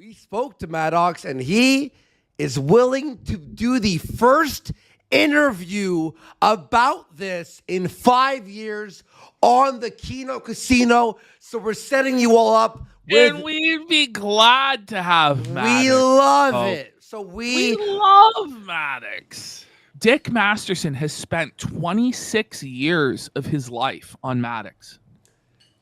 we spoke to Maddox, and he is willing to do the first interview about this in 5 years on the Keno Casino. So we're setting you all up. And we'd be glad to have Maddox. We love it. So we love Maddox. Dick Masterson has spent 26 years of his life on Maddox.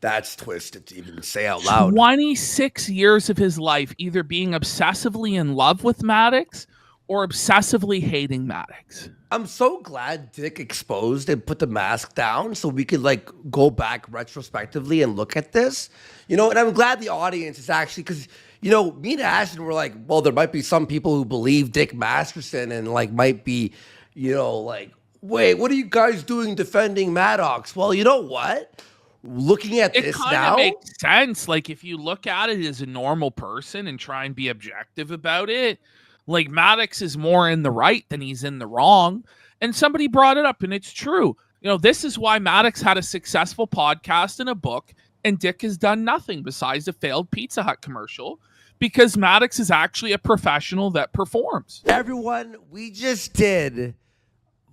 That's twisted to even say out loud. 26 years of his life either being obsessively in love with Maddox or obsessively hating Maddox. I'm so glad Dick exposed and put the mask down so we could like go back retrospectively and look at this. You know, and I'm glad the audience is actually, because, you know, me and Ashton were like, well, there might be some people who believe Dick Masterson and like might be, you know, like, wait, what are you guys doing defending Maddox? Well, you know what? Looking at this now, it kind of makes sense. Like if you look at it as a normal person and try and be objective about it, like Maddox is more in the right than he's in the wrong. And somebody brought it up, and it's true. You know, this is why Maddox had a successful podcast and a book, and Dick has done nothing besides a failed Pizza Hut commercial, because Maddox is actually a professional that performs. Everyone, we just did,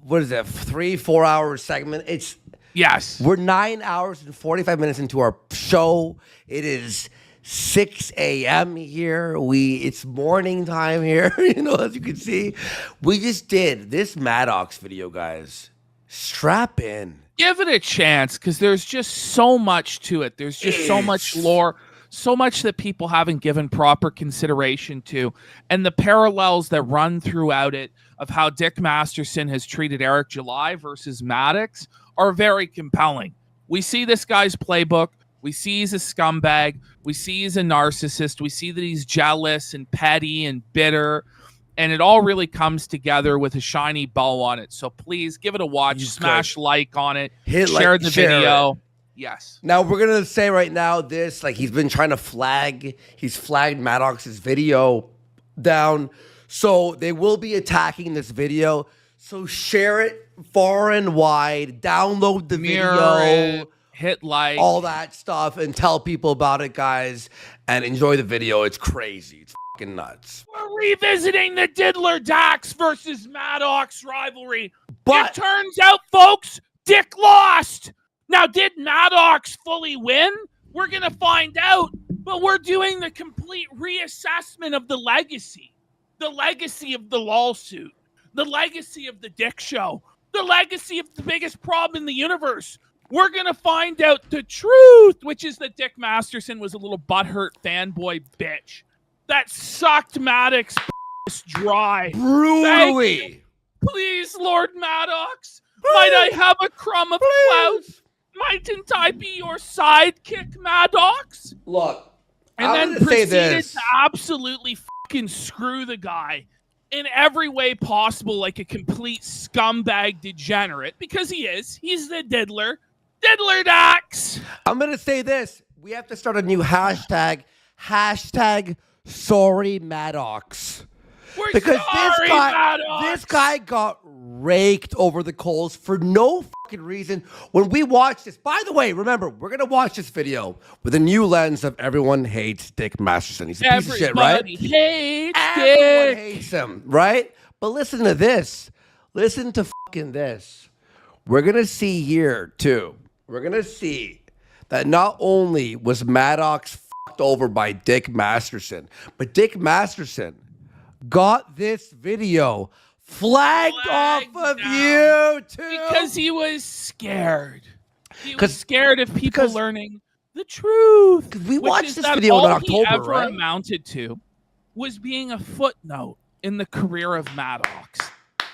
what is it, 3-4 hour segment? Yes. We're 9 hours and 45 minutes into our show. It is 6 a.m. here. It's morning time here, you know, as you can see. We just did this Maddox video, guys. Strap in. Give it a chance, because there's just so much to it. There's just so much lore, so much that people haven't given proper consideration to. And the parallels that run throughout it of how Dick Masterson has treated Eric July versus Maddox are very compelling. We see this guy's playbook. We see he's a scumbag. We see he's a narcissist. We see that he's jealous and petty and bitter. And it all really comes together with a shiny bow on it. So please give it a watch. Smash like on it. Share the video. Yes. Now we're going to say right now this, like he's been trying to he's flagged Maddox's video down. So they will be attacking this video. So share it far and wide. Download the video. Hit like. All that stuff. And tell people about it, guys. And enjoy the video. It's crazy. It's fucking nuts. We're revisiting the Diddler Dax versus Maddox rivalry. But it turns out, folks, Dick lost. Now, did Maddox fully win? We're going to find out. But we're doing the complete reassessment of the legacy. The legacy of the lawsuit. The legacy of the Dick Show. The legacy of the biggest problem in the universe. We're going to find out the truth, which is that Dick Masterson was a little butthurt fanboy bitch that sucked Maddox dry. Brutally. Please, Lord Maddox, might I have a crumb of clout? Mightn't I be your sidekick, Maddox? Look, and then proceeded to absolutely fucking screw the guy in every way possible, like a complete scumbag degenerate, because he is. He's the Diddler. Diddler Dax. I'm going to say this. We have to start a new hashtag. Hashtag sorry Maddox. Because this guy got raked over the coals for no fucking reason. When we watch this, by the way, remember, we're going to watch this video with a new lens of everyone hates Dick Masterson. He's a piece of shit, right? Everyone hates him, right? But listen to this. Listen to fucking this. We're going to see here, too. We're going to see that not only was Maddox fucked over by Dick Masterson, but Dick Masterson got this video flagged off of YouTube because he was scared. He was scared of people learning the truth. We watched this video in October, ever amounted to was being a footnote in the career of Maddox.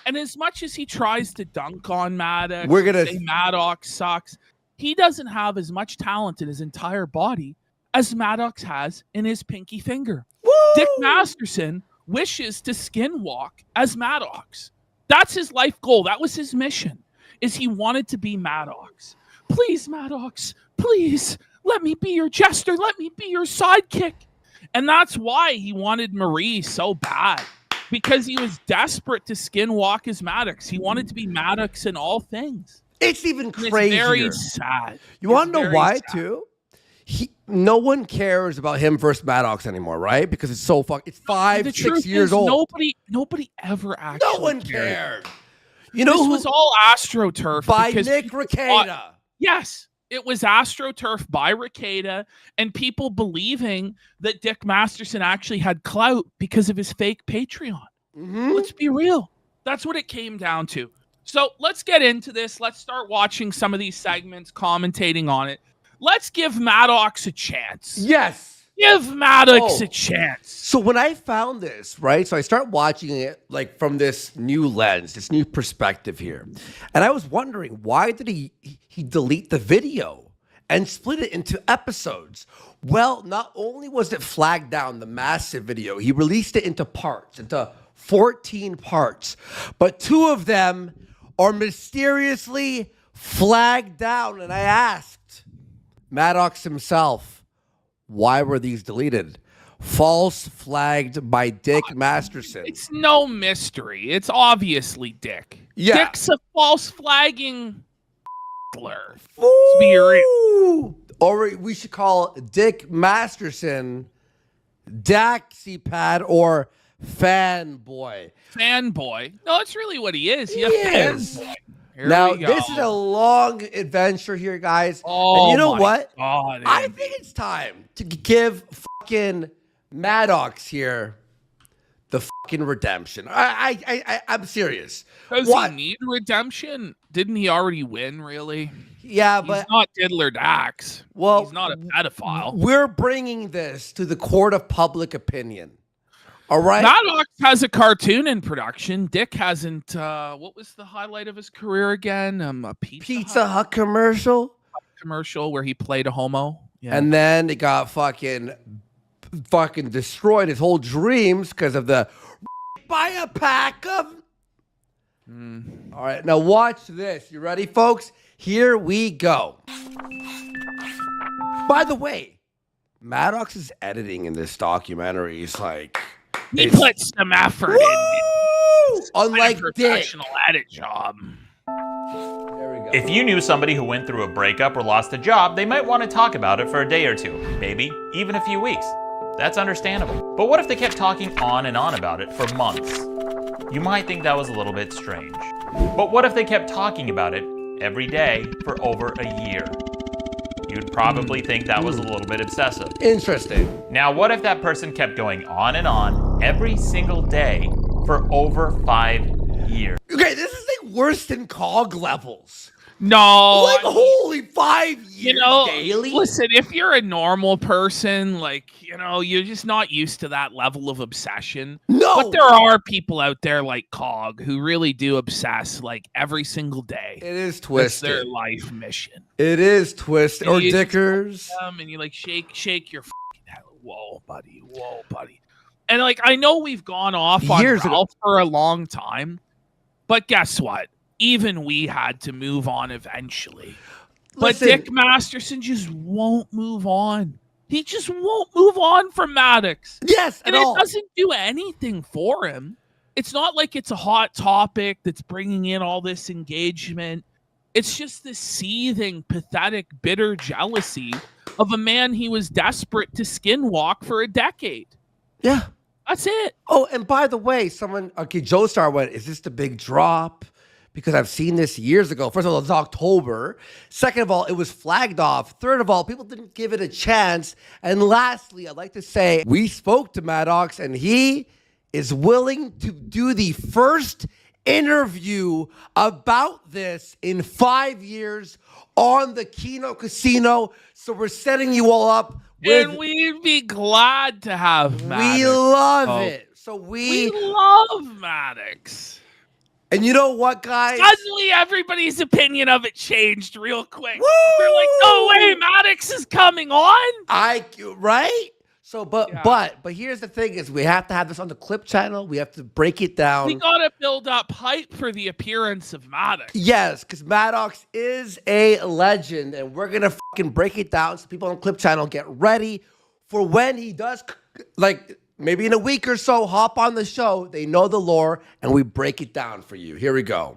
And as much as he tries to dunk on Maddox, say Maddox sucks, he doesn't have as much talent in his entire body as Maddox has in his pinky finger. Woo! Dick Masterson wishes to skinwalk as Maddox. That's his life goal. That was his mission, is he wanted to be Maddox. Please, Maddox, please, let me be your jester. Let me be your sidekick. And that's why he wanted Marie so bad, because he was desperate to skinwalk as Maddox. He wanted to be Maddox in all things. It's even crazier. It's very sad. You want to know why, too? no one cares about him versus Maddox anymore, right? Because it's so it's 5, 6 years old. Nobody ever actually. No one cared. You know, this was all AstroTurf by Nick Rekieta. Yes, it was AstroTurf by Rekieta, and people believing that Dick Masterson actually had clout because of his fake Patreon. Let's be real. That's what it came down to. So let's get into this. Let's start watching some of these segments, commentating on it. Let's give Maddox a chance. Yes. Give Maddox a chance. So when I found this, right, so I start watching it like from this new lens, this new perspective here. And I was wondering, why did he delete the video and split it into episodes? Well, not only was it flagged down, the massive video, he released it into parts, into 14 parts. But 2 of them are mysteriously flagged down. And I asked Maddox himself, why were these deleted? False flagged by Dick Masterson. It's no mystery. It's obviously Dick. Yeah. Dick's a false flagging blur. Or we should call Dick Masterson Daxipad or fanboy. Fanboy. No, that's really what he is. He is. Now, this is a long adventure here, guys. And you know what? God, I think it's time to give fucking Maddox here the fucking redemption. I'm serious. Does he need redemption? Didn't he already win, really? Yeah, but he's not Diddler Dax. Well, he's not a pedophile. We're bringing this to the court of public opinion. All right. Maddox has a cartoon in production. Dick hasn't. What was the highlight of his career again? A Pizza Hut commercial. Commercial where he played a homo. Yeah. And then it got fucking destroyed his whole dreams because of the buy a pack of. All right, now watch this. You ready, folks? Here we go. By the way, Maddox's editing in this documentary is like. He puts some effort in. Unlike professional edit job. There we go. If you knew somebody who went through a breakup or lost a job, they might want to talk about it for a day or two, maybe even a few weeks. That's understandable. But what if they kept talking on and on about it for months? You might think that was a little bit strange. But what if they kept talking about it every day for over a year? You'd probably think that was a little bit obsessive. Interesting. Now, what if that person kept going on and on every single day for over 5 years? Okay, this is like worse than COG levels. No. Like, holy 5 years daily? Listen, if you're a normal person, you're just not used to that level of obsession. No. But there are people out there like COG who really do obsess like every single day. It is twisted. It's their life mission. It is twisted. Or Dickers. And you like shake your fucking head. Whoa, buddy. And I know we've gone off on Ralph for a long time, but guess what? Even we had to move on eventually. But Dick Masterson just won't move on. He just won't move on from Maddox. Yes, and it doesn't do anything for him. It's not like it's a hot topic that's bringing in all this engagement. It's just this seething, pathetic, bitter jealousy of a man he was desperate to skinwalk for a decade. Yeah. That's it. Oh, and by the way, Joe Star went, is this the big drop? Because I've seen this years ago. First of all, it's October. Second of all, it was flagged off. Third of all, people didn't give it a chance. And lastly, I'd like to say we spoke to Maddox, and he is willing to do the first interview about this in 5 years on the Kino Casino. So we're setting you all up. And we'd be glad to have Maddox. We love it. So we love Maddox. And you know what, guys? Suddenly, everybody's opinion of it changed real quick. Woo! They're like, "No way, Maddox is coming on." Right? So, but here's the thing: is we have to have this on the clip channel. We have to break it down. We gotta build up hype for the appearance of Maddox. Yes, because Maddox is a legend, and we're gonna fucking break it down so people on the clip channel get ready for when he does, maybe in a week or so, hop on the show. They know the lore, and we break it down for you. Here we go.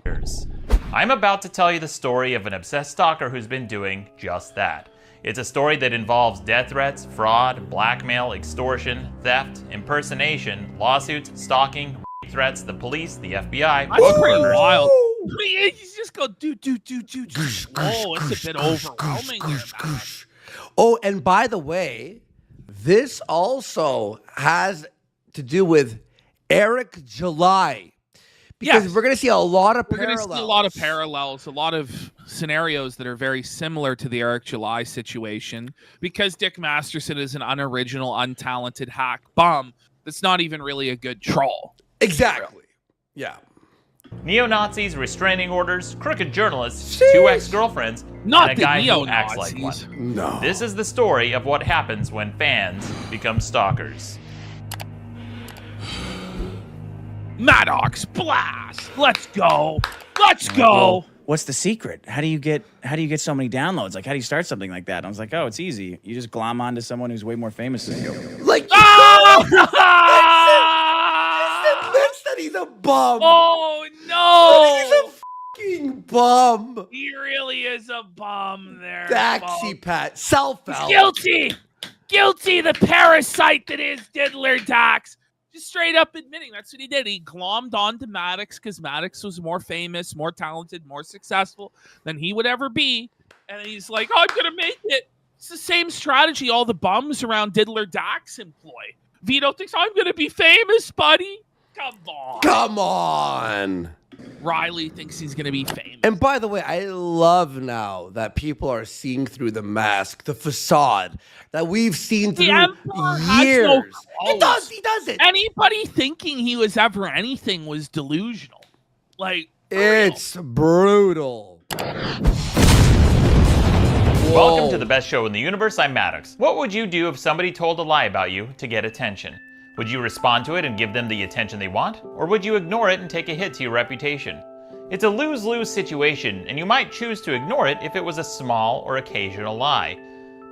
I'm about to tell you the story of an obsessed stalker who's been doing just that. It's a story that involves death threats, fraud, blackmail, extortion, theft, impersonation, lawsuits, stalking, rape threats, the police, the FBI. That's pretty murders. wild. You just go do. Oh, it's a bit overwhelming there, man. Oh, and by the way, this also has to do with Eric July. Because Yes. we're going to see a lot of We're going parallels. to see a lot of parallels, a lot of scenarios that are very similar to the Eric July situation. Because Dick Masterson is an unoriginal, untalented hack bum that's not even really a good troll. Exactly. Yeah. Neo-Nazis, restraining orders, crooked journalists, Sheesh. 2 ex-girlfriends, Not and a the guy who acts like neo-Nazis. one. No. This is the story of what happens when fans become stalkers. Maddox, blast! Let's go! Let's go! What's the secret? How do you get so many downloads? Like, how do you start something like that? And I was like, oh, it's easy. You just glom onto someone who's way more famous than you. Like, Ah! admits that he's a bum. Oh no! He's a fucking bum. He really is a bum there. Daxy folks. Pat. Self-help. Guilty! Guilty, the parasite that is Diddler Dax. Just straight up admitting that's what he did. He glommed onto Maddox because Maddox was more famous, more talented, more successful than he would ever be. And he's like, oh, I'm going to make it. It's the same strategy all the bums around Diddler Dax employ. Vito thinks, I'm going to be famous, buddy. Come on. Come on. Riley thinks he's going to be famous. And by the way, I love now that people are seeing through the mask, the facade that we've seen The through Emperor has years. no He clothes. doesn't. Anybody thinking he was ever anything was delusional. Like, for real. It's brutal. Welcome to the best show in the universe. I'm Maddox. What would you do if somebody told a lie about you to get attention? Would you respond to it and give them the attention they want? Or would you ignore it and take a hit to your reputation? It's a lose-lose situation, and you might choose to ignore it if it was a small or occasional lie.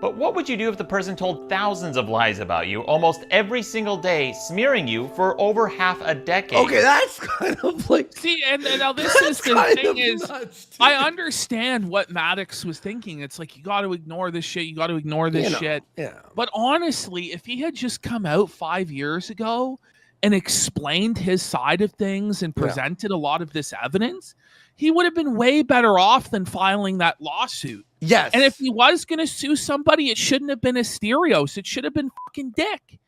But what would you do if the person told thousands of lies about you almost every single day, smearing you for over half a decade? Okay, that's kind of like. See, and now this is That's the kind thing of is, nuts, dude. I understand what Maddox was thinking. It's like, you got to ignore this shit. You got to ignore this You know, shit. Yeah. But honestly, if he had just come out 5 years ago and explained his side of things and presented a lot of this evidence, he would have been way better off than filing that lawsuit. Yes. And if he was going to sue somebody, it shouldn't have been Asterios. It should have been fucking Dick.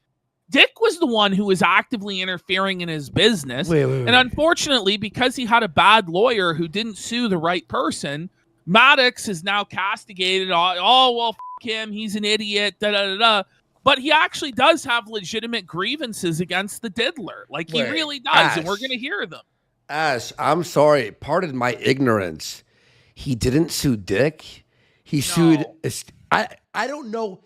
Dick was the one who was actively interfering in his business. Wait. And unfortunately, because he had a bad lawyer who didn't sue the right person, Maddox is now castigated. Oh, well, fuck him. He's an idiot. Da-da-da-da. But he actually does have legitimate grievances against the Diddler. Like, he Wait, really does. Ash. And we're going to hear them. Ash, I'm sorry. Pardon my ignorance. He didn't sue Dick. He sued. I don't know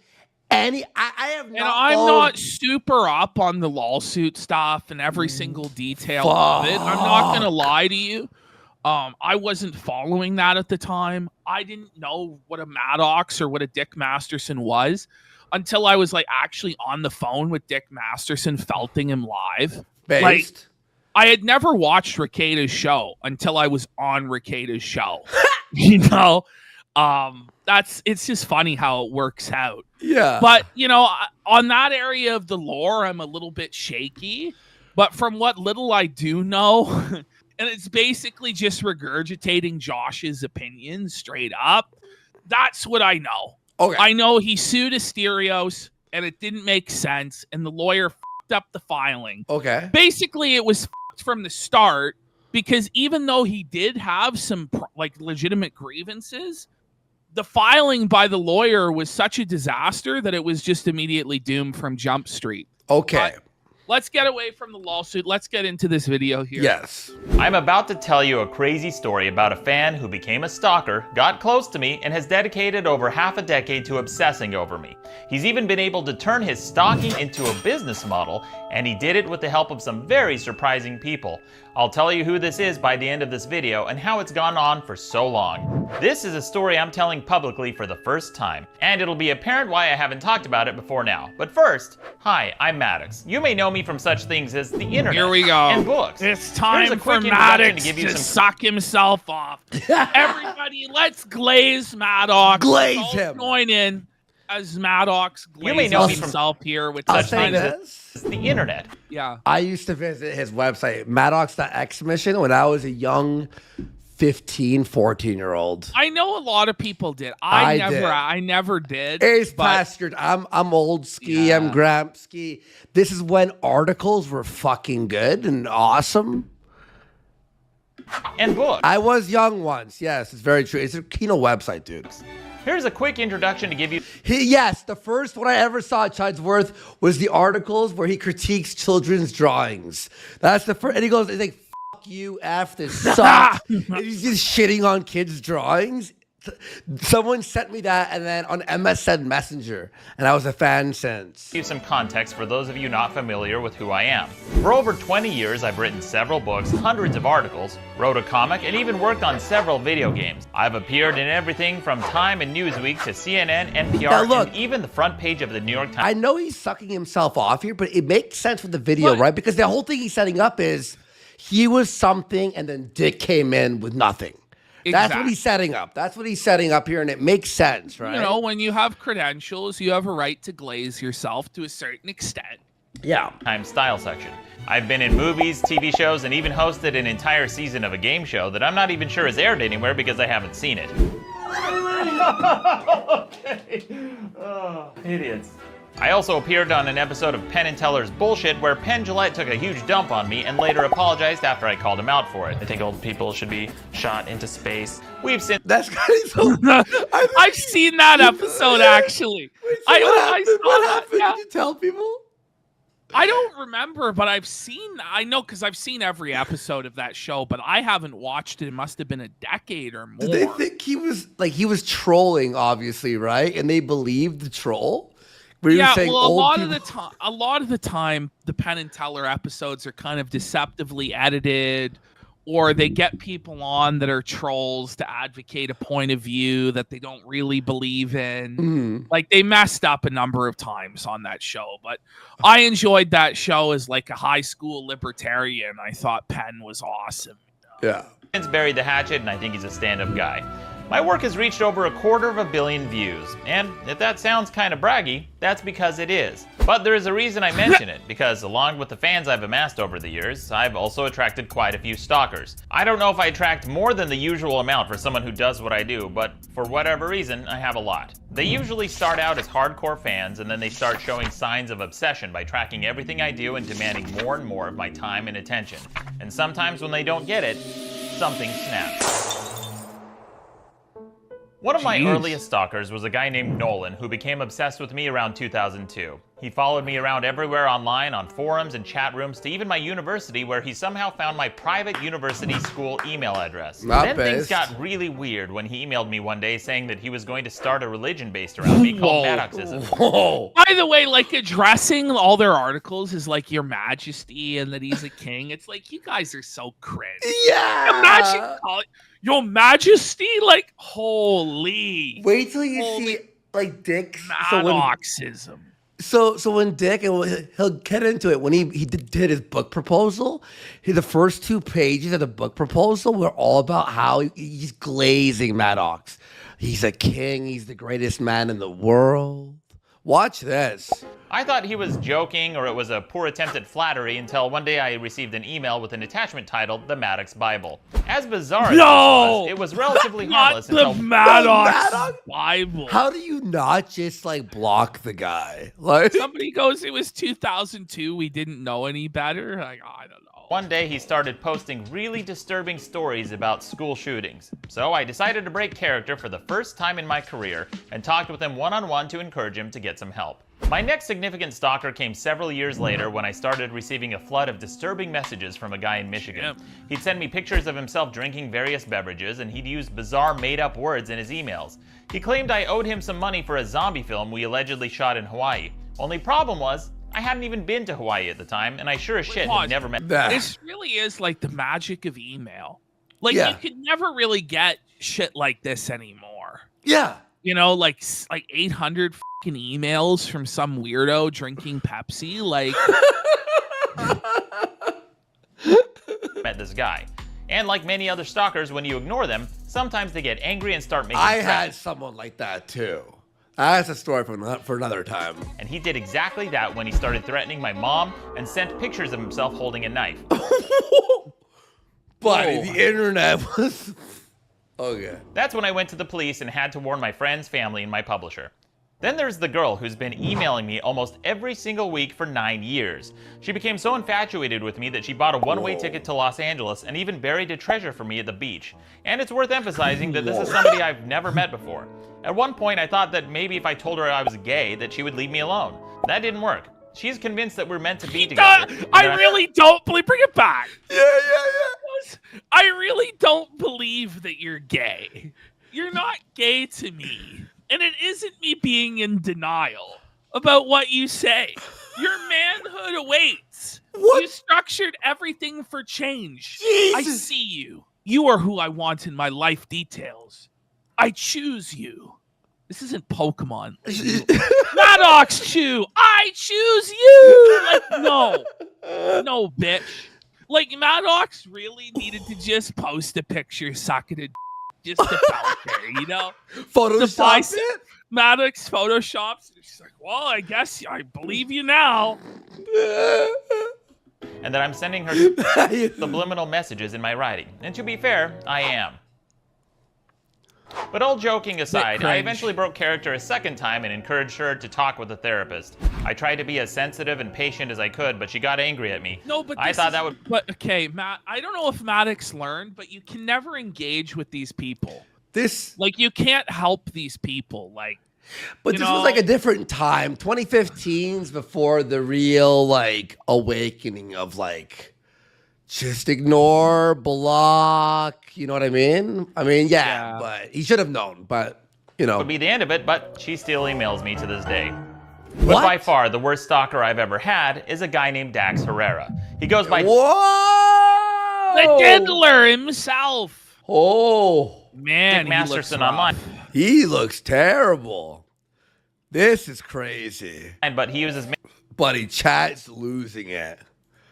any. I have not. And I'm not super up on the lawsuit stuff and every single detail of it. I'm not going to lie to you. I wasn't following that at the time. I didn't know what a Maddox or what a Dick Masterson was until I was like actually on the phone with Dick Masterson, felting him live. Based. Like, I had never watched Rekieta's show until I was on Rekieta's show. You know, it's just funny how it works out. Yeah. But, you know, on that area of the lore, I'm a little bit shaky. But from what little I do know, and it's basically just regurgitating Josh's opinions straight up, that's what I know. Okay. I know he sued Asterios, and it didn't make sense, and the lawyer fucked up the filing. Okay. Basically, it was fucked from the start, because even though he did have some legitimate grievances, the filing by the lawyer was such a disaster that it was just immediately doomed from Jump Street. Okay. But let's get away from the lawsuit. Let's get into this video here. Yes. I'm about to tell you a crazy story about a fan who became a stalker, got close to me, and has dedicated over half a decade to obsessing over me. He's even been able to turn his stalking into a business model, and he did it with the help of some very surprising people. I'll tell you who this is by the end of this video and how it's gone on for so long. This is a story I'm telling publicly for the first time, and it'll be apparent why I haven't talked about it before now. But first, hi, I'm Maddox. You may know me from such things as the internet Here we go. and books. It's time Here's a for quick introduction Maddox to give you to some suck himself off. Everybody, let's glaze Maddox. Glaze Let's all him. Join in as Maddox You may glazes know me from himself here with I'll such say kinds of... this. the internet. Yeah. I used to visit his website, Maddox.xmission, when I was a young 15, 14-year-old. I know a lot of people did. I I did. never did. It's but pastured. I'm old ski. I'm Gramp ski. This is when articles were fucking good and awesome. And books. I was young once. Yes, it's very true. It's a Kino website, dude. Here's a quick introduction to give you Yes, the first one I ever saw at Chidsworth was the articles where he critiques children's drawings. That's the first. And he goes, he's like, fuck you, F, this sucks. And he's just shitting on kids' drawings. Someone sent me that, and then on MSN Messenger, and I was a fan since. some context for those of you not familiar with who I am. For over 20 years, I've written several books, hundreds of articles, wrote a comic, and even worked on several video games. I've appeared in everything from Time and Newsweek to CNN, NPR, Now look, and even the front page of the New York Times. I know he's sucking himself off here, but it makes sense with the video, right? Because the whole thing he's setting up is he was something, and then Dick came in with nothing. That's what he's setting up. That's what he's setting up here, and it makes sense, right? You know, when you have credentials, you have a right to glaze yourself to a certain extent. Yeah. Times style section. I've been in movies, TV shows, and even hosted an entire season of a game show that I'm not even sure is aired anywhere because I haven't seen it. Okay. Oh, idiots. I also appeared on an episode of Penn and Teller's Bullshit where Penn Jillette took a huge dump on me and later apologized after I called him out for it. I think old people should be shot into space. We've seen That's kind of so. I've seen that episode, actually. I saw What that, happened? yeah. Did you tell people? I don't remember, but I know because I've seen every episode of that show, but I haven't watched it. It must have been a decade or more. Did they think he was trolling, obviously, right? And they believed the troll? Where Yeah, saying well, a old lot people- of the time, the Penn and Teller episodes are kind of deceptively edited, or they get people on that are trolls to advocate a point of view that they don't really believe in. Like, they messed up a number of times on that show, but I enjoyed that show as like a high school libertarian. I thought Penn was awesome. Yeah. Since buried the hatchet, and I think he's a stand-up guy. My work has reached over 250 million views, and if that sounds kind of braggy, that's because it is. But there is a reason I mention it, because along with the fans I've amassed over the years, I've also attracted quite a few stalkers. I don't know if I attract more than the usual amount for someone who does what I do, but for whatever reason, I have a lot. They usually start out as hardcore fans, and then they start showing signs of obsession by tracking everything I do and demanding more and more of my time and attention. And sometimes when they don't get it, something snaps. One of my earliest stalkers was a guy named Nolan who became obsessed with me around 2002. He followed me around everywhere online, on forums and chat rooms, to even my university, where he somehow found my private university school email address. Then things got really weird when he emailed me one day saying that he was going to start a religion based around me called Maddoxism. Whoa. By the way, like, addressing all their articles is like Your Majesty and that he's a king. It's like, you guys are so cringe. Yeah. Imagine calling Your Majesty, like, holy Wait till you see like Dick. Maddoxism. So when Dick, and he'll get into it, when he did his book proposal, the first 2 pages of the book proposal were all about how he's glazing Maddox. He's a king. He's the greatest man in the world. Watch this. I thought he was joking or it was a poor attempt at flattery until one day I received an email with an attachment titled The Maddox Bible. As bizarre as it was relatively harmless until the Maddox Bible. How do you not just like block the guy? Like Somebody goes, it was 2002. We didn't know any better. Like, I don't know. one day he started posting really disturbing stories about school shootings. So I decided to break character for the first time in my career and talked with him one-on-one to encourage him to get some help. My next significant stalker came several years later when I started receiving a flood of disturbing messages from a guy in Michigan. He'd send me pictures of himself drinking various beverages, and he'd use bizarre made-up words in his emails. He claimed I owed him some money for a zombie film we allegedly shot in Hawaii. Only problem was, I hadn't even been to Hawaii at the time, and I sure as shit had never met. This really is like the magic of email. Like you could never really get shit like this anymore. Yeah. You know, like 800 fucking emails from some weirdo drinking Pepsi. Like, met this guy. And like many other stalkers, when you ignore them, sometimes they get angry and start making threats. had someone like that too. That's a story for another time. And he did exactly that when he started threatening my mom and sent pictures of himself holding a knife. Buddy, the internet was... Okay. That's when I went to the police and had to warn my friends, family, and my publisher. Then there's the girl who's been emailing me almost every single week for 9 years. She became so infatuated with me that she bought a one-way ticket to Los Angeles and even buried a treasure for me at the beach. And it's worth emphasizing that this is somebody I've never met before. At one point, I thought that maybe if I told her I was gay, that she would leave me alone. That didn't work. She's convinced that we're meant to be together. I really don't believe. Bring it back. Yeah. I really don't believe that you're gay. You're not gay to me. And it isn't me being in denial about what you say. Your manhood awaits. What? You structured everything for change. Jesus. I see you. You are who I want in my life details. I choose you. This isn't Pokemon. Maddox chew. I choose you. Like, no, bitch. Like, Maddox really needed to just post a picture sucking a just to Stalker, you know? Photoshop it? Maddox photoshops. She's like, well, I guess I believe you now. And that I'm sending her subliminal messages in my writing. And to be fair, I am. But all joking aside, I eventually broke character a second time and encouraged her to talk with a therapist. I tried to be as sensitive and patient as I could, but she got angry at me. No, but I thought that would... But, okay, Matt, I don't know if Maddox learned, but you can never engage with these people. Like, you can't help these people, like... But this was like a different time. 2015's before the real, like, awakening of, like... Just ignore, block, you know what I mean? I mean, yeah. But he should have known, but, you know. Would be the end of it, but she still emails me to this day. What? But by far, the worst stalker I've ever had is a guy named Dax Herrera. He goes by... Whoa! The Diddler himself. Oh. Man, Masterson online. He looks terrible. This is crazy. But he uses... Buddy, chat's losing it.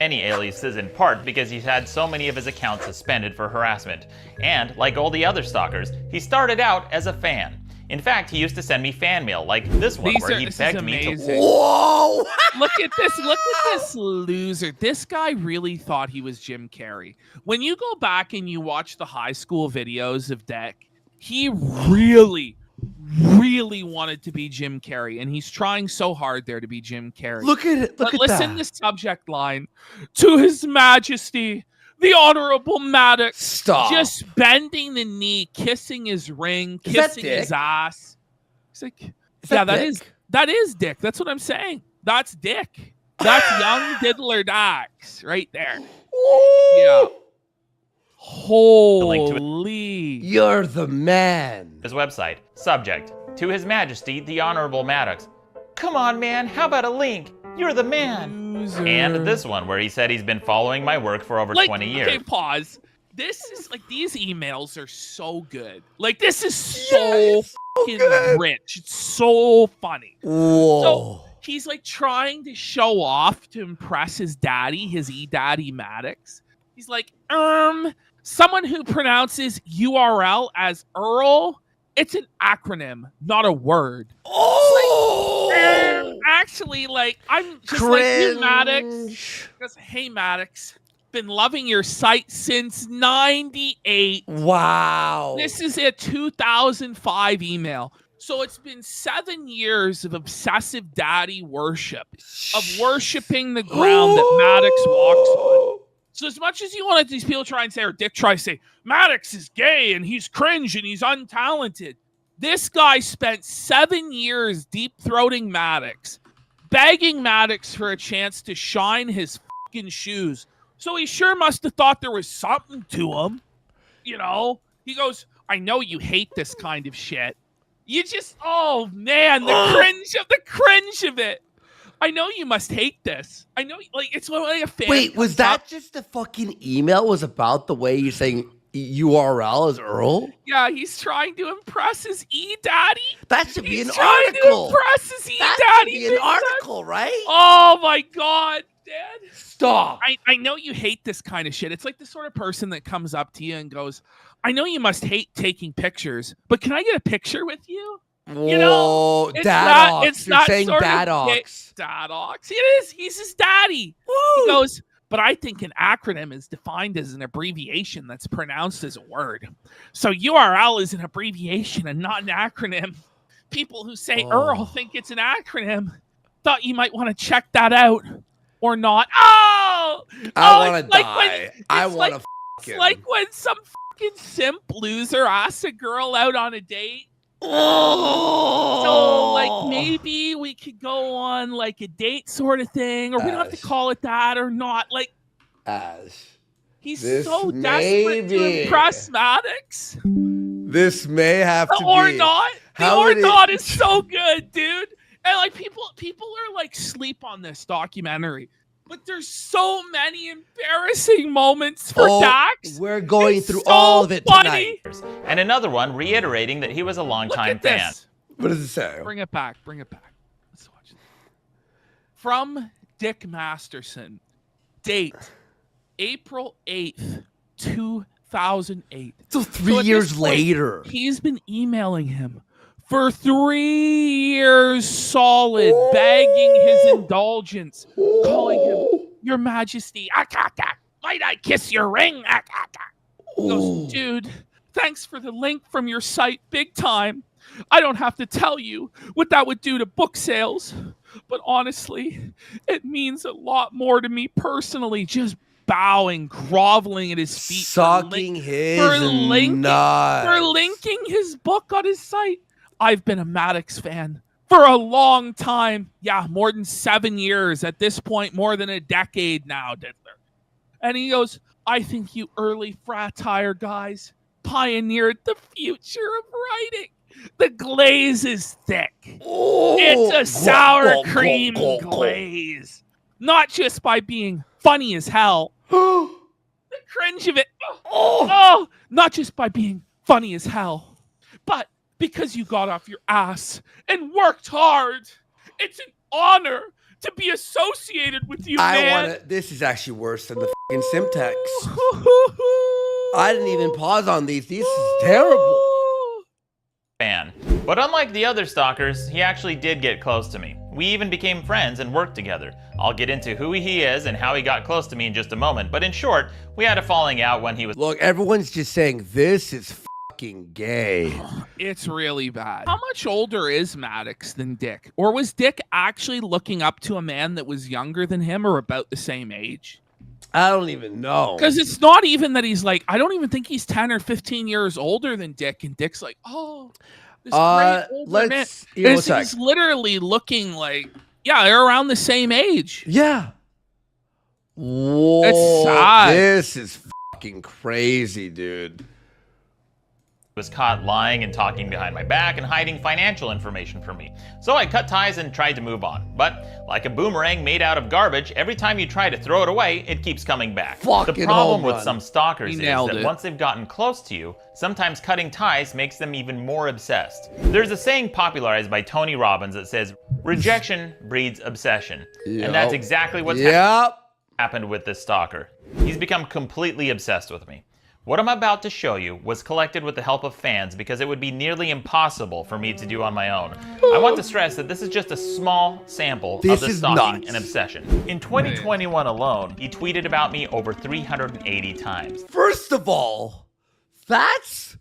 Many aliases, in part because he's had so many of his accounts suspended for harassment. And, like all the other stalkers, he started out as a fan. In fact, he used to send me fan mail, like this one, where he begged me to... Whoa! Look at this loser. This guy really thought he was Jim Carrey. When you go back and you watch the high school videos of Deck, he really wanted to be Jim Carrey, and he's trying so hard there to be Jim Carrey. Look at it. Look at listen that. to the subject line. To His Majesty, the Honorable Maddox. Stop. Just bending the knee, kissing his ring, kissing his ass. He's like, that is Dick. That's what I'm saying. That's Dick. That's young Diddler Dax right there. Yeah. Holy. You're the man. His website. Subject. To His Majesty, the Honorable Maddox. Come on, man. How about a link? You're the man. Loser. And this one, where he said he's been following my work for over 20 years. Okay, pause. This is like, these emails are so good. Like, this is so fucking rich. It's so funny. Whoa. So he's like trying to show off to impress his daddy, his e-daddy Maddox. He's like, someone who pronounces URL as Earl, it's an acronym, not a word. Oh! Actually, like, I'm just like you, Maddox. Because, hey, Maddox, been loving your site since '98. Wow. This is a 2005 email. So it's been 7 years of obsessive daddy worship, of worshiping the ground that Maddox walks on. So as much as you want these people try and say, or Dick tries to say, Maddox is gay and he's cringe and he's untalented. This guy spent 7 years deep-throating Maddox, begging Maddox for a chance to shine his fucking shoes. So he sure must have thought there was something to him. You know? He goes, I know you hate this kind of shit. You just, oh man, the cringe of it. I know you must hate this. I know, like, it's like a fan. Wait, was comes that up- just the fucking email was about the way you're saying URL is Earl? Yeah, he's trying to impress his E-daddy. That should be He's an trying article. to impress his That E-daddy. should be an article, right? Oh my God, Dad. Stop. I know you hate this kind of shit. It's like the sort of person that comes up to you and goes, I know you must hate taking pictures, but can I get a picture with you? You know, Whoa, Dadox. You're saying sort of Dadox. Dadox. It is. He's his daddy. He goes, but I think an acronym is defined as an abbreviation that's pronounced as a word. So URL is an abbreviation and not an acronym. People who say Earl think it's an acronym. Thought you might want to check that out or not. Oh! I want to like die. I want to It's like when some fucking simp loser asks a girl out on a date. Oh. So, like, maybe we could go on, like, a date sort of thing, or we don't have to call it that or not. Like, Ash, he's this so may desperate be- to impress Maddox. this may have to Or be. not. The How or would it- not is so good, dude. And, like, people are, like, sleep on this documentary. But there's so many embarrassing moments for Dax. We're going It's through so all of it funny. tonight. And another one reiterating that he was a Look longtime at fan. this. What does it say? Bring it back. Bring it back. Let's watch it. From Dick Masterson. Date, April 8th, 2008. So So three at years this point, later. He's been emailing him for 3 years solid, begging his indulgence, calling him, Your Majesty, might I kiss your ring? He goes, dude, thanks for the link from your site, big time. I don't have to tell you what that would do to book sales, but honestly, it means a lot more to me personally, just bowing, groveling at his feet. Sucking his for linking nuts. his book on his site. I've been a Maddox fan for a long time. Yeah, more than 7 years. At this point, more than a decade now, Diddler. And he goes, I think you early fratire guys pioneered the future of writing. The glaze is thick. It's a sour cream glaze. Not just by being funny as hell. The cringe of it. Not just by being funny as hell, but because you got off your ass and worked hard. It's an honor to be associated with you, man. This is actually worse than the fucking Simtex. I didn't even pause on these. This is terrible. Fan. But unlike the other stalkers, he actually did get close to me. We even became friends and worked together. I'll get into who he is and how he got close to me in just a moment, but in short, we had a falling out when he was— Look, everyone's just saying this is fucking gay. It's really bad. How much older is Maddox than Dick? Or was Dick actually looking up to a man that was younger than him or about the same age? I don't even know. Because it's not even that he's like, I don't even think he's 10 or 15 years older than Dick. And Dick's like, oh, this great older man. He's literally looking like, yeah, they're around the same age. Yeah. Whoa. It's sad. This is fucking crazy, dude. was caught lying and talking behind my back and hiding financial information from me. So I cut ties and tried to move on. But like a boomerang made out of garbage, every time you try to throw it away, it keeps coming back. Fucking the problem home with run. some stalkers is nailed that it. once they've gotten close to you, sometimes cutting ties makes them even more obsessed. There's a saying popularized by Tony Robbins that says, rejection breeds obsession. And that's exactly what's happened with this stalker. He's become completely obsessed with me. What I'm about to show you was collected with the help of fans because it would be nearly impossible for me to do on my own. I want to stress that this is just a small sample of the stalking and obsession. In 2021 alone, he tweeted about me over 380 times. First of all, that's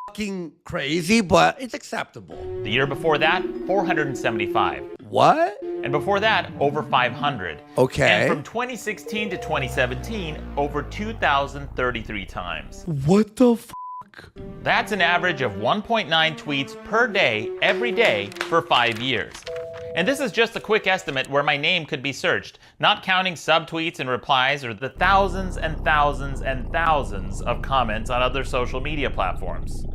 fucking crazy, but it's acceptable. The year before that, 475. What? And before that, over 500. Okay. And from 2016 to 2017, over 2,033 times. What the fuck? That's an average of 1.9 tweets per day, every day, for 5 years. And this is just a quick estimate where my name could be searched, not counting subtweets and replies or the thousands and thousands and thousands of comments on other social media platforms.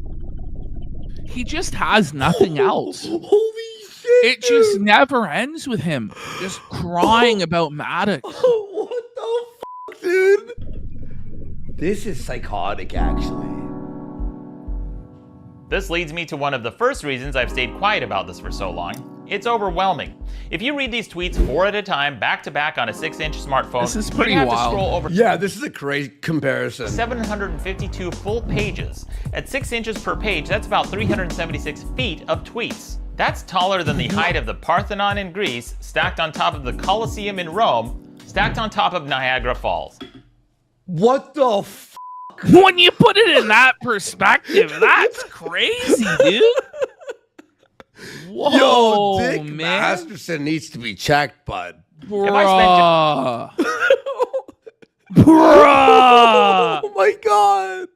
He just has nothing else. Holy shit! It just never ends with him just crying about Maddox. What the fuck, dude? This is psychotic, actually. This leads me to one of the first reasons I've stayed quiet about this for so long. It's overwhelming. If you read these tweets 4 at a time, back to back on a 6-inch smartphone, This is pretty you have to wild. scroll over Yeah, this is a crazy comparison. 752 full pages. At 6 inches per page, that's about 376 feet of tweets. That's taller than the height of the Parthenon in Greece, stacked on top of the Colosseum in Rome, stacked on top of Niagara Falls. What the f? When you put it in that perspective, that's crazy, dude. Whoa, Yo, Dick man. Masterson needs to be checked, bud. Bruh. Bruh. Oh my god.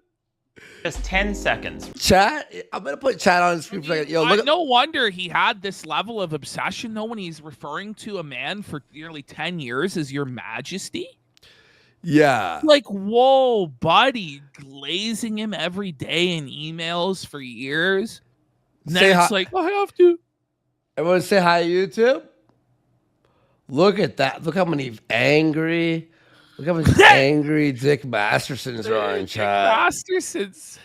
Just 10 seconds. Chat, I'm gonna put chat on the screen for a second. Yo, look at No wonder he had this level of obsession, though, when he's referring to a man for nearly 10 years as Your Majesty. yeah. Like, whoa, buddy, glazing him every day in emails for years. And Say then it's hi- like, I have to. Everyone say hi, YouTube. Look at that. Look how many angry. Look how many angry Dick Mastersons are in chat. Masterson's.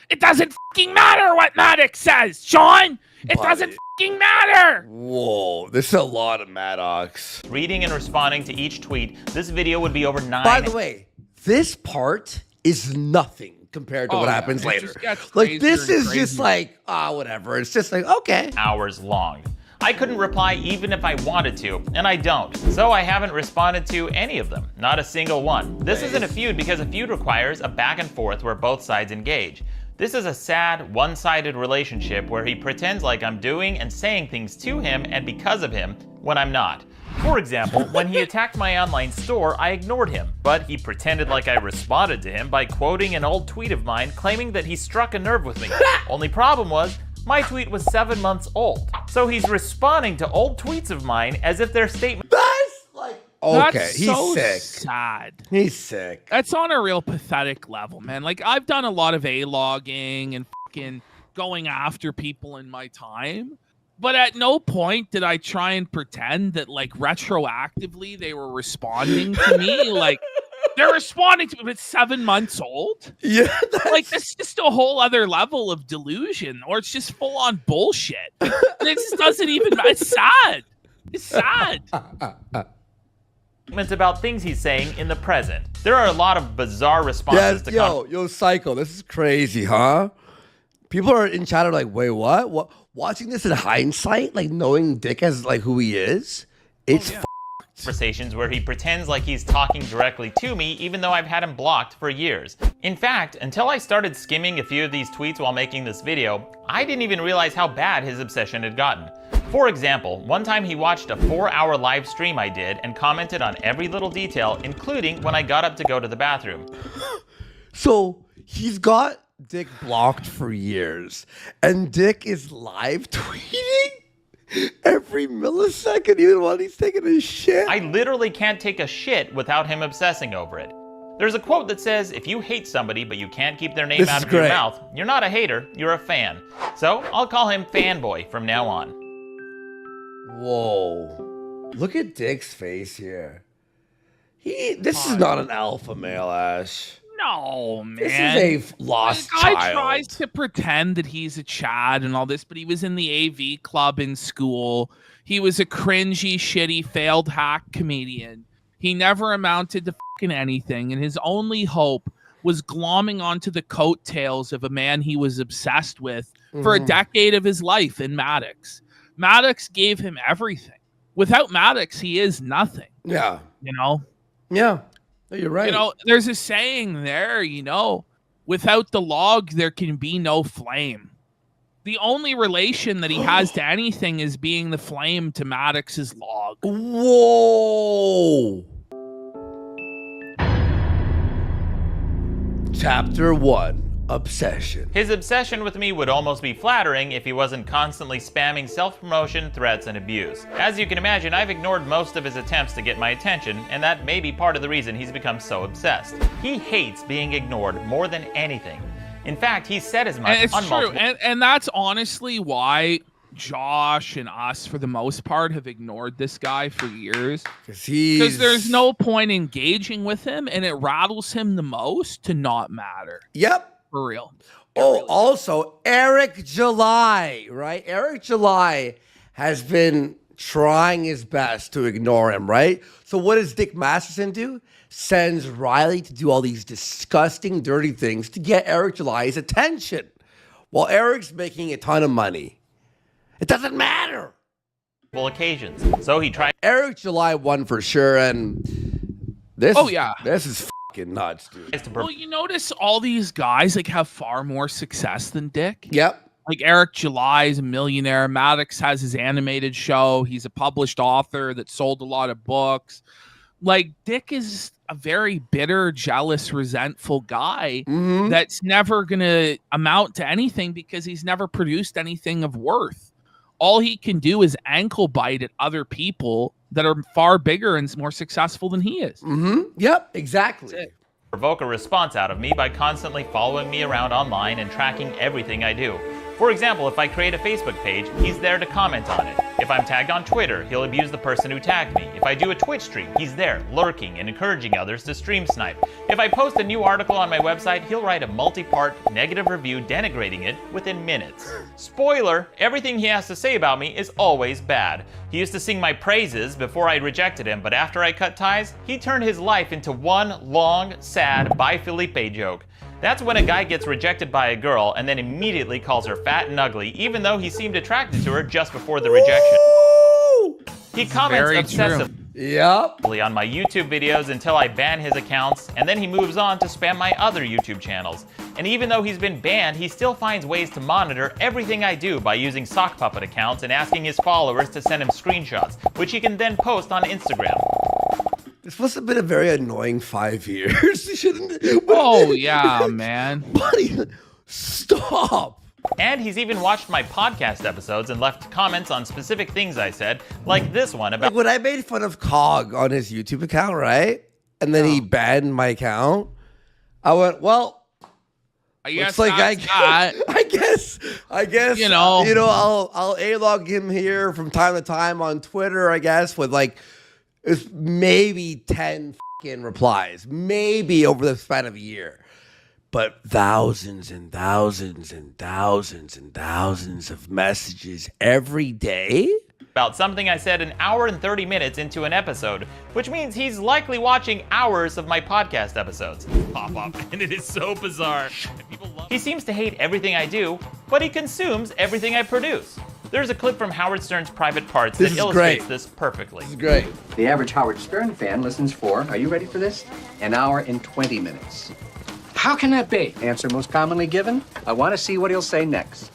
It doesn't fucking matter what Maddox says, Sean. It Buddy. doesn't fucking matter. Whoa, this is a lot of Maddox. Reading and responding to each tweet, this video would be over 9 By the way, this part is nothing compared to Oh, what yeah, happens it later. just gets Like, this crazier and is just crazier. like, whatever. It's just like, okay. hours long. I couldn't reply even if I wanted to, and I don't. So I haven't responded to any of them, not a single one. This isn't a feud because a feud requires a back and forth where both sides engage. This is a sad, one-sided relationship where he pretends like I'm doing and saying things to him and because of him when I'm not. For example, when he attacked my online store, I ignored him, but he pretended like I responded to him by quoting an old tweet of mine claiming that he struck a nerve with me. Only problem was, my tweet was 7 months old. So he's responding to old tweets of mine as if their statement. That's like, okay, That's he's so sick. sad. He's sick. That's on a real pathetic level, man. Like, I've done a lot of A-logging and fucking going after people in my time. But at no point did I try and pretend that, like, retroactively they were responding to me. Like, they're responding to me, but it's 7 months old. Yeah, Like, that's just a whole other level of delusion, or it's just full-on bullshit. This doesn't even. It's sad. It's sad. About things he's saying in the present. There are a lot of bizarre responses to yo, Psycho, this is crazy, huh? People are in chat are like, wait, what? What? Watching this in hindsight, like knowing Dick as like who he is, it's conversations where he pretends like he's talking directly to me even though I've had him blocked for years. In fact, until I started skimming a few of these tweets while making this video, I didn't even realize how bad his obsession had gotten. For example, one time he watched a 4-hour live stream I did and commented on every little detail, including when I got up to go to the bathroom. So he's got Dick blocked for years, and Dick is live tweeting every millisecond, even while he's taking a shit. I literally can't take a shit without him obsessing over it. There's a quote that says, if you hate somebody but you can't keep their name This out is of your great. mouth, you're not a hater, you're a fan. So I'll call him Fanboy from now on. Whoa. Look at Dick's face here. This is not an alpha male, Ash. No, man. This is a lost The guy child. tries to pretend that he's a Chad and all this, but he was in the AV club in school. He was a cringy, shitty, failed hack comedian. He never amounted to fucking anything, and his only hope was glomming onto the coattails of a man he was obsessed with for a decade of his life in Maddox. Maddox gave him everything. Without Maddox, he is nothing. Yeah. You know? Yeah. No, you're right. You know, there's a saying there, you know, without the log, there can be no flame. The only relation that he has to anything is being the flame to Maddox's log. Whoa. Chapter 1. Obsession. His obsession with me would almost be flattering if he wasn't constantly spamming self-promotion, threats, and abuse. As you can imagine, I've ignored most of his attempts to get my attention, and that may be part of the reason he's become so obsessed. He hates being ignored more than anything. In fact, he said as much And it's on true. multiple And that's honestly why Josh and us, for the most part, have ignored this guy for years Because there's no point engaging with him, and it rattles him the most to not matter. Yep. For real. Also, Eric July, right? Eric July has been trying his best to ignore him, right? So what does Dick Masterson do? Sends Riley to do all these disgusting, dirty things to get Eric July's attention. While Eric's making a ton of money. It doesn't matter. Occasions. So he tried. Eric July won for sure, and this is fucking nuts, dude. Well, you notice all these guys like have far more success than Dick. Yep. Like Eric July is a millionaire. Maddox has his animated show. He's a published author that sold a lot of books. Like Dick is a very bitter, jealous, resentful guy that's never going to amount to anything because he's never produced anything of worth. All he can do is ankle bite at other people that are far bigger and more successful than he is. Yep, exactly. Provoke a response out of me by constantly following me around online and tracking everything I do. For example, if I create a Facebook page, he's there to comment on it. If I'm tagged on Twitter, he'll abuse the person who tagged me. If I do a Twitch stream, he's there, lurking and encouraging others to stream snipe. If I post a new article on my website, he'll write a multi-part negative review denigrating it within minutes. Spoiler, everything he has to say about me is always bad. He used to sing my praises before I rejected him, but after I cut ties, he turned his life into one long, sad Bye Felipe joke. That's when a guy gets rejected by a girl and then immediately calls her fat and ugly, even though he seemed attracted to her just before the rejection. He comments obsessively on my YouTube videos until I ban his accounts, and then he moves on to spam my other YouTube channels. And even though he's been banned, he still finds ways to monitor everything I do by using sock puppet accounts and asking his followers to send him screenshots, which he can then post on Instagram. This must have been a very annoying 5 years, shouldn't it? Oh, yeah, man. Buddy, stop. And he's even watched my podcast episodes and left comments on specific things I said, like this one about... Like when I made fun of Cog on his YouTube account, right? And then he banned my account. I went, well... I guess I guess, I'll A-log him here from time to time on Twitter, I guess, with like... It's maybe 10 fucking replies, maybe over the span of a year, but thousands and thousands and thousands and thousands of messages every day about something I said an hour and 30 minutes into an episode, which means he's likely watching hours of my podcast episodes. Pop up, and it is so bizarre. He seems to hate everything I do, but he consumes everything I produce. There's a clip from Howard Stern's Private Parts that illustrates this perfectly. This is great. The average Howard Stern fan listens for, are you ready for this? An hour and 20 minutes. How can that be? Answer most commonly given, I want to see what he'll say next.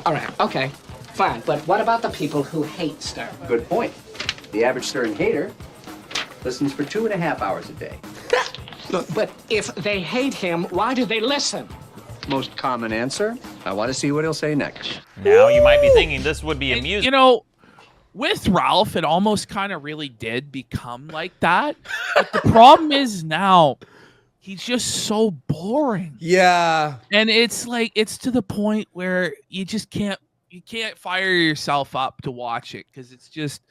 All right, okay, fine. But what about the people who hate Stern? Good point. The average Stern hater listens for 2.5 hours a day. But if they hate him, why do they listen? Most common answer, I want to see what he'll say next. Now you might be thinking this would be amusing. You know, with Ralph, it almost kind of really did become like that. But the problem is now he's just so boring. Yeah. And it's like, it's to the point where you just can't fire yourself up to watch it because it's just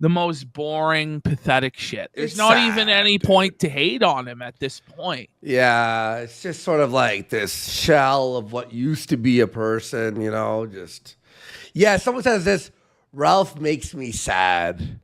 the most boring, pathetic shit. There's not even any point to hate on him at this point. Yeah, it's just sort of like this shell of what used to be a person, you know, just... Yeah, someone says this, Ralph makes me sad.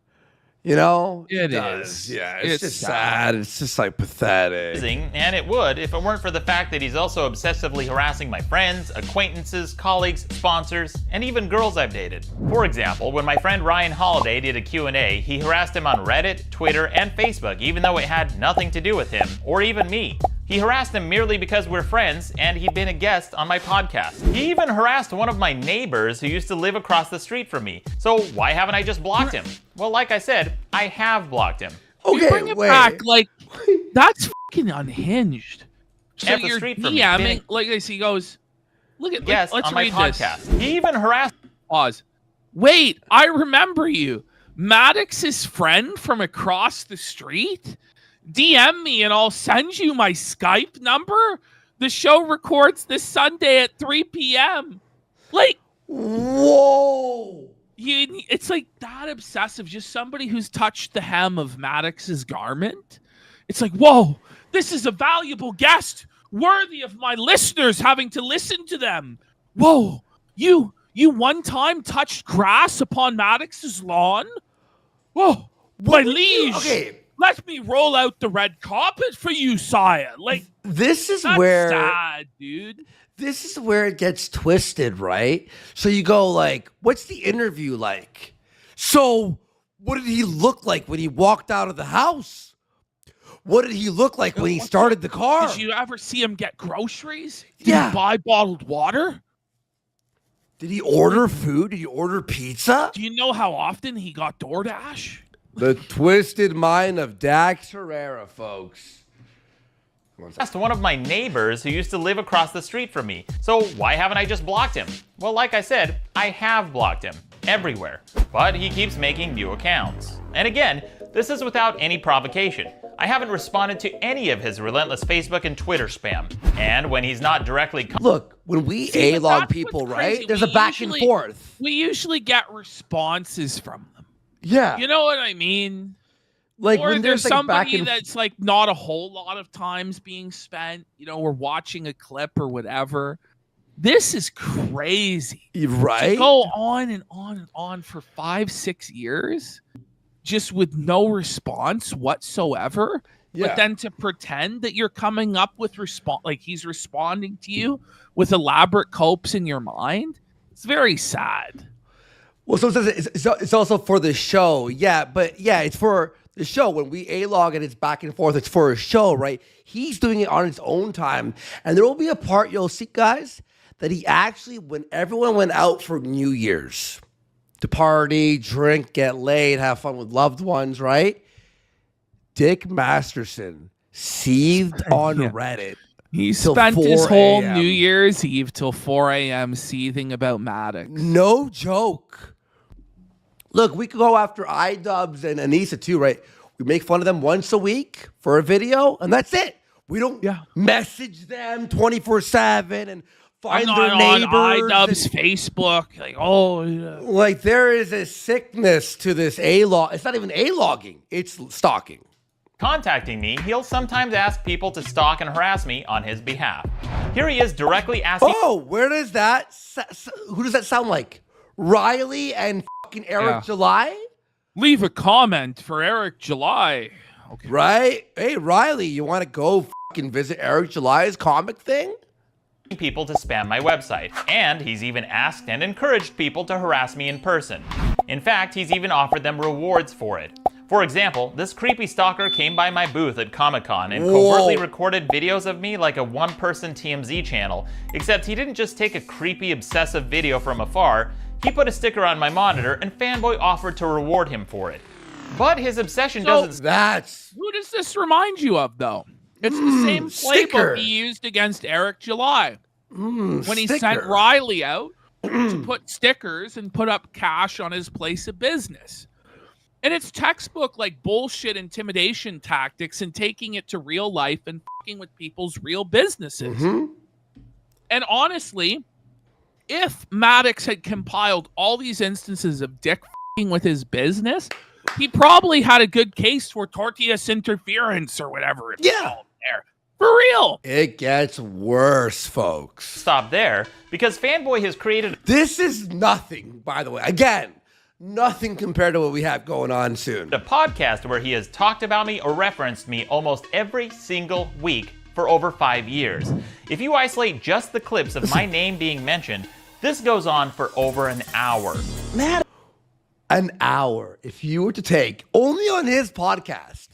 You know? It is. Yeah, it's just sad. It's just like pathetic. And it would if it weren't for the fact that he's also obsessively harassing my friends, acquaintances, colleagues, sponsors, and even girls I've dated. For example, when my friend Ryan Holiday did a Q&A, he harassed him on Reddit, Twitter, and Facebook, even though it had nothing to do with him, or even me. He harassed him merely because we're friends and he'd been a guest on my podcast. He even harassed one of my neighbors who used to live across the street from me. So why haven't I just blocked him? Well, like I said, I have blocked him. Okay, you bring it back, like, that's fucking unhinged. So At the you're street DMing, like he goes, look at, yes, let's on my read podcast. This. He even harassed... Pause. Wait, I remember you. Maddox's friend from across the street? DM me and I'll send you my Skype number. The show records this Sunday at 3 p.m. Like, Whoa. It's like that obsessive. Just somebody who's touched the hem of Maddox's garment. It's like, whoa, this is a valuable guest, worthy of my listeners having to listen to them. Whoa, you one time touched grass upon Maddox's lawn? Whoa, my liege. Okay. Let me roll out the red carpet for you, sire. Like, this is that's where sad, dude. This is where it gets twisted, right? So you go like, what's the interview like? So what did he look like when he walked out of the house? What did he look like when he started the car? Did you ever see him get groceries? Did Yeah. he buy bottled water? Did he order food? Did he order pizza? Do you know how often he got DoorDash? The twisted mind of Dax Herrera, folks. Asked one of my neighbors who used to live across the street from me. So why haven't I just blocked him? Well, like I said, I have blocked him everywhere, but he keeps making new accounts. And again, this is without any provocation. I haven't responded to any of his relentless Facebook and Twitter spam. And when he's not directly Look, when we See, but A-log that's people, what's right? crazy. There's We a back usually- and forth. We usually get responses from them. Yeah. You know what I mean? Like Or when there's like back somebody and that's like not a whole lot of times being spent. You know, we're watching a clip or whatever. This is crazy. right? To go on and on and on for 5-6 years just with no response whatsoever. Yeah. But then to pretend that you're coming up with like he's responding to you with elaborate copes in your mind. It's very sad. Well, so it's also for the show. Yeah, but yeah, it's for the show. When we A-log and it's back and forth, it's for a show, right? He's doing it on his own time. And there will be a part you'll see, guys, that he actually, when everyone went out for New Year's to party, drink, get laid, have fun with loved ones, right? Dick Masterson seethed on Reddit. He Till spent his 4 whole a.m. New Year's Eve till 4 a.m. seething about Maddox. No joke. Look, we could go after iDubbbz and Anissa too, right? We make fun of them once a week for a video, and that's it. We don't message them 24/7 and find I'm their not neighbors. on iDubbbz Facebook. Like, oh, yeah. Like there is a sickness to this A-log. It's not even A-logging. It's stalking. contacting me, he'll sometimes ask people to stalk and harass me on his behalf. Here he is directly asking. Oh, where does that? Who does that sound like? Riley and fucking Eric July? Leave a comment for Eric July. Okay. Right? Hey, Riley, you want to go fucking visit Eric July's comic thing? People to spam my website, and he's even asked and encouraged people to harass me in person. In fact, he's even offered them rewards for it. For example, this creepy stalker came by my booth at Comic-Con and covertly recorded videos of me like a one-person TMZ channel, except he didn't just take a creepy, obsessive video from afar, he put a sticker on my monitor and Fanboy offered to reward him for it. But his obsession doesn't... Who does this remind you of, though? It's the same playbook he used against Eric July. When he sent Riley out to put stickers and put up cash on his place of business. And it's textbook like bullshit intimidation tactics and taking it to real life and fucking with people's real businesses. And honestly, if Maddox had compiled all these instances of dick fucking with his business, he probably had a good case for tortillas interference or whatever it's called there. For real. It gets worse, folks. Stop there, because Fanboy has created... This is nothing, by the way. Again, nothing compared to what we have going on soon. A podcast where he has talked about me or referenced me almost every single week for over 5 years. If you isolate just the clips of my name being mentioned, this goes on for over an hour. An hour. If you were to take, only on his podcast,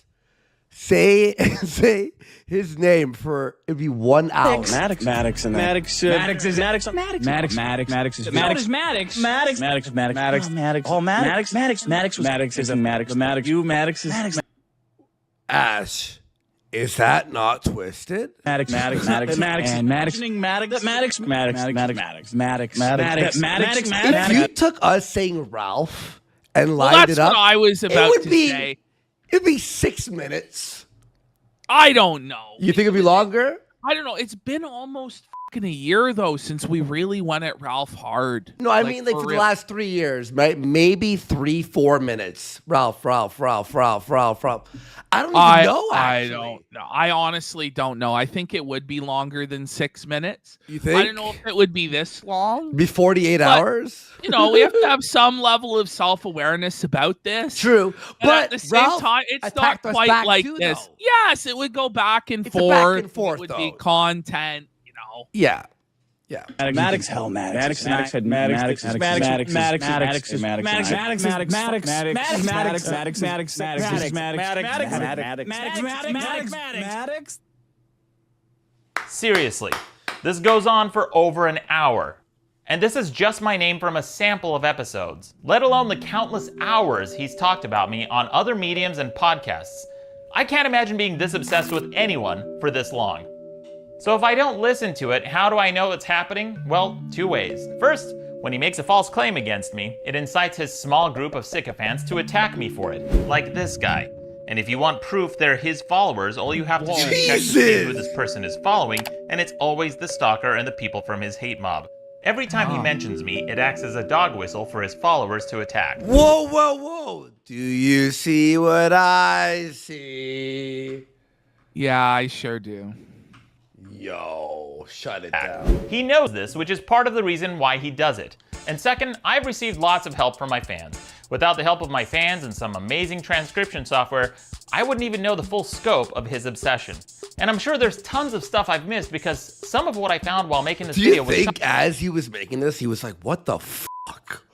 say his name for, it'd be 1 hour. Maddox is Maddox. Ash, is that not twisted? Maddox. If you took us saying Ralph and Well, lined that's it up, what I was about to say. It'd be 6 minutes. I don't know. You think it'd be longer? I don't know. It's been almost fucking a year though since we really went at Ralph hard. No, I mean like for the real. last 3 years, right? Maybe 3-4 minutes. Ralph. I don't even know. Actually, I don't know. I honestly don't know. I think it would be longer than 6 minutes. You think? I don't know if it would be this long. Be 48 hours. You know, we have to have some level of self-awareness about this. True, But at the same Ralph time, it's not attacked us quite back like too, this. though. Yes, it would go back and It's a forth. back and forth, It would be though. content, you know. Yeah. Maddox, hell, Maddox had Maddox, Seriously, this goes on for over an hour. And this is just my name from a sample of episodes, let alone the countless hours he's talked about me on other mediums and podcasts. I can't imagine being this obsessed with anyone for this long. So if I don't listen to it, how do I know it's happening? Well, 2 ways. First, when he makes a false claim against me, it incites his small group of sycophants to attack me for it, like this guy. And if you want proof they're his followers, all you have to do is check to see who this person is following, and it's always the stalker and the people from his hate mob. Every time he mentions me, it acts as a dog whistle for his followers to attack. Whoa. Do you see what I see? Yeah, I sure do. Yo, shut it down. He knows this, which is part of the reason why he does it. And second, I've received lots of help from my fans. Without the help of my fans and some amazing transcription software, I wouldn't even know the full scope of his obsession. And I'm sure there's tons of stuff I've missed because some of what I found while making this Do video you was think as he was making this, he was like, what the fuck?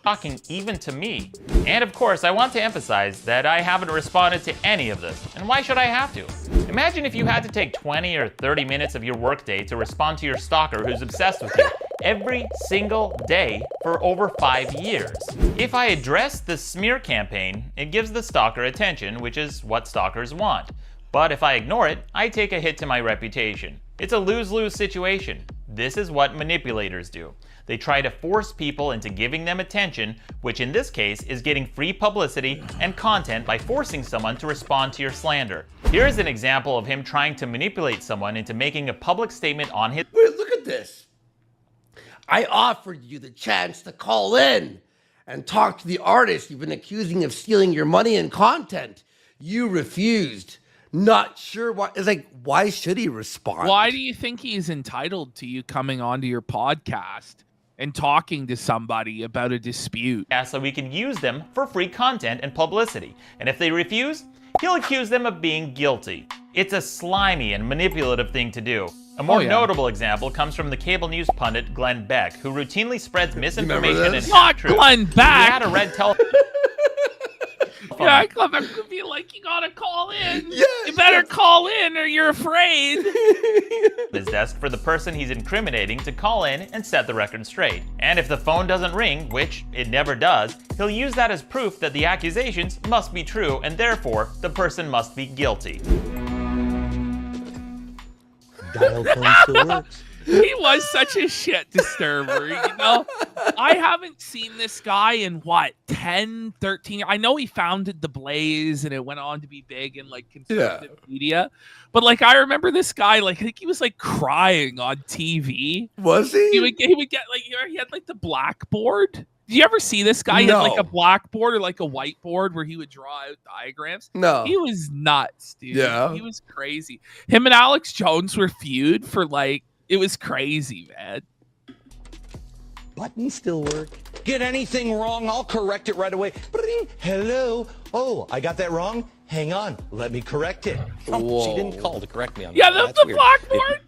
shocking even to me. And of course, I want to emphasize that I haven't responded to any of this. And why should I have to? Imagine if you had to take 20 or 30 minutes of your workday to respond to your stalker who's obsessed with you every single day for over 5 years. If I address the smear campaign, it gives the stalker attention, which is what stalkers want. But if I ignore it, I take a hit to my reputation. It's a lose-lose situation. This is what manipulators do. They try to force people into giving them attention, which in this case is getting free publicity and content by forcing someone to respond to your slander. Here's an example of him trying to manipulate someone into making a public statement on his— Wait, look at this. I offered you the chance to call in and talk to the artist you've been accusing of stealing your money and content. You refused. Not sure why. It's like, why should he respond? Why do you think he's entitled to you coming onto your podcast and talking to somebody about a dispute? so we can use them for free content and publicity. And if they refuse, he'll accuse them of being guilty. It's a slimy and manipulative thing to do. A more notable example comes from the cable news pundit Glenn Beck, who routinely spreads misinformation and Not half-truths. Glenn He Beck! had a red telephone. Yeah, Glenn Beck could be like, you gotta call in. Yeah, You better call in or you're afraid. his desk for the person he's incriminating to call in and set the record straight. And if the phone doesn't ring, which it never does, he'll use that as proof that the accusations must be true and therefore the person must be guilty. Dial tone still works. He was such a shit disturber, you know? I haven't seen this guy in, 10, 13... I know he founded The Blaze, and it went on to be big in, conservative media. But, I remember this guy, I think he was, crying on TV. Was he? He would get, he had, the blackboard. Did you ever see this guy? He had, a blackboard or, a whiteboard where he would draw out diagrams. No. He was nuts, dude. Yeah. He was crazy. Him and Alex Jones were feud for, it was crazy, man. Buttons still work. Get anything wrong, I'll correct it right away. Bring. Hello. Oh, I got that wrong? Hang on. Let me correct it. Oh, she didn't call to correct me on that. Yeah, That's the weird. blackboard.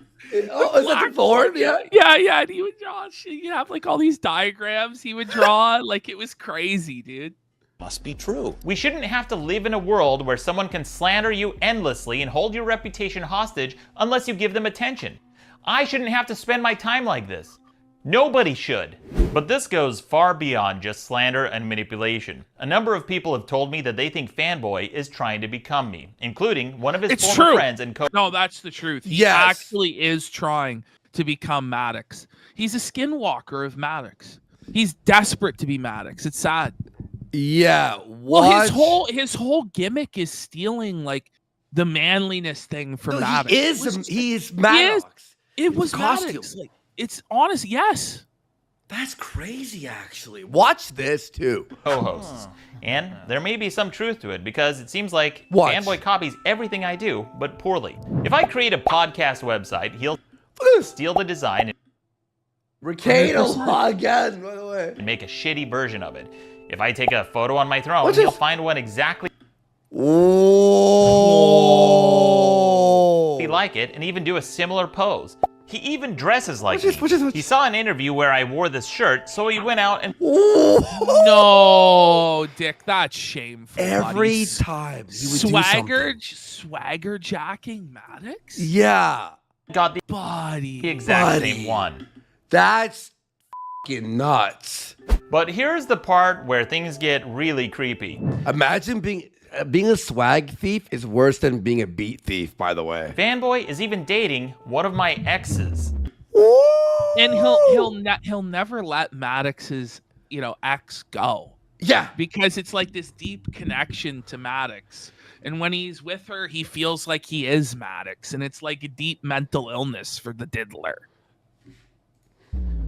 Oh, is that the board? Yeah. Yeah. And he would draw. He'd have all these diagrams. He would draw. It was crazy, dude. Must be true. We shouldn't have to live in a world where someone can slander you endlessly and hold your reputation hostage unless you give them attention. I shouldn't have to spend my time like this. Nobody should. But this goes far beyond just slander and manipulation. A number of people have told me that they think Fanboy is trying to become me, including one of his former friends and No, that's the truth. He Yes. actually is trying to become Maddox. He's a skinwalker of Maddox. He's desperate to be Maddox. It's sad. Yeah. Well, his whole gimmick is stealing the manliness thing from Maddox. He's Maddox. It was costume. Maddox. Like, it's honest. Yes. That's crazy, actually. Watch this, too. Co-hosts. And there may be some truth to it because it seems like Watch. Fanboy copies everything I do, but poorly. If I create a podcast website, he'll steal the design Ricado podcast, by the way. and make a shitty version of it. If I take a photo on my throne, What's he'll this? find one exactly Oh. like it and even do a similar pose. He even dresses like What's me. this? He saw an interview where I wore this shirt, so he went out and No, Dick, that's shameful. Every buddy. time he would do something. Swagger jacking Maddox? got Yeah. the Buddy. exact Buddy. same one. That's fucking nuts. But here's the part where things get really creepy. Imagine being a swag thief is worse than being a beat thief, by the way. Fanboy is even dating one of my exes. And he'll never let Maddox's, ex go. Yeah. Because it's like this deep connection to Maddox. And when he's with her, he feels like he is Maddox. And it's like a deep mental illness for the diddler.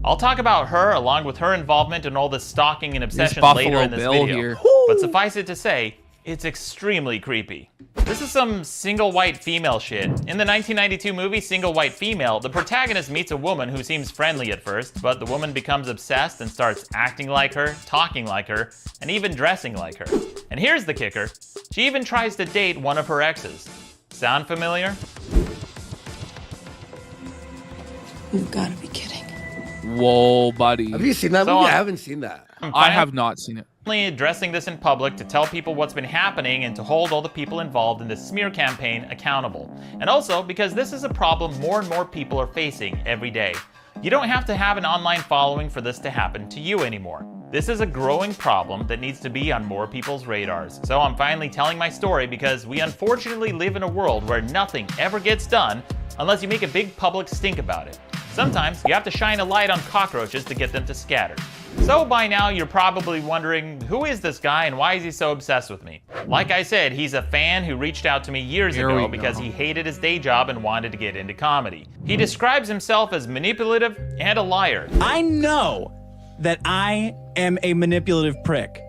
I'll talk about her along with her involvement in all this stalking and obsession Buffalo later in this Bill video. here. But suffice it to say, it's extremely creepy. This is some single white female shit. In the 1992 movie Single White Female, the protagonist meets a woman who seems friendly at first, but the woman becomes obsessed and starts acting like her, talking like her, and even dressing like her. And here's the kicker. She even tries to date one of her exes. Sound familiar? You've got to be kidding. Whoa, buddy. Have you seen that So, movie? I haven't seen that. I have not seen it. Finally addressing this in public to tell people what's been happening and to hold all the people involved in this smear campaign accountable. And also because this is a problem more and more people are facing every day. You don't have to have an online following for this to happen to you anymore. This is a growing problem that needs to be on more people's radars. So I'm finally telling my story because we unfortunately live in a world where nothing ever gets done unless you make a big public stink about it. Sometimes you have to shine a light on cockroaches to get them to scatter. So by now you're probably wondering, who is this guy and why is he so obsessed with me? Like I said, he's a fan who reached out to me years ago because he hated his day job and wanted to get into comedy. He describes himself as manipulative and a liar. I know that I am a manipulative prick.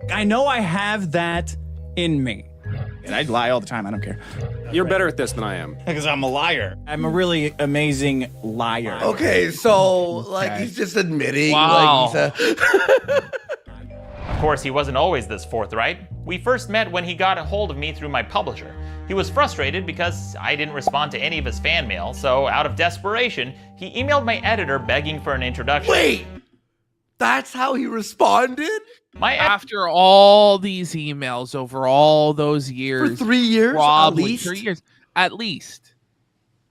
I know I have that in me. And I lie all the time, I don't care. You're better at this than I am. Because I'm a liar. I'm a really amazing liar. Okay, so like he's just admitting Wow. like he's a Of course, he wasn't always this forthright. We first met when he got a hold of me through my publisher. He was frustrated because I didn't respond to any of his fan mail, so out of desperation, he emailed my editor begging for an introduction. Wait. That's how he responded? After all these emails over all those years. For 3 years? Probably at least? 3 years. At least.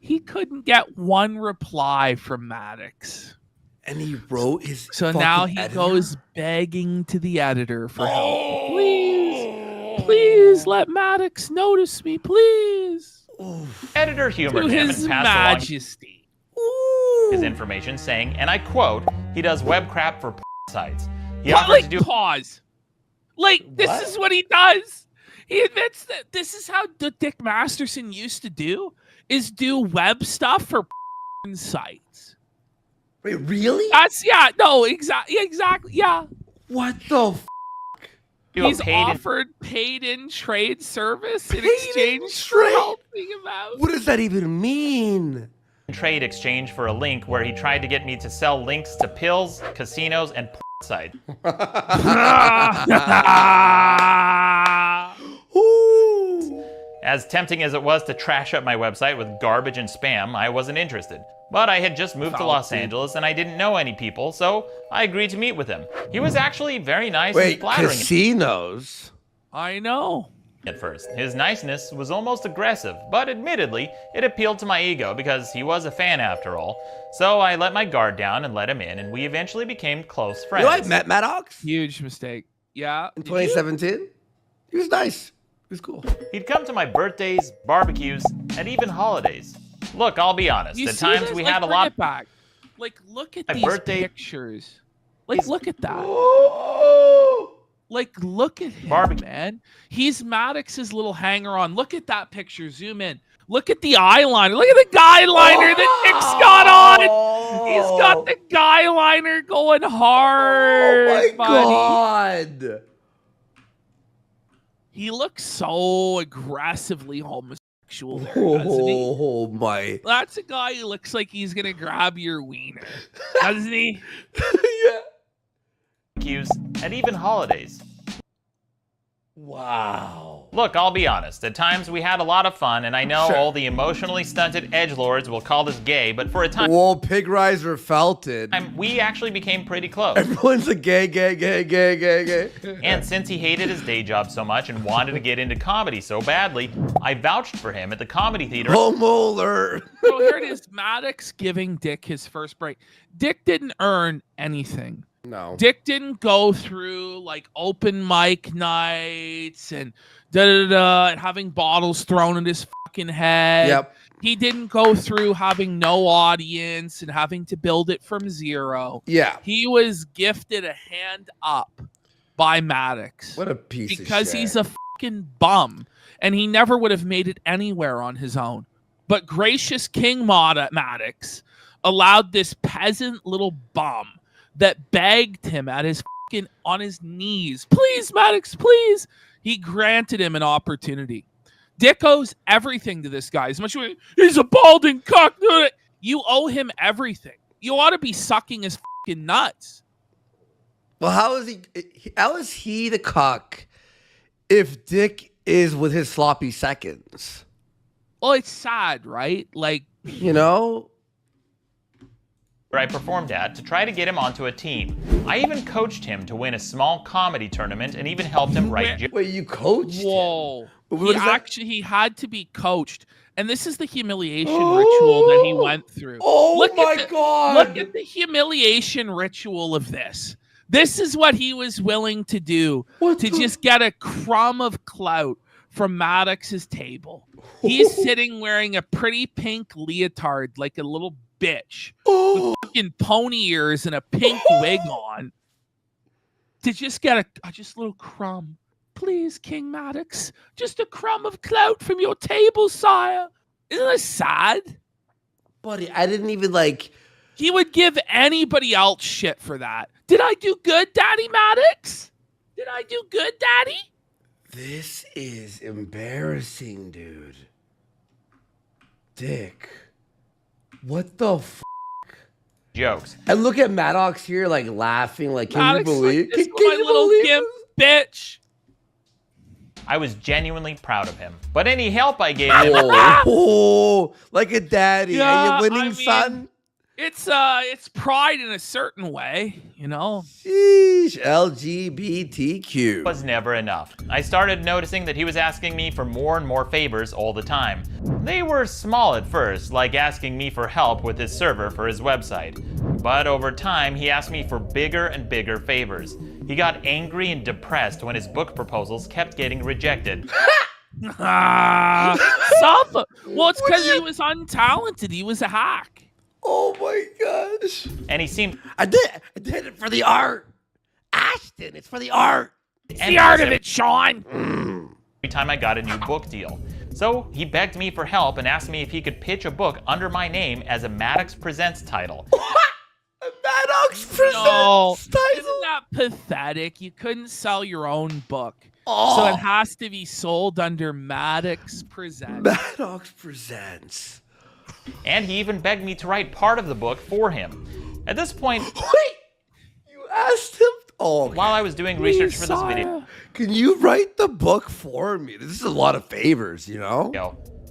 He couldn't get one reply from Maddox. And he wrote his So fucking now he editor? goes begging to the editor for help. Please let Maddox notice me, please. Editor humored To him his and passed along majesty. his information saying, and I quote, he does web crap for sites. He But, offered like, to do pause. Like, this What? is what he does. He admits that this is how Dick Masterson used to do, is do web stuff for sites. Wait, really? That's, exactly, yeah. What the do a He's paid offered paid-in trade service in Paid-in exchange for trade? helping him out. What does that even mean? trade exchange for a link where he tried to get me to sell links to pills, casinos, and sites. Ooh. As tempting as it was to trash up my website with garbage and spam, I wasn't interested. But I had just moved to Los Angeles and I didn't know any people, so I agreed to meet with him. He was actually very nice and Wait, flattering casinos? I know. at first. His niceness was almost aggressive, but admittedly, it appealed to my ego because he was a fan after all. So I let my guard down and let him in, and we eventually became close friends. You know, I met Maddox Huge mistake. Yeah. in 2017. He was nice. He was cool. He'd come to my birthdays, barbecues, and even holidays. Look, I'll be honest, You at see times this? we Like, had a bring lot. it back. Like, look at My these birthday- pictures. Like, look at that. Oh, Like, look at him, Barbecue. man. He's Maddox's little hanger-on. Look at that picture. Zoom in. Look at the eyeliner. Look at the guy liner that Dick's got on. He's got the guy liner going hard. Oh my buddy. God. He looks so aggressively homosexual there, doesn't he? Oh my. That's a guy who looks like he's going to grab your wiener, doesn't he? Yeah. Cues, and even holidays. Wow. Look, I'll be honest. At times we had a lot of fun, and I know all the emotionally stunted edgelords will call this gay, but for a time, Whoa, Pig Riser felt it. we actually became pretty close. Everyone's a gay. And since he hated his day job so much and wanted to get into comedy so badly, I vouched for him at the comedy theater. Homo alert. So here it is, Maddox giving Dick his first break. Dick didn't earn anything. No. Dick didn't go through like open mic nights and and having bottles thrown at his fucking head. Yep. He didn't go through having no audience and having to build it from zero. Yeah. He was gifted a hand up by Maddox. What a piece of shit. Because he's a fucking bum and he never would have made it anywhere on his own. But gracious King Maddox allowed this peasant little bum that begged him at his fucking on his knees, please, Maddox, please. He granted him an opportunity. Dick owes everything to this guy. As much as he's a balding cock, you owe him everything. You ought to be sucking his fucking nuts. Well, how is he the cuck if Dick is with his sloppy seconds? Well, it's sad, right? Like, you know? Where I performed at to try to get him onto a team. I even coached him to win a small comedy tournament and even helped him write. Wait, you coached Whoa. him? He had to be coached. And this is the humiliation ritual that he went through. Oh my God. Look at the humiliation ritual of this. This is what he was willing to do just get a crumb of clout from Maddox's table. He's sitting wearing a pretty pink leotard like a little bitch with fucking pony ears and a pink wig on to just get a little crumb. Please, King Maddox, just a crumb of clout from your table, sire. Isn't that sad? Buddy, I didn't even He would give anybody else shit for that. Did I do good, Daddy Maddox? Did I do good, Daddy? This is embarrassing, dude. Dick. What the f***? Jokes. And look at Maddox here, laughing, can Maddox, you believe? This Can my you little believe gimp this? bitch. I was genuinely proud of him. But any help I gave him... Oh, like a daddy. Yeah, Are you winning, son? It's pride in a certain way, you know? Sheesh, LGBTQ. was never enough. I started noticing that he was asking me for more and more favors all the time. They were small at first, like asking me for help with his server for his website. But over time, he asked me for bigger and bigger favors. He got angry and depressed when his book proposals kept getting rejected. Well, it's because he was untalented. He was a hack. Oh my gosh. And he seemed... I did it for the art. Ashton, it's for the art. It's the art of it, Sean. Every time I got a new book deal. So he begged me for help and asked me if he could pitch a book under my name as a Maddox Presents title. A Maddox Presents No, title? isn't that pathetic? You couldn't sell your own book. So it has to be sold under Maddox Presents. Maddox Presents. And he even begged me to write part of the book for him. At this point... Wait! You asked him? Oh, while I was doing research for this video... Can you write the book for me? This is a lot of favors, you know?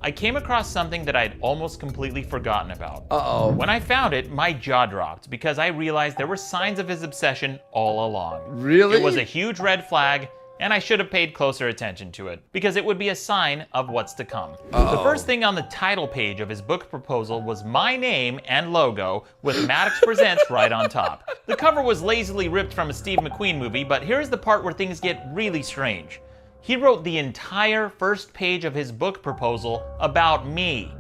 I came across something that I'd almost completely forgotten about. Uh-oh. When I found it, my jaw dropped because I realized there were signs of his obsession all along. Really? It was a huge red flag, and I should have paid closer attention to it because it would be a sign of what's to come. Uh-oh. The first thing on the title page of his book proposal was my name and logo with Maddox Presents right on top. The cover was lazily ripped from a Steve McQueen movie, but here's the part where things get really strange. He wrote the entire first page of his book proposal about me.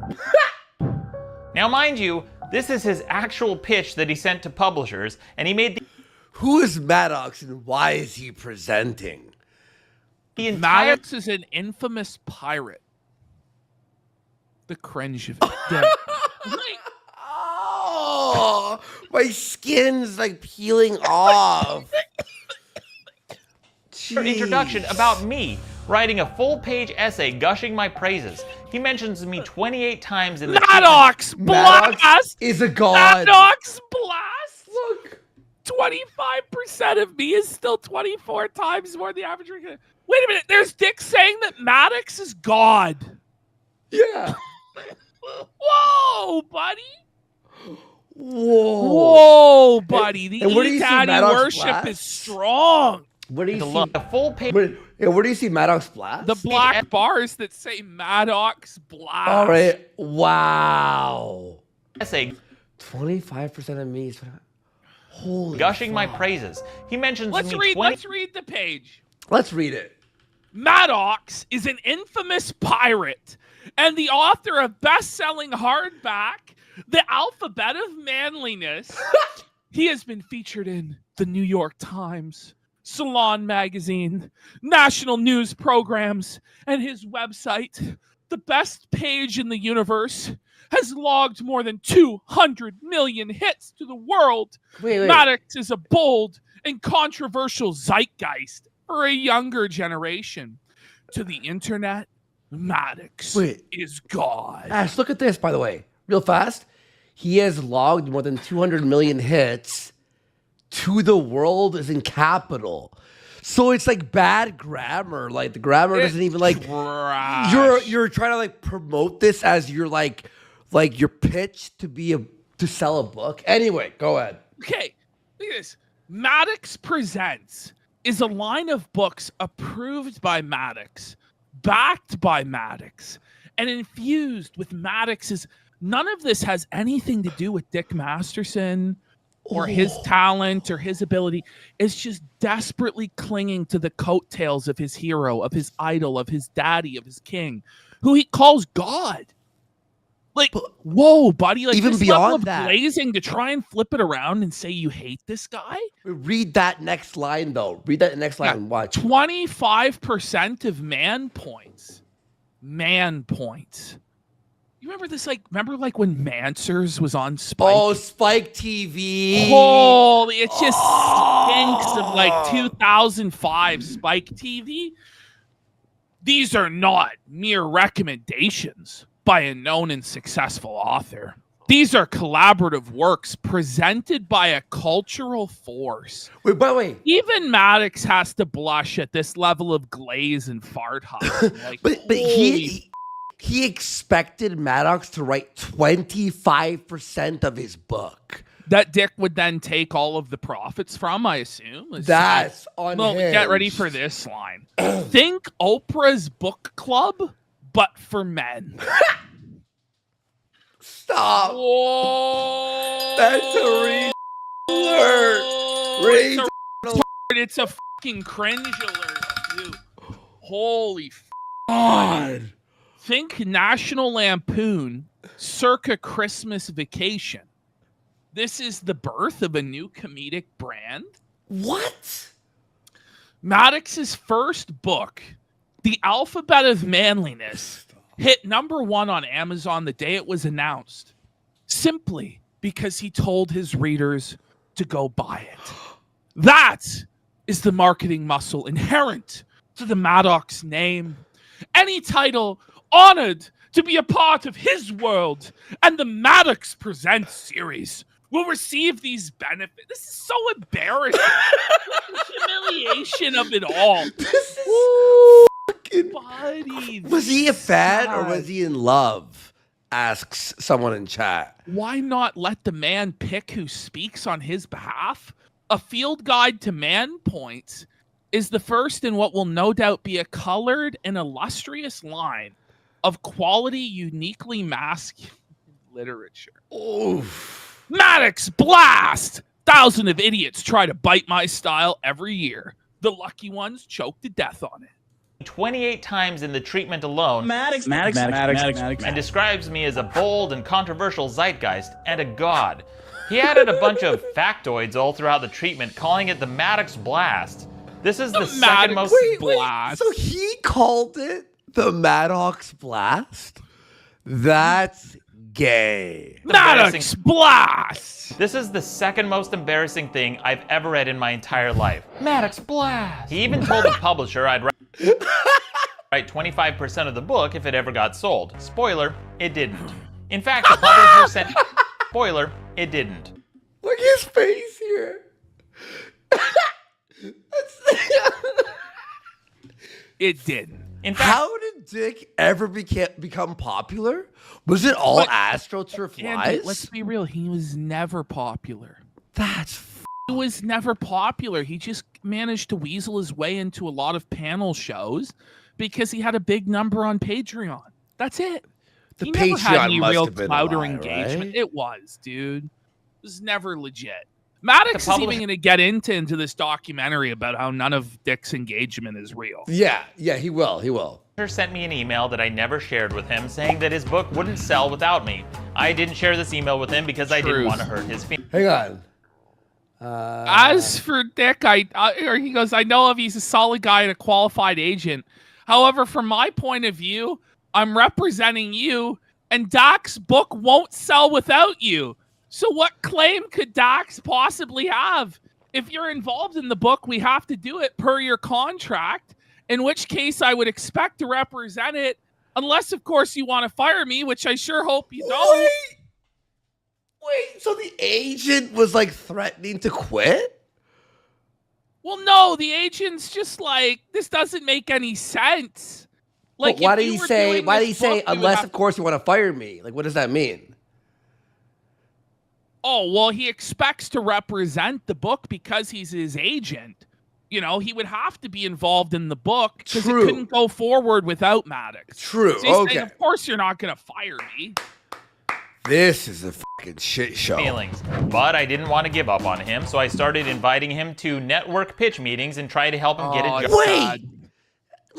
Now, mind you, this is his actual pitch that he sent to publishers, and he made the... Who is Maddox and why is he presenting? Maddox is an infamous pirate. The cringe of it. Like, Oh, my skin's like peeling off. Introduction about me, writing a full-page essay gushing my praises. He mentions me 28 times in the Maddox Maddox Blast is a god. Maddox Blast. Look. 25% of me is still 24 times more than the average. Wait a minute. There's Dick saying that Maddox is God. Yeah. Whoa, buddy. Whoa. Whoa, buddy. The and where do you see E-Daddy Maddox worship Blast? is strong. Where do you see a full page? where do you see Maddox Blast? The black bars that say Maddox Blast. All right. Wow. Essay 25% of me is holy gushing my fuck. praises. He mentions Let's me read the page. Let's read it. Maddox is an infamous pirate and the author of best-selling hardback, The Alphabet of Manliness. He has been featured in the New York Times, Salon Magazine, national news programs, and his website, The Best Page in the Universe, has logged more than 200 million hits to the world. Wait. Maddox is a bold and controversial zeitgeist for a younger generation. To the internet, Maddox is God. Ash, look at this, by the way, real fast. He has logged more than 200 million hits. To the world is in capital. So it's like bad grammar. Like the grammar doesn't even like you're trying to like promote this as your like your pitch to sell a book. Anyway, go ahead. Okay, look at this. Maddox Presents is a line of books approved by Maddox, backed by Maddox, and infused with Maddox's. None of this has anything to do with Dick Masterson or his talent or his ability. It's just desperately clinging to the coattails of his hero, of his idol, of his daddy, of his king, who he calls God. Like, whoa, buddy! Like, even this beyond level of that, glazing to try and flip it around and say you hate this guy. Read that next line, though. Read that next line and watch. 25% of man points. Man points. You remember this? Remember when Mansers was on Spike? Oh, Spike TV. Holy, it just stinks of 2005 Spike TV. These are not mere recommendations by a known and successful author. These are collaborative works presented by a cultural force. Wait, by the way. Even Maddox has to blush at this level of glaze and fart huff. but he expected Maddox to write 25% of his book. That Dick would then take all of the profits from, I assume. That's unhinged. Well, get ready for this line. Think Oprah's book club, but for men. Stop. Whoa. That's a alert. It's a fucking cringe alert, dude. Holy God. Think National Lampoon circa Christmas Vacation. This is the birth of a new comedic brand. What? Maddox's first book, The Alphabet of Manliness, hit #1 on Amazon the day it was announced, simply because he told his readers to go buy it. That is the marketing muscle inherent to the Maddox name. Any title honored to be a part of his world and the Maddox Presents series will receive these benefits. This is so embarrassing. The humiliation of it all. This is fucking... Buddy, was he a fan or was he in love? Asks someone in chat. Why not let the man pick who speaks on his behalf? A field guide to man points is the first in what will no doubt be a colored and illustrious line of quality, uniquely masculine literature. Oof. Maddox Blast! Thousands of idiots try to bite my style every year. The lucky ones choke to death on it. 28 times in the treatment alone, Maddox, and describes me as a bold and controversial zeitgeist and a god. He added a bunch of factoids all throughout the treatment, calling it the Maddox Blast. This is the second most... Blast. So he called it the Maddox Blast? That's gay. Maddox Blast! This is the second most embarrassing thing I've ever read in my entire life. Maddox Blast. He even told the publisher I'd write 25% of the book if it ever got sold. Spoiler, it didn't. In fact, the publisher sent... Spoiler, it didn't. Look at his face here. It didn't. In fact, How did Dick ever become popular? Was it all AstroTurf Andy, lies? let's be real. He was never popular. That's He was never popular. He just managed to weasel his way into a lot of panel shows because he had a big number on Patreon. That's it. The he never had Patreon any must real have been a clout or lie, engagement. right? It was, dude. It was never legit. Maddox is even going to get into this documentary about how none of Dick's engagement is real. Yeah, he will. sent me an email that I never shared with him saying that his book wouldn't sell without me. I didn't share this email with him because I didn't want to hurt his feelings. Hang on. As for Dick, he goes, I know if he's a solid guy and a qualified agent. However, from my point of view, I'm representing you, and Doc's book won't sell without you. So what claim could Dax possibly have? If you're involved in the book, we have to do it per your contract, in which case I would expect to represent it, unless, of course, you want to fire me, which I sure hope you don't. Wait, so the agent was like threatening to quit? Well, no, the agent's just like, this doesn't make any sense. Like, But why did he say, unless, of course, you want to fire me? Like, what does that mean? Oh, well, he expects to represent the book because he's his agent. You know, he would have to be involved in the book because it couldn't go forward without Maddox. True, So he's okay. saying, of course you're not going to fire me. This is a fucking shit show. But I didn't want to give up on him, so I started inviting him to network pitch meetings and try to help him get a job. Wait!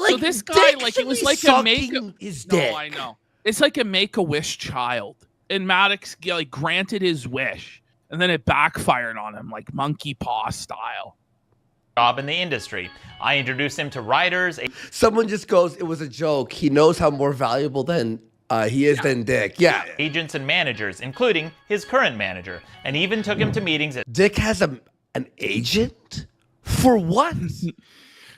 So this guy, like, it was like a make his dick. No, I know. It's like a make-a-wish child. And Maddox, like, granted his wish, and then it backfired on him, like monkey paw style. Job in the industry. I introduced him to writers. Someone just goes, it was a joke. He knows how more valuable than he is than Dick. Yeah. Agents and managers, including his current manager, and even took him to meetings at... Dick has an agent? For what?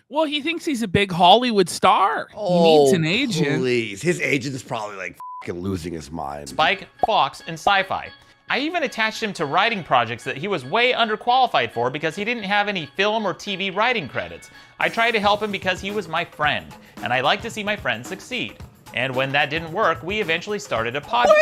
Well, he thinks he's a big Hollywood star. He needs an agent. Please. His agent's probably like losing his mind. Spike, Fox, and Sci-Fi. I even attached him to writing projects that he was way underqualified for because he didn't have any film or TV writing credits. I tried to help him because he was my friend, and I like to see my friends succeed. And when that didn't work, we eventually started a podcast.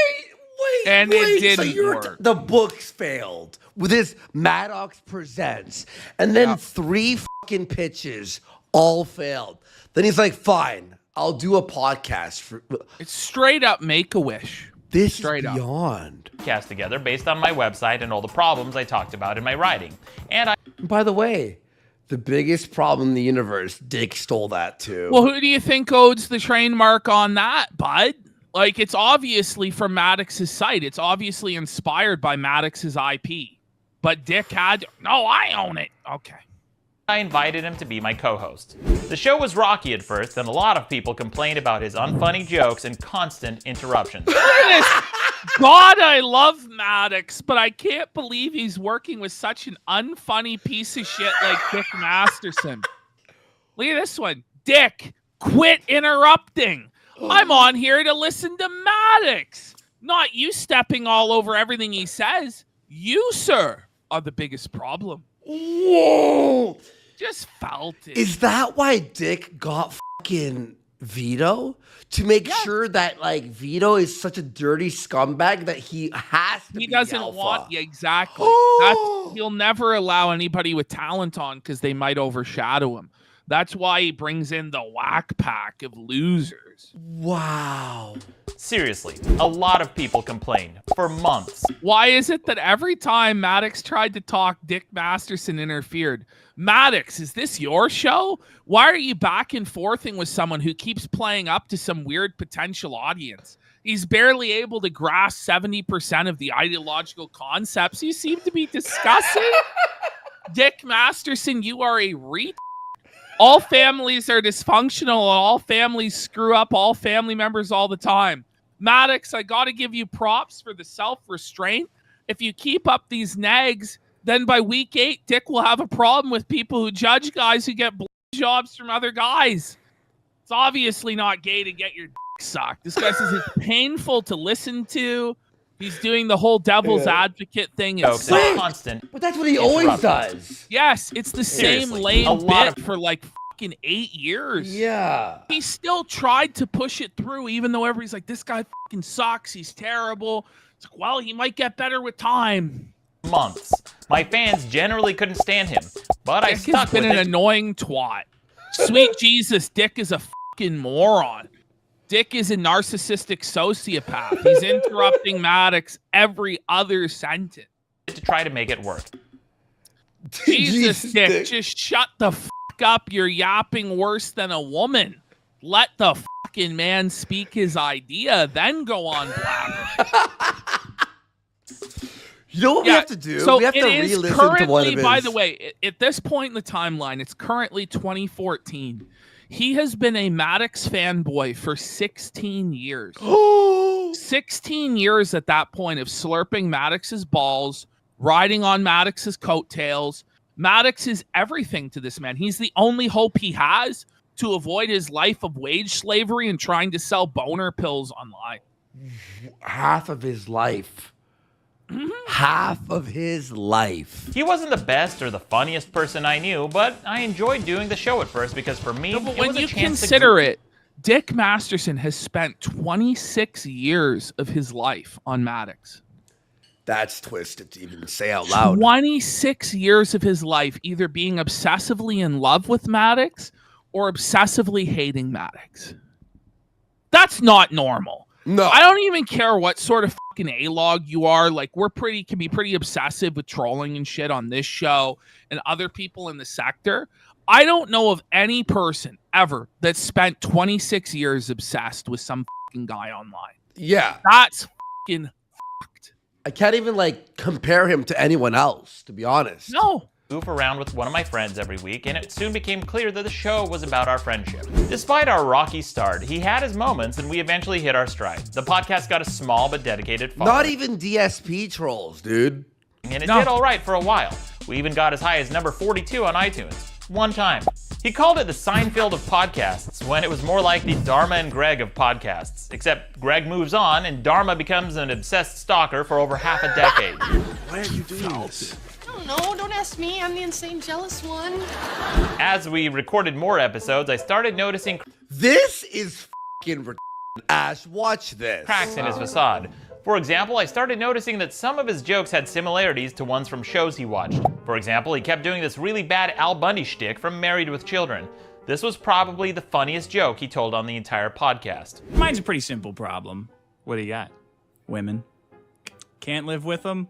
And it didn't work. The books failed with his Maddox Presents, and then 3 fucking pitches all failed. Then he's like, fine, I'll do a podcast. It's straight up Make-A-Wish. This straight is beyond. Podcast together based on my website and all the problems I talked about in my writing. And by the way, the biggest problem in the universe, Dick stole that too. Well, who do you think owns the trademark on that, bud? Like, it's obviously from Maddox's site. It's obviously inspired by Maddox's IP. But Dick had... No, I own it. Okay. I invited him to be my co-host. The show was rocky at first, and a lot of people complained about his unfunny jokes and constant interruptions. God, I love Maddox, but I can't believe he's working with such an unfunny piece of shit like Dick Masterson. Look at this one. Dick, quit interrupting. I'm on here to listen to Maddox, not you stepping all over everything he says. You, sir, are the biggest problem. Whoa! Just felt it. Is that why Dick got fucking Vito? To make sure that, like, Vito is such a dirty scumbag that he has to be the doesn't alpha. want... Yeah, exactly. He'll never allow anybody with talent on because they might overshadow him. That's why he brings in the whack pack of losers. Wow. Seriously, a lot of people complained for months. Why is it that every time Maddox tried to talk, Dick Masterson interfered? Maddox, is this your show? Why are you back and forthing with someone who keeps playing up to some weird potential audience? He's barely able to grasp 70% of the ideological concepts you seem to be discussing. Dick Masterson, you are a all families are dysfunctional and all families screw up all family members all the time. Maddox, I got to give you props for the self-restraint. If you keep up these nags, then by week 8, Dick will have a problem with people who judge guys who get jobs from other guys. It's obviously not gay to get your dick sucked. This guy says it's painful to listen to. He's doing the whole devil's advocate thing. It's constant. But that's what he always does. Yes, it's the same lame bit for like fucking 8 years. Yeah. He still tried to push it through, even though everybody's like, this guy fucking sucks. He's terrible. It's like, well, he might get better with time. Months. My fans generally couldn't stand him, but I Dick stuck has been with an it. annoying twat. Sweet Jesus, Dick is a fucking moron. Dick is a narcissistic sociopath. He's interrupting Maddox every other sentence. To try to make it work. Jesus, Dick, just shut the fuck up. You're yapping worse than a woman. Let the fucking man speak his idea, then go on blabber. You know what we have to do? So we have to it is re-listen currently, to one of his... by the way, at this point in the timeline, it's currently 2014. He has been a Maddox fanboy for 16 years. 16 years at that point of slurping Maddox's balls, riding on Maddox's coattails. Maddox is everything to this man. He's the only hope he has to avoid his life of wage slavery and trying to sell boner pills online. Half of his life. Half of his life. He wasn't the best or the funniest person I knew, but I enjoyed doing the show at first because for me, But it when was a you chance consider it, Dick Masterson has spent 26 years of his life on Maddox. That's twisted to even say out loud. 26 years of his life either being obsessively in love with Maddox or obsessively hating Maddox. That's not normal. No. I don't even care what sort of fucking A-log you are. Like, can be pretty obsessive with trolling and shit on this show and other people in the sector. I don't know of any person ever that spent 26 years obsessed with some fucking guy online. Yeah. That's fucking fucked. I can't even, like, compare him to anyone else, to be honest. No. Goof around with one of my friends every week, and it soon became clear that the show was about our friendship. Despite our rocky start, he had his moments, and we eventually hit our stride. The podcast got a small but dedicated following. Not even DSP trolls, dude. And it did all right for a while. We even got as high as number 42 on iTunes. One time. He called it the Seinfeld of podcasts, when it was more like the Dharma and Greg of podcasts. Except Greg moves on, and Dharma becomes an obsessed stalker for over half a decade. Why are you doing this? No, don't ask me. I'm the insane jealous one. As we recorded more episodes, I started noticing This is fucking Ash, watch this. cracks in his facade. For example, I started noticing that some of his jokes had similarities to ones from shows he watched. For example, he kept doing this really bad Al Bundy shtick from Married with Children. This was probably the funniest joke he told on the entire podcast. Mine's a pretty simple problem. What do you got? Women. Can't live with them?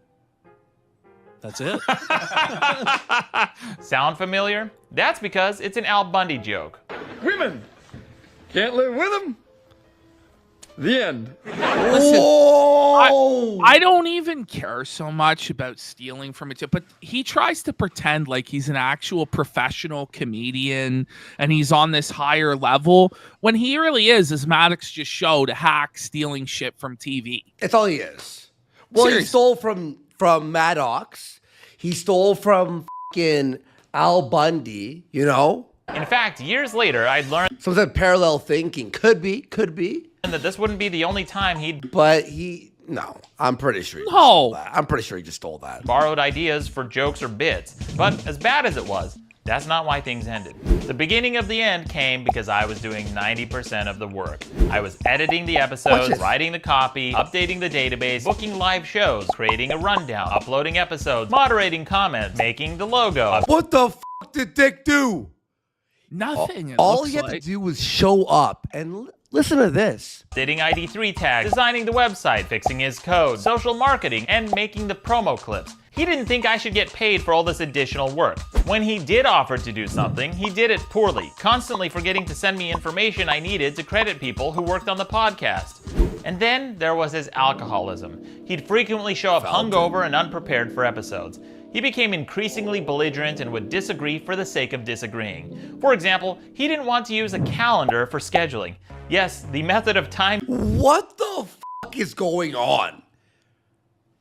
That's it. Sound familiar? That's because it's an Al Bundy joke. Women can't live with them. The end. Listen, I don't even care so much about stealing from it, but he tries to pretend like he's an actual professional comedian and he's on this higher level when he really is Maddox just showed, hack stealing shit from TV. It's all he is. Well, Seriously. he stole from Maddox. He stole from fucking Al Bundy, you know? In fact, years later, I'd learned Some of that parallel thinking. Could be. that this wouldn't be the only time he'd But no, I'm pretty sure he just No. stole that. I'm pretty sure he just stole that. borrowed ideas for jokes or bits. But as bad as it was, that's not why things ended. The beginning of the end came because I was doing 90% of the work. I was editing the episodes, writing the copy, updating the database, booking live shows, creating a rundown, uploading episodes, moderating comments, making the logo. What the fuck did Dick do? Nothing. All he had to do was show up and listen to this. Updating ID3 tags, designing the website, fixing his code, social marketing, and making the promo clips. He didn't think I should get paid for all this additional work. When he did offer to do something, he did it poorly, constantly forgetting to send me information I needed to credit people who worked on the podcast. And then there was his alcoholism. He'd frequently show up hungover and unprepared for episodes. He became increasingly belligerent and would disagree for the sake of disagreeing. For example, he didn't want to use a calendar for scheduling. Yes, the method of time. What the fuck is going on?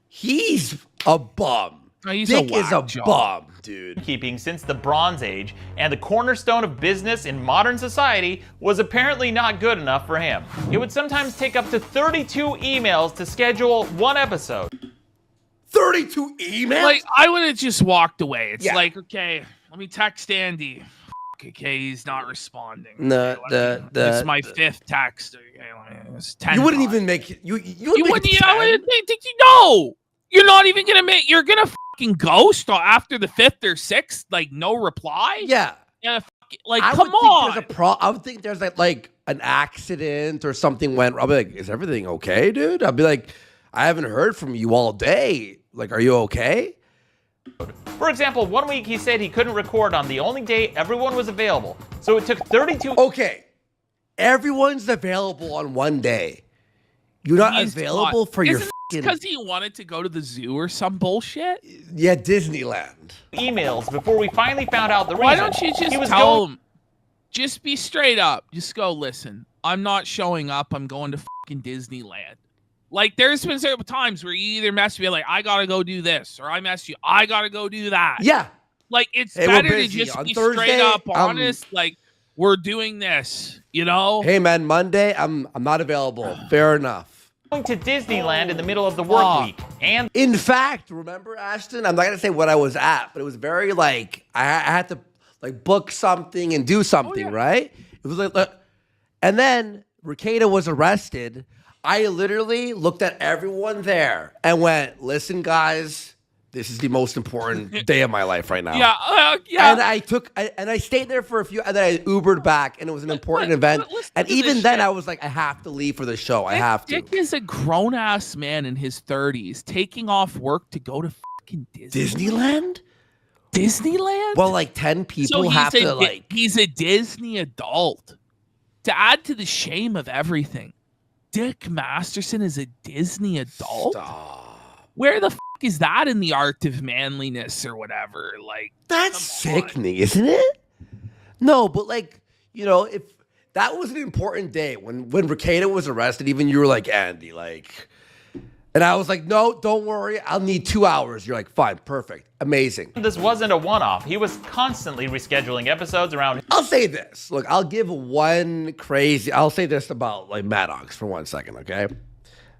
He's a bum. Oh, he's Dick a is a whack job. bum, dude. Keeping since the Bronze Age, and the cornerstone of business in modern society was apparently not good enough for him. It would sometimes take up to 32 emails to schedule one episode. 32 emails? Like, I would have just walked away. It's Yeah. like, okay, let me text Andy. Okay, he's not responding. No, It's my 5th text. Okay, it's 10 You wouldn't times. even make it. You You wouldn't. wouldn't. I wouldn't think you know. You're not even gonna make. You're gonna fucking ghost after the 5th or 6th. Like no reply. Yeah. Yeah. Like I come would on. think there's I would think there's like an accident or something went. I'll be like, is everything okay, dude? I'll be like, I haven't heard from you all day. Like, are you okay? For example, one week he said he couldn't record on the only day everyone was available. So it took 32. Okay. Everyone's available on one day. You're not He's available not. for your Isn't fucking. because he wanted to go to the zoo or some bullshit. Yeah, Disneyland. Emails before we finally found out the reason. Why don't you just He was tell going- him? Just be straight up. Just go, listen, I'm not showing up. I'm going to fucking Disneyland. Like, there's been several times where you either mess me like, I gotta go do this, or I mess you, I gotta go do that. Yeah. Like, it's Hey, we're better to busy. just On be Thursday, straight up honest. Like, we're doing this, you know? Hey man, Monday I'm not available. Fair enough. Going to Disneyland in the middle of the work week. And In fact, remember, Ashton? I'm not gonna say what I was at, but it was very like I had to like book something and do something, right? It was like, and then Ricada was arrested. I literally looked at everyone there and went, "Listen, guys, this is the most important day of my life right now." Yeah. And I stayed there for a few, and then I Ubered back, and it was an important event. listen And to even this then, shit. I was like, I have to leave for the show. I have to. Dick is a grown ass man in his 30s taking off work to go to fucking Disneyland? Disneyland? Well, like 10 people have to like. He's a Disney adult. To add to the shame of everything, Dick Masterson is a Disney adult? Stop. Where the fuck is that in the art of manliness or whatever? Like, That's sickening, isn't it? No, but like, you know, if that was an important day when Ricada was arrested, even you were like, Andy, like, and I was like, no, don't worry, I'll need 2 hours. You're like, fine, perfect, amazing. this wasn't a one-off. He was constantly rescheduling episodes around. I'll say this. Look, I'll say this about like Maddox for 1 second, okay?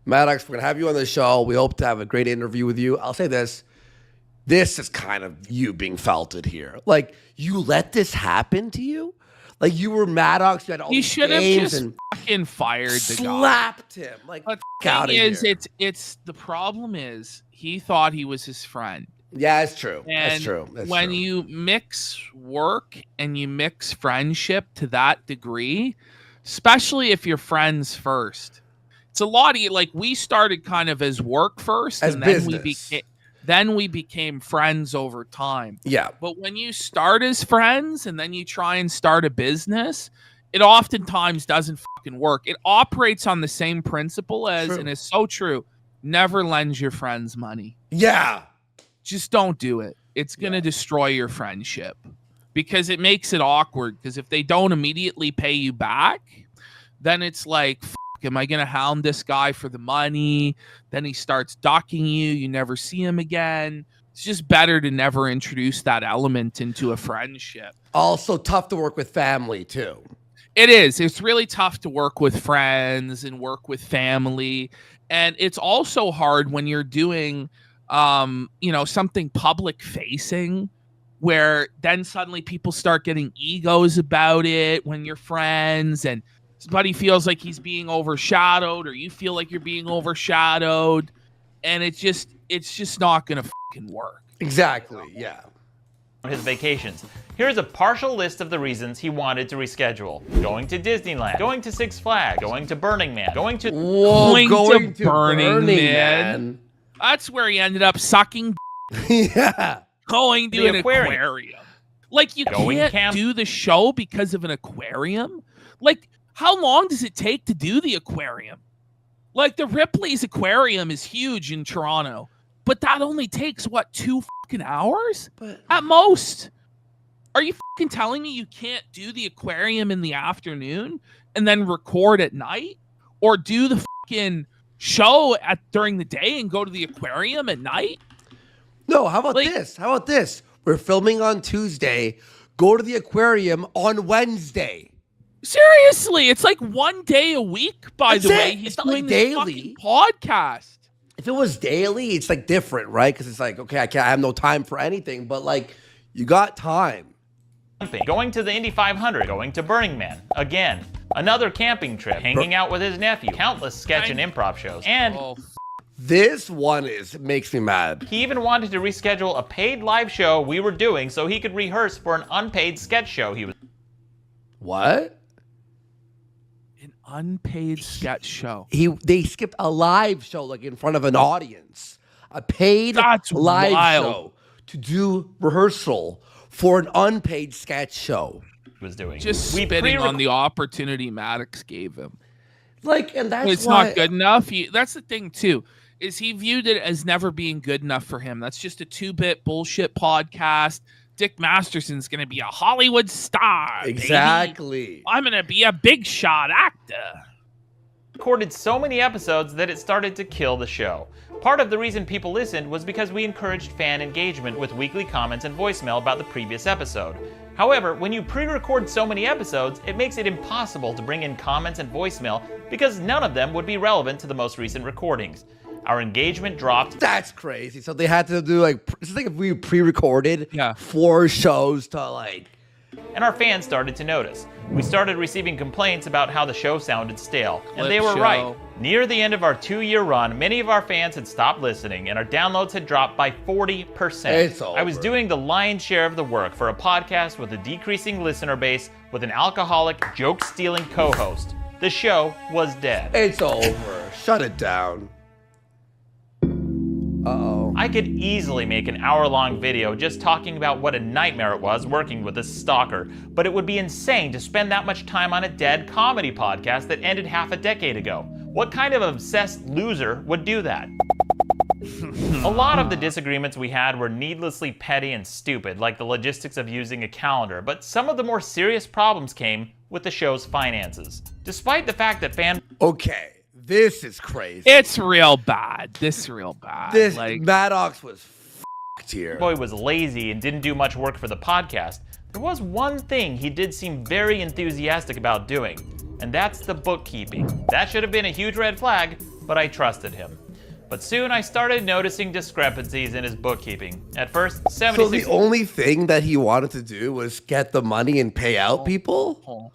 Maddox, we're gonna have you on the show. We hope to have a great interview with you. I'll say this. This is kind of you being felted here. Like, you let this happen to you? Like, you were Maddox, you had all you these should have games just and fucking fired the guy. slapped him. Like, But out the of thing is, here. it's the problem is he thought he was his friend. Yeah, it's true. And That's true. That's when true. you mix work and you mix friendship to that degree, especially if you're friends first, it's a lot of like we started kind of as work first, As and then business. we became friends over time. Yeah. But when you start as friends and then you try and start a business, it oftentimes doesn't fucking work. It operates on the same principle as, True. and it's so true, never lend your friends money. Yeah. Just don't do it. It's going to destroy your friendship because it makes it awkward. Because if they don't immediately pay you back, then it's like, am I going to hound this guy for the money? Then he starts docking you. You never see him again. It's just better to never introduce that element into a friendship. Also tough to work with family too. It is. It's really tough to work with friends and work with family. And it's also hard when you're doing, something public facing where then suddenly people start getting egos about it when you're friends and somebody feels like he's being overshadowed or you feel like you're being overshadowed. And it's just not going to fucking work. Exactly. Yeah. His vacations. Here's a partial list of the reasons he wanted to reschedule. Going to Disneyland, going to Six Flags, going to Burning Man, going to Going to Burning Man. Man. That's where he ended up sucking. Yeah. Going to The an aquarium. aquarium. Like, you Going can't do the show because of an aquarium? Like, how long does it take to do the aquarium? Like, the Ripley's aquarium is huge in Toronto, but that only takes, 2 fucking hours? But At most. Are you fucking telling me you can't do the aquarium in the afternoon and then record at night, or do the fucking show during the day and go to the aquarium at night? No, how about this? How about this? We're filming on Tuesday. Go to the aquarium on Wednesday. Seriously, it's like one day a week, by the way. He's doing this fucking podcast. If it was daily, it's like different, right? Because it's like, okay, I have no time for anything, but like, you got time. Going to the Indy 500, going to Burning Man, again, another camping trip, hanging out with his nephew, countless sketch and improv shows, and this one makes me mad. He even wanted to reschedule a paid live show we were doing so he could rehearse for an unpaid sketch show he was. What? An unpaid sketch show. They skipped a live show like in front of an audience. A paid live show to do rehearsal for an unpaid sketch show. Was doing. Just spitting on the opportunity Maddox gave him. Like, and that's it's not good enough. That's the thing too, is he viewed it as never being good enough for him. That's just a 2-bit bullshit podcast. Dick Masterson's going to be a Hollywood star. Exactly. Baby. I'm going to be a big shot actor. Recorded so many episodes that it started to kill the show. Part of the reason people listened was because we encouraged fan engagement with weekly comments and voicemail about the previous episode. However, when you pre-record so many episodes, it makes it impossible to bring in comments and voicemail because none of them would be relevant to the most recent recordings. Our engagement dropped. That's crazy. So they had to do like, it's like if we pre-recorded 4 shows to like. And our fans started to notice. We started receiving complaints about how the show sounded stale. And they were right. Near the end of our 2-year run, many of our fans had stopped listening and our downloads had dropped by 40%. It's over. I was doing the lion's share of the work for a podcast with a decreasing listener base with an alcoholic, joke-stealing co-host. The show was dead. It's over. Shut it down. Uh-oh. I could easily make an hour-long video just talking about what a nightmare it was working with this stalker, but it would be insane to spend that much time on a dead comedy podcast that ended half a decade ago. What kind of obsessed loser would do that? A lot of the disagreements we had were needlessly petty and stupid, like the logistics of using a calendar, but some of the more serious problems came with the show's finances. Despite the fact that Okay. This is crazy. It's real bad. This is real bad. This Maddox was f***ed here. Boy was lazy and didn't do much work for the podcast. There was one thing he did seem very enthusiastic about doing, and that's the bookkeeping. That should have been a huge red flag, but I trusted him. But soon I started noticing discrepancies in his bookkeeping. At first, 76. So the only thing that he wanted to do was get the money and pay out people?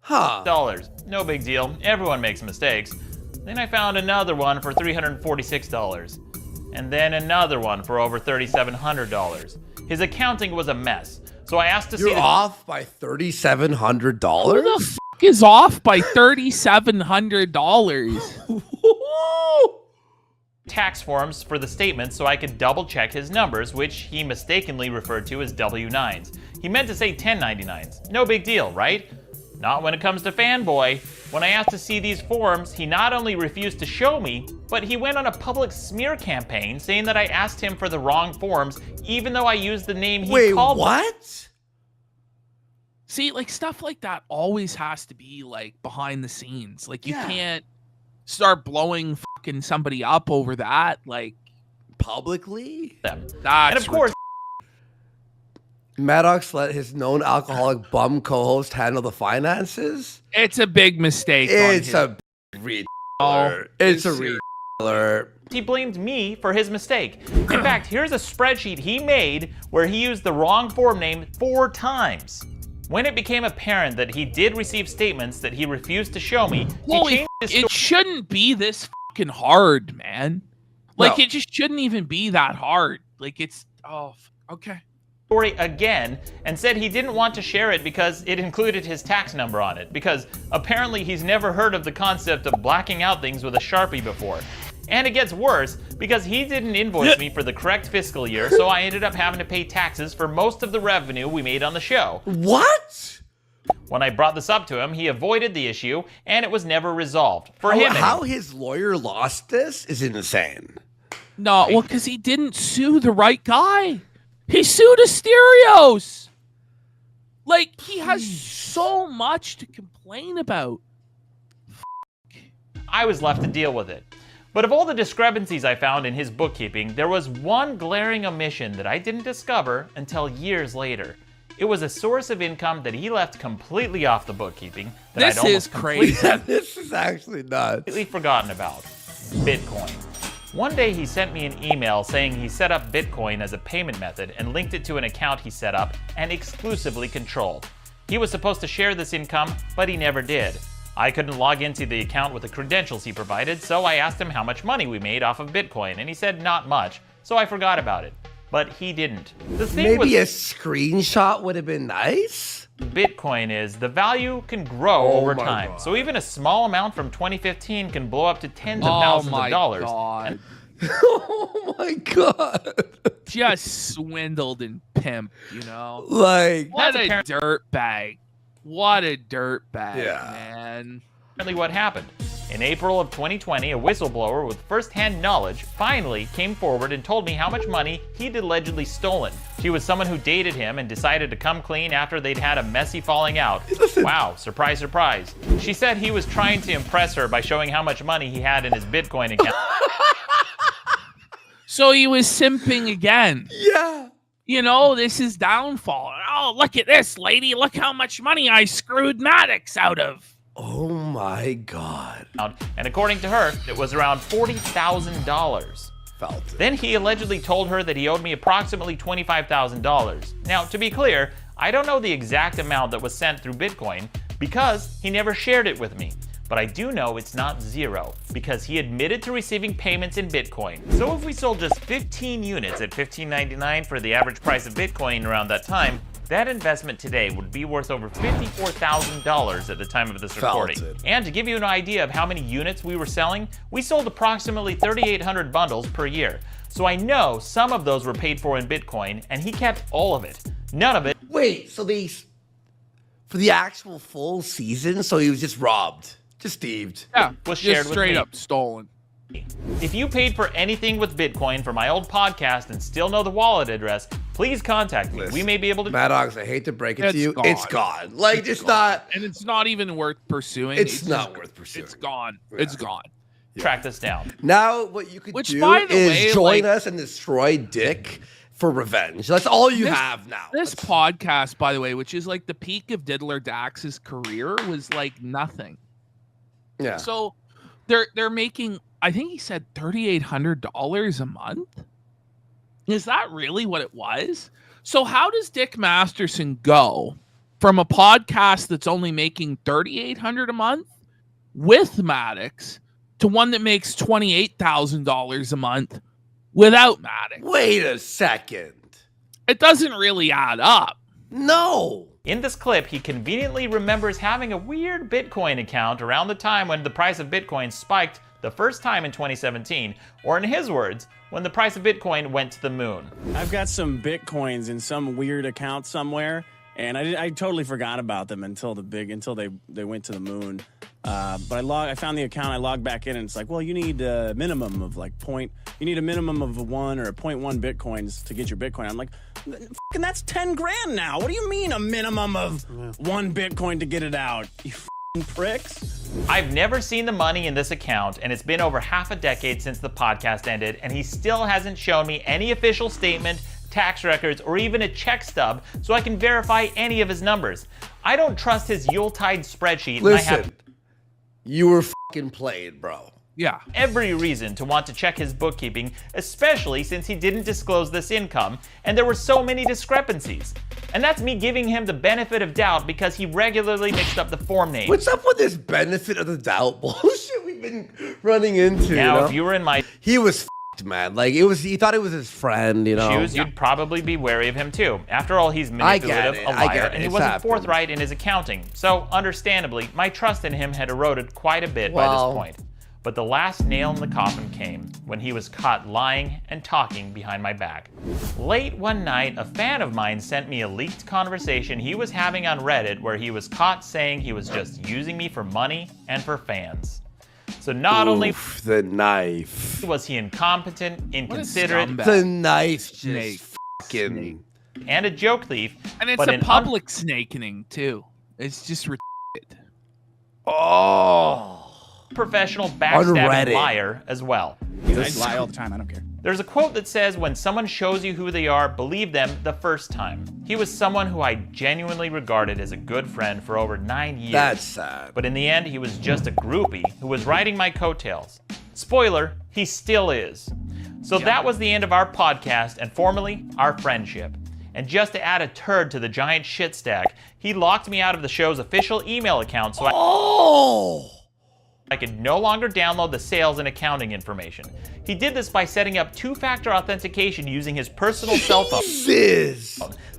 Dollars. No big deal. Everyone makes mistakes. Then I found another one for $346. And then another one for over $3,700. His accounting was a mess. So I asked to see. You're off by $3,700? Who the fuck is off by $3,700? Tax forms for the statements so I could double check his numbers, which he mistakenly referred to as W-9s. He meant to say 1099s. No big deal, right? Not when it comes to Fanboy. When I asked to see these forms, he not only refused to show me, but he went on a public smear campaign saying that I asked him for the wrong forms, even though I used the name he called. Wait, what? See, like, stuff like that always has to be, like, behind the scenes. Like, you can't start blowing fucking somebody up over that, like, publicly? That's and of course, Maddox let his known alcoholic bum co-host handle the finances? It's a big mistake. It's a retailer. It's a retailer. He blamed me for his mistake. In fact, here's a spreadsheet he made where he used the wrong form name 4 times. When it became apparent that he did receive statements that he refused to show me, he changed his story. It shouldn't be this fucking hard, man. Like, it just shouldn't even be that hard. Like, it's, okay. Story again and said he didn't want to share it because it included his tax number on it, because apparently he's never heard of the concept of blacking out things with a Sharpie before. And it gets worse because he didn't invoice me for the correct fiscal year, so I ended up having to pay taxes for most of the revenue we made on the show. What? When I brought this up to him, he avoided the issue and it was never resolved. For him, how his lawyer lost this is insane. No, well, because he didn't sue the right guy. He sued Asterios. Like, he has so much to complain about. I was left to deal with it. But of all the discrepancies I found in his bookkeeping, there was one glaring omission that I didn't discover until years later. It was a source of income that he left completely off the bookkeeping. This is crazy. This is actually nuts. Completely forgotten about. Bitcoin. One day he sent me an email saying he set up Bitcoin as a payment method and linked it to an account he set up and exclusively controlled. He was supposed to share this income, but he never did. I couldn't log into the account with the credentials he provided, so I asked him how much money we made off of Bitcoin, and he said not much, so I forgot about it. But he didn't. The thing Maybe a screenshot would have been nice? Bitcoin is the value can grow over time. God. So even a small amount from 2015 can blow up to tens of thousands of dollars. God. Oh my God. Just swindled and pimped, you know? Like, what a dirtbag. What a dirtbag, man. Apparently what happened. In April of 2020, a whistleblower with first-hand knowledge finally came forward and told me how much money he'd allegedly stolen. She was someone who dated him and decided to come clean after they'd had a messy falling out. Wow, surprise, surprise. She said he was trying to impress her by showing how much money he had in his Bitcoin account. So he was simping again. Yeah. You know, this is downfall. Oh, look at this, lady. Look how much money I screwed Maddox out of. Oh my God. And according to her, it was around $40,000. Then he allegedly told her that he owed me approximately $25,000. Now, to be clear, I don't know the exact amount that was sent through Bitcoin because he never shared it with me. But I do know it's not zero because he admitted to receiving payments in Bitcoin. So if we sold just 15 units at $15.99 for the average price of Bitcoin around that time, that investment today would be worth over $54,000 at the time of this recording. And to give you an idea of how many units we were selling, we sold approximately 3,800 bundles per year. So I know some of those were paid for in Bitcoin, and he kept all of it. None of it. Wait, so for the actual full season, so he was just robbed, just thieved. Yeah, was shared just straight up stolen. If you paid for anything with Bitcoin for my old podcast and still know the wallet address, please contact me. We may be able to. Maddox, I hate to break it to you. Gone. It's gone. Like, it's not. And it's not even worth pursuing. It's not worth pursuing. It's gone. Yeah. It's gone. Track this down. Now, what you could do is join us and destroy Dick for revenge. That's all you have now. This podcast, by the way, which is like the peak of Diddler Dax's career, was like nothing. Yeah. So they're making, I think he said $3,800 a month. Is that really what it was? So how does Dick Masterson go from a podcast that's only making $3,800 a month with Maddox to one that makes $28,000 a month without Maddox? Wait a second. It doesn't really add up. No. In this clip, he conveniently remembers having a weird Bitcoin account around the time when the price of Bitcoin spiked the first time in 2017, or in his words, when the price of Bitcoin went to the moon. I've got some Bitcoins in some weird account somewhere, and I totally forgot about them until they went to the moon. But I found the account, I logged back in, and it's like, well, you need a minimum of like you need a minimum of 1 or 0.1 Bitcoins to get your Bitcoin. I'm like, fucking that's 10 grand now. What do you mean a minimum of 1 Bitcoin to get it out? You fucking pricks. I've never seen the money in this account, and it's been over half a decade since the podcast ended, and he still hasn't shown me any official statement, tax records, or even a check stub so I can verify any of his numbers. I don't trust his Yuletide spreadsheet. Listen, you were fucking played, bro. Yeah. Every reason to want to check his bookkeeping, especially since he didn't disclose this income, and there were so many discrepancies. And that's me giving him the benefit of doubt because he regularly mixed up the form names. What's up with this benefit of the doubt bullshit we've been running into? Now, you know? if you were in my... He was f***ed, man. Like, he thought it was his friend, you know? shoes, you'd probably be wary of him too. After all, he's manipulative, a liar, and he wasn't forthright in his accounting. So, understandably, my trust in him had eroded quite a bit by this point. But the last nail in the coffin came when he was caught lying and talking behind my back. Late one night, a fan of mine sent me a leaked conversation he was having on Reddit where he was caught saying he was just using me for money and for fans. So not only the knife was he incompetent, inconsiderate, the knife just fucking and a joke thief. And it's but a public snakening, too. It's just ridiculous. Professional backstabbing Unreddit. liar as well. I lie all the time. I don't care. There's a quote that says, when someone shows you who they are, believe them the first time. He was someone who I genuinely regarded as a good friend for over 9 years. That's sad. But in the end, he was just a groupie who was riding my coattails. Spoiler, he still is. So that was the end of our podcast and formerly our friendship. And just to add a turd to the giant shit stack, he locked me out of the show's official email account so I could no longer download the sales and accounting information. He did this by setting up two-factor authentication using his personal cell phone.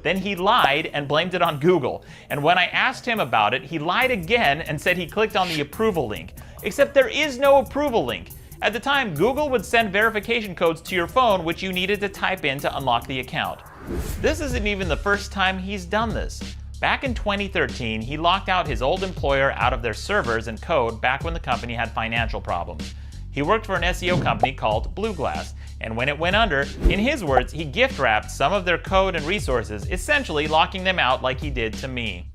Then he lied and blamed it on Google. And when I asked him about it, he lied again and said he clicked on the approval link. Except there is no approval link. At the time, Google would send verification codes to your phone which you needed to type in to unlock the account. This isn't even the first time he's done this. Back in 2013, he locked out his old employer out of their servers and code back when the company had financial problems. He worked for an SEO company called Blue Glass, and when it went under, in his words, he gift wrapped some of their code and resources, essentially locking them out like he did to me.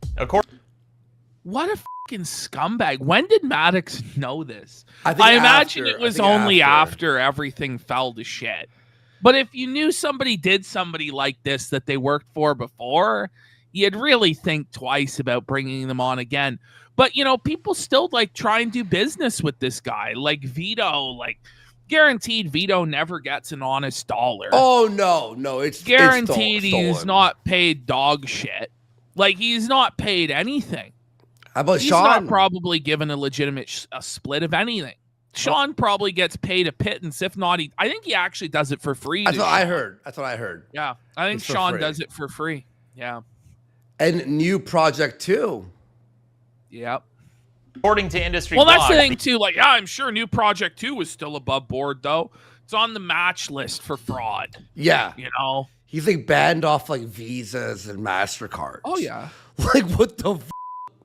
What a fucking scumbag. When did Maddox know this? I imagine it was only after everything fell to shit. But if you knew somebody did somebody like this that they worked for before, you'd really think twice about bringing them on again. But, you know, people still, like, try and do business with this guy. Like, Vito, like, guaranteed Vito never gets an honest dollar. Oh, no, it's guaranteed stolen. He's not paid dog shit. Like, he's not paid anything. How about he's Sean? Not probably given a legitimate a split of anything. Sean probably gets paid a pittance. If not, I think he actually does it for free. That's what I heard. Yeah, I think Sean does it for free. Yeah. And new project too. Yep. According to industry well, that's blogs, the thing too. Like, yeah, I'm sure new project 2 is still above board though. It's on the match list for fraud. Yeah. You know, he's like banned off like Visas and MasterCards. Oh yeah. Like what the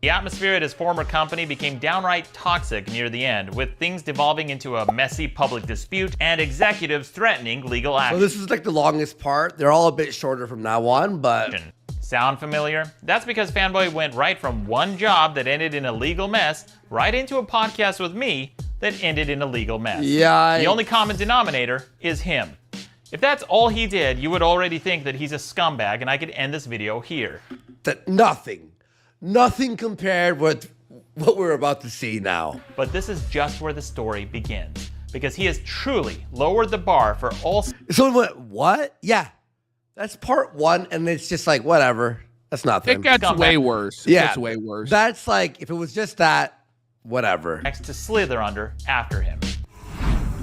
the atmosphere at his former company became downright toxic near the end, with things devolving into a messy public dispute and executives threatening legal action. So this is like the longest part. They're all a bit shorter from now on, but... Sound familiar? That's because Fanboy went right from one job that ended in a legal mess right into a podcast with me that ended in a legal mess. Yeah. The only common denominator is him. If that's all he did, you would already think that he's a scumbag, and I could end this video here. That nothing compared with what we're about to see now. But this is just where the story begins, because he has truly lowered the bar for all... So what? Yeah. That's part 1, and it's just like, whatever. That's nothing. It gets way worse. It gets way worse. That's like, if it was just that, whatever. Next to slither under after him.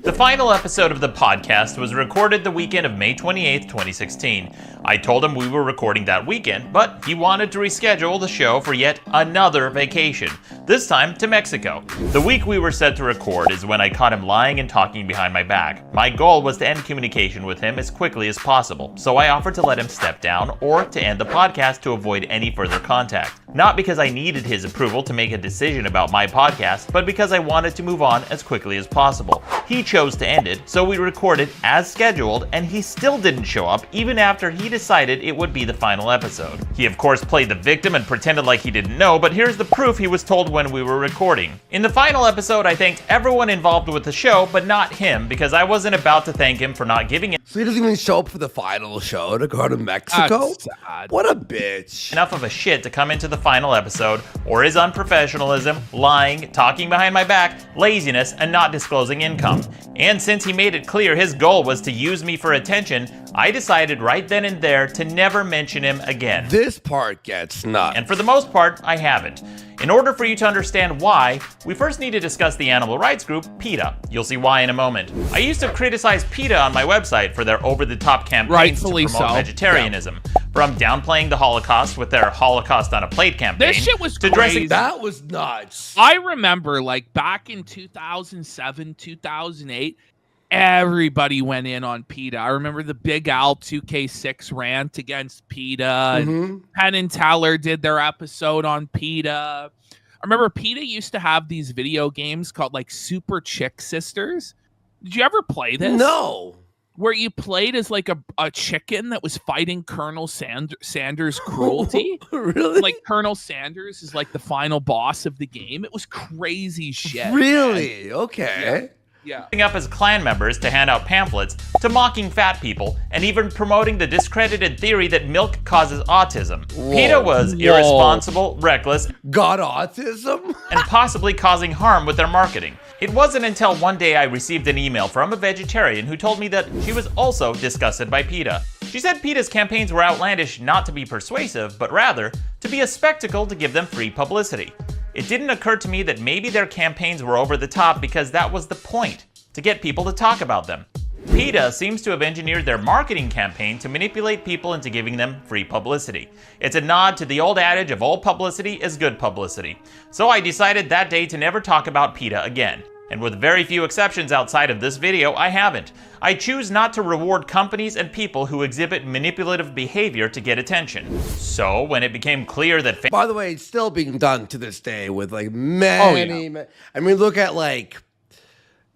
The final episode of the podcast was recorded the weekend of May 28th, 2016. I told him we were recording that weekend, but he wanted to reschedule the show for yet another vacation, this time to Mexico. The week we were set to record is when I caught him lying and talking behind my back. My goal was to end communication with him as quickly as possible, so I offered to let him step down or to end the podcast to avoid any further contact. Not because I needed his approval to make a decision about my podcast, but because I wanted to move on as quickly as possible. He chose to end it, so we recorded as scheduled, and he still didn't show up even after he decided it would be the final episode. He of course played the victim and pretended like he didn't know, but here's the proof he was told when we were recording. In the final episode, I thanked everyone involved with the show, but not him, because I wasn't about to thank him for not giving it. So he doesn't even show up for the final show to go to Mexico? That's sad. What a bitch. Enough of a shit to come into the final episode, or his unprofessionalism, lying, talking behind my back, laziness, and not disclosing income. And since he made it clear his goal was to use me for attention, I decided right then and there to never mention him again. This part gets nuts. And for the most part, I haven't. In order for you to understand why, we first need to discuss the animal rights group, PETA. You'll see why in a moment. I used to criticize PETA on my website for their over-the-top campaigns to promote vegetarianism. From downplaying the Holocaust with their Holocaust on a Plate campaign. This shit was to crazy. That was nuts. I remember, like, back in 2007, 2008, everybody went in on PETA. I remember the Big Al 2K6 rant against PETA. And Penn and Teller did their episode on PETA. I remember PETA used to have these video games called, like, Super Chick Sisters. Did you ever play this? No. where you played as like a chicken that was fighting Colonel Sanders' cruelty. Really? Like Colonel Sanders is like the final boss of the game. It was crazy shit. Really? Man. Okay. Yeah. Up as Klan members to hand out pamphlets, to mocking fat people, and even promoting the discredited theory that milk causes autism. PETA was irresponsible, reckless, got autism, and possibly causing harm with their marketing. It wasn't until one day I received an email from a vegetarian who told me that she was also disgusted by PETA. She said PETA's campaigns were outlandish not to be persuasive, but rather to be a spectacle to give them free publicity. It didn't occur to me that maybe their campaigns were over the top because that was the point, to get people to talk about them. PETA seems to have engineered their marketing campaign to manipulate people into giving them free publicity. It's a nod to the old adage of all publicity is good publicity. So I decided that day to never talk about PETA again. And with very few exceptions outside of this video, I haven't. I choose not to reward companies and people who exhibit manipulative behavior to get attention. So when it became clear that... By the way, it's still being done to this day with like many... I mean, look at like...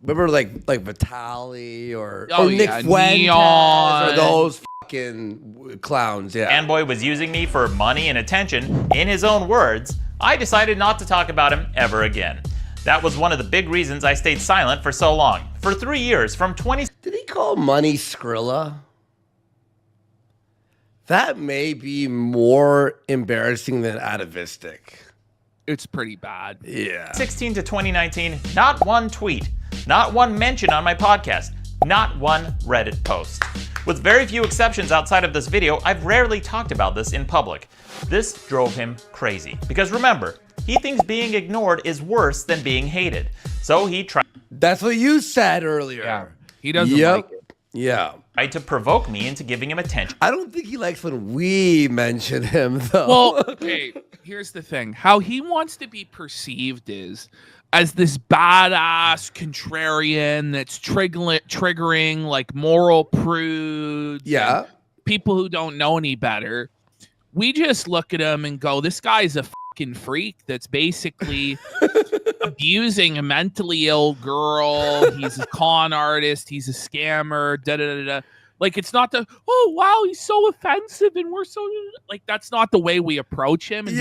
Remember like Vitaly or Nick Fuentes Neon. or those fucking clowns, yeah. Fanboy was using me for money and attention. In his own words, I decided not to talk about him ever again. That was one of the big reasons I stayed silent for so long. For 3 years, from 20... Did he call money Skrilla? That may be more embarrassing than atavistic. It's pretty bad. Yeah. 2016 to 2019, not one tweet, not one mention on my podcast, not one Reddit post. With very few exceptions outside of this video, I've rarely talked about this in public. This drove him crazy. Because remember, he thinks being ignored is worse than being hated. So he tried... That's what you said earlier. Yeah. He doesn't like it. Yeah. Tried to provoke me into giving him attention. I don't think he likes when we mention him, though. Well, okay, here's the thing. How he wants to be perceived is as this badass contrarian that's triggering like moral prudes. Yeah. People who don't know any better. We just look at him and go, this guy's a fucking freak that's basically abusing a mentally ill girl. He's a con artist. He's a scammer. Da da da da. Like, it's not the, oh wow, he's so offensive and we're so like, that's not the way we approach him. And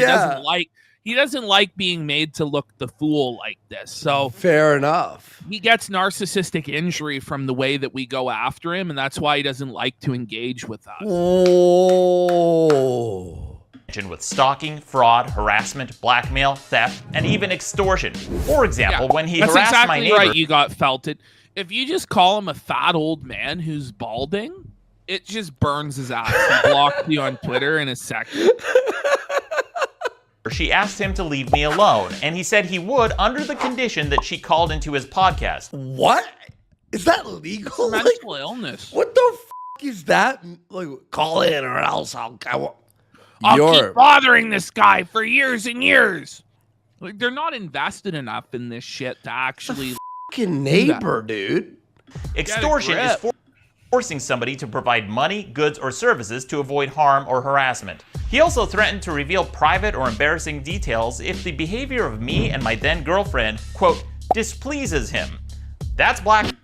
he doesn't like being made to look the fool like this. So fair enough. He gets narcissistic injury from the way that we go after him, and that's why he doesn't like to engage with us. Oh. With stalking, fraud, harassment, blackmail, theft, and even extortion. For example, when he harassed my neighbor... Right, you got felted. If you just call him a fat old man who's balding, it just burns his ass. He blocked you on Twitter in a second. She asked him to leave me alone, and he said he would under the condition that she called into his podcast. What? Is that legal? It's mental illness. What the f*** is that? Like, call in or else I'll keep bothering this guy for years and years. Like, they're not invested enough in this shit to actually... Fucking neighbor, dude. Extortion is forcing somebody to provide money, goods, or services to avoid harm or harassment. He also threatened to reveal private or embarrassing details if the behavior of me and my then girlfriend, quote, displeases him. That's blackmail.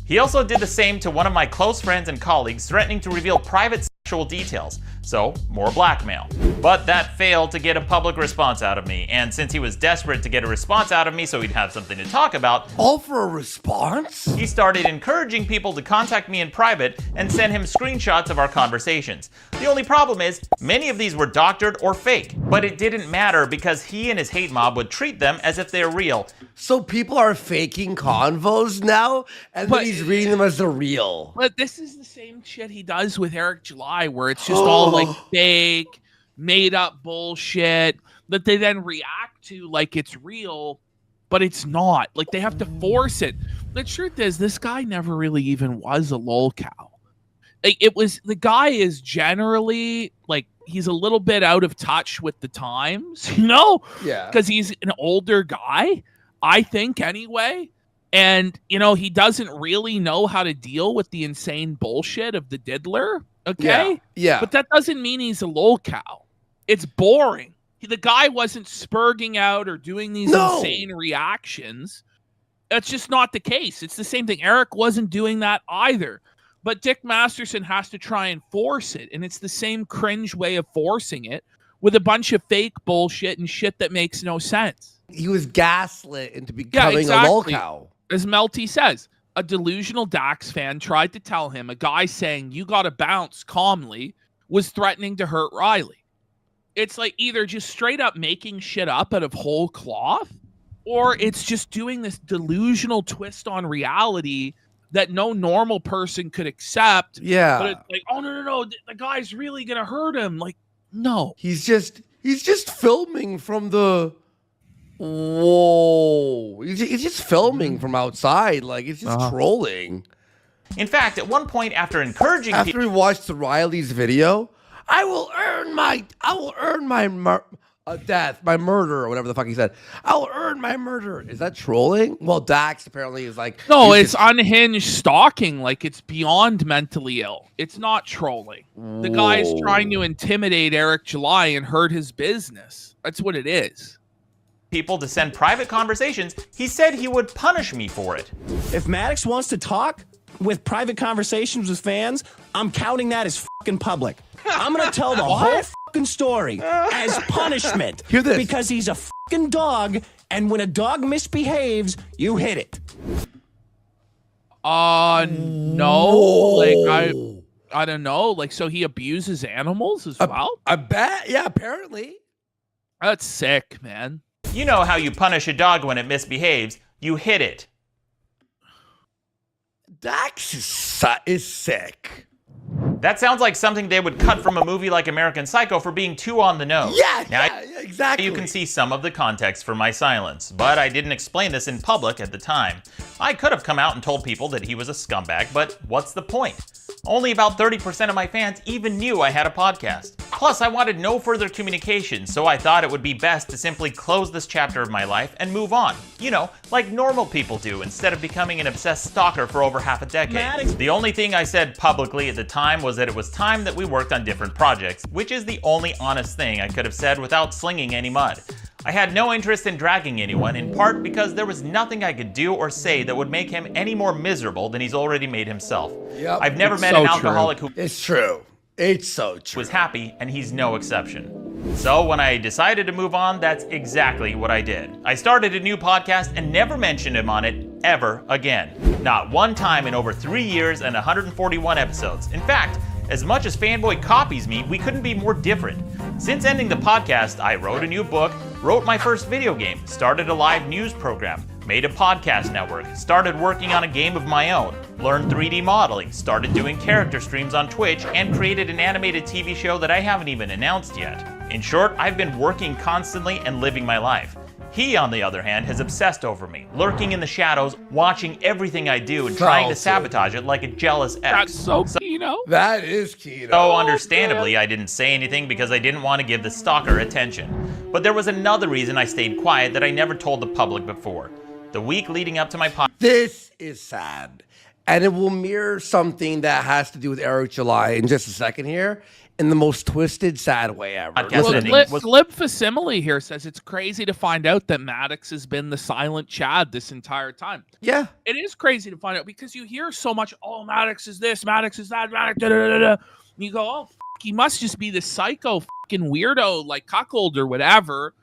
He also did the same to one of my close friends and colleagues, threatening to reveal private sexual details. So, more blackmail. But that failed to get a public response out of me, and since he was desperate to get a response out of me so he'd have something to talk about... All for a response? He started encouraging people to contact me in private and send him screenshots of our conversations. The only problem is, many of these were doctored or fake, but it didn't matter because he and his hate mob would treat them as if they're real. So people are faking convos now, and then he's reading them as they're real. But this is the same shit he does with Eric July, where it's just all like fake, made up bullshit that they then react to like it's real, but it's not. Like, they have to force it. The truth is, this guy never really even was a lolcow. Like, the guy is generally like, he's a little bit out of touch with the times, you know? Yeah. Because he's an older guy, I think, anyway. And, you know, he doesn't really know how to deal with the insane bullshit of the diddler. Okay? Yeah. But that doesn't mean he's a lolcow. It's boring. The guy wasn't spurging out or doing these insane reactions That's just not the case. It's the same thing. Eric wasn't doing that either. But Dick Masterson has to try and force it. And it's the same cringe way of forcing it with a bunch of fake bullshit and shit that makes no sense. He was gaslit into becoming a lolcow. As Melty says, a delusional Dax fan tried to tell him a guy saying, "You got to bounce calmly," was threatening to hurt Riley. It's like either just straight up making shit up out of whole cloth, or it's just doing this delusional twist on reality that no normal person could accept. Yeah. But it's like, oh, no, the guy's really going to hurt him. Like, no. He's just filming from the... Whoa. He's just filming from outside. Like, it's just trolling. In fact, at one point after encouraging After we watched Riley's video, I will earn my death, my murder, or whatever the fuck he said. I'll earn my murder. Is that trolling? Well, Dax apparently is like... No, it's unhinged stalking. Like, it's beyond mentally ill. It's not trolling. The guy's trying to intimidate Eric July and hurt his business. That's what it is. People to send private conversations, he said he would punish me for it. If Maddox wants to talk with private conversations with fans, I'm counting that as fucking public. I'm going to tell the whole fucking story as punishment. Hear this. Because he's a fucking dog, and when a dog misbehaves, you hit it. No. Like, I don't know. Like, so he abuses animals as well? I bet. Yeah, apparently. That's sick, man. You know how you punish a dog when it misbehaves. You hit it. Dax is sick. That sounds like something they would cut from a movie like American Psycho for being too on the nose. Yeah, exactly. You can see some of the context for my silence, but I didn't explain this in public at the time. I could have come out and told people that he was a scumbag, but what's the point? Only about 30% of my fans even knew I had a podcast. Plus, I wanted no further communication, so I thought it would be best to simply close this chapter of my life and move on. You know, like normal people do, instead of becoming an obsessed stalker for over half a decade. Maddox. The only thing I said publicly at the time was that it was time that we worked on different projects, which is the only honest thing I could have said without slinging any mud. I had no interest in dragging anyone, in part because there was nothing I could do or say that would make him any more miserable than he's already made himself. Yep. I've never met an alcoholic who It's true. It's so true. was happy, and he's no exception. So when I decided to move on, that's exactly what I did. I started a new podcast and never mentioned him on it ever again. Not one time in over 3 years and 141 episodes. In fact, as much as Fanboy copies me, we couldn't be more different. Since ending the podcast, I wrote a new book, wrote my first video game, started a live news program, made a podcast network, started working on a game of my own, learned 3D modeling, started doing character streams on Twitch, and created an animated TV show that I haven't even announced yet. In short, I've been working constantly and living my life. He, on the other hand, has obsessed over me, lurking in the shadows, watching everything I do and trying to sabotage it like a jealous ex. That's so Kino. That is Kino. So understandably, I didn't say anything because I didn't want to give the stalker attention. But there was another reason I stayed quiet that I never told the public before. The week leading up to my podcast. This is sad. And it will mirror something that has to do with Eric July in just a second here, in the most twisted, sad way ever. Glib Facsimile here says it's crazy to find out that Maddox has been the silent Chad this entire time. Yeah. It is crazy to find out because you hear so much, oh, Maddox is this, Maddox is that, Maddox, da-da-da-da. And you go, oh, he must just be this psycho fucking weirdo like cuckold or whatever.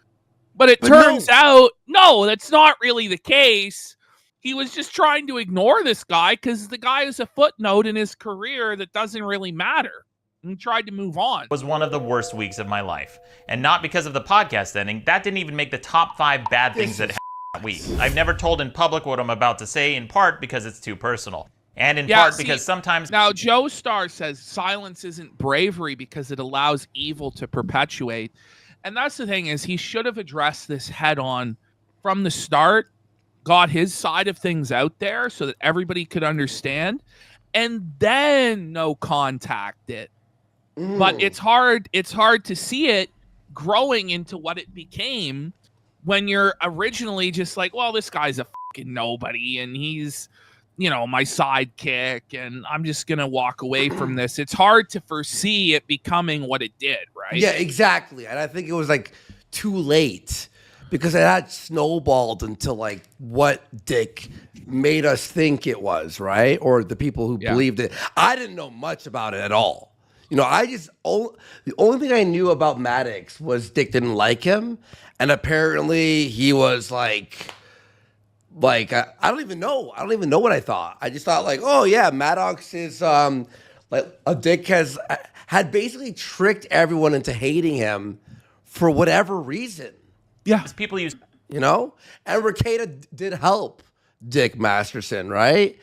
But it turns out, no, that's not really the case. He was just trying to ignore this guy because the guy is a footnote in his career that doesn't really matter. And tried to move on. Was one of the worst weeks of my life. And not because of the podcast ending. That didn't even make the top 5 bad things that happened that week. I've never told in public what I'm about to say, in part because it's too personal. And in part because sometimes... Now, Joe Star says silence isn't bravery because it allows evil to perpetuate. And that's the thing is he should have addressed this head on from the start, got his side of things out there so that everybody could understand, and then no contact it. But it's hard to see it growing into what it became when you're originally just like, well, this guy's a fucking nobody and he's, you know, my sidekick and I'm just going to walk away from this. It's hard to foresee it becoming what it did, right? Yeah, exactly. And I think it was like too late because it had snowballed into like what Dick made us think it was, right? Or the people who believed it. I didn't know much about it at all. You know, the only thing I knew about Maddox was Dick didn't like him, and apparently he was like I don't even know. I don't even know what I thought. I just thought like, oh yeah, Maddox is like a Dick had basically tricked everyone into hating him for whatever reason. Yeah, people use, you know, and Rekieta did help Dick Masterson, right?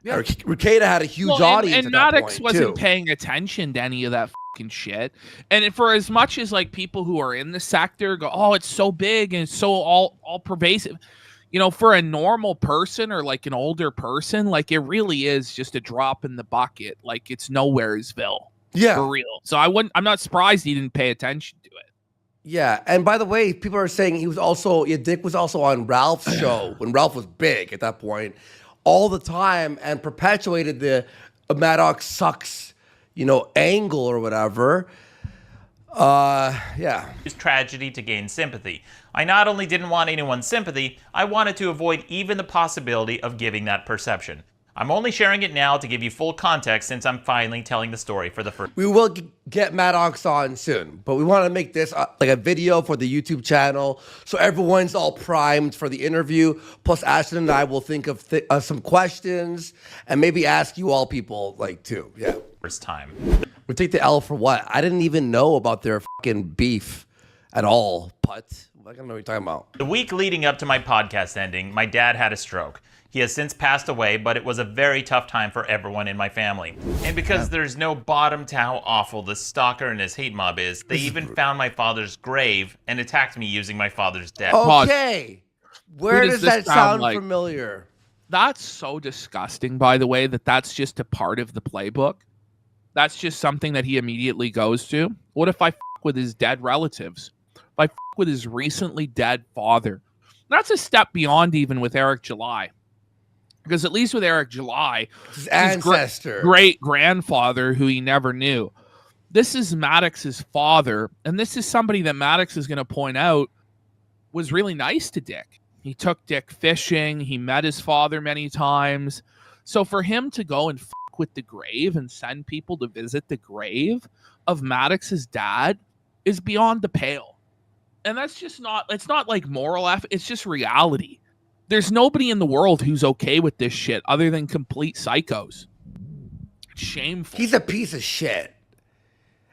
Yeah, Rekieta had a huge audience, and at Maddox that point, wasn't too. paying attention to any of that fucking shit. And for as much as like people who are in the sector go, oh, it's so big and it's so all pervasive. You know, for a normal person or like an older person, like it really is just a drop in the bucket. Like it's nowheresville. Yeah, for real. So I'm not surprised he didn't pay attention to it. Yeah, and by the way, people are saying Dick was also on Ralph's show when Ralph was big at that point, all the time, and perpetuated the Maddox sucks, angle or whatever. Yeah. Use tragedy to gain sympathy. I not only didn't want anyone's sympathy, I wanted to avoid even the possibility of giving that perception. I'm only sharing it now to give you full context since I'm finally telling the story for the first. We will get Maddox on soon, but we want to make this like a video for the YouTube channel so everyone's all primed for the interview. Plus, Ashton and I will think of some questions and maybe ask you all people too. Yeah. First time. We take the L for what? I didn't even know about their fucking beef at all, but I don't know what you're talking about. The week leading up to my podcast ending, my dad had a stroke. He has since passed away, but it was a very tough time for everyone in my family. And because there's no bottom to how awful the Stalker and his hate mob is, they even found my father's grave and attacked me using my father's death. Okay. Where does that sound familiar? That's so disgusting, by the way, that's just a part of the playbook. That's just something that he immediately goes to. What if I fuck with his dead relatives? If I fuck with his recently dead father? That's a step beyond even with Eric July. Because at least with Eric July, his ancestor, great grandfather who he never knew. This is Maddox's father, and this is somebody that Maddox is going to point out was really nice to Dick. He took Dick fishing. He met his father many times. So for him to go and fuck with the grave and send people to visit the grave of Maddox's dad is beyond the pale. And that's just not, it's not like moral effort. It's just reality. There's nobody in the world who's okay with this shit other than complete psychos. It's shameful. He's a piece of shit.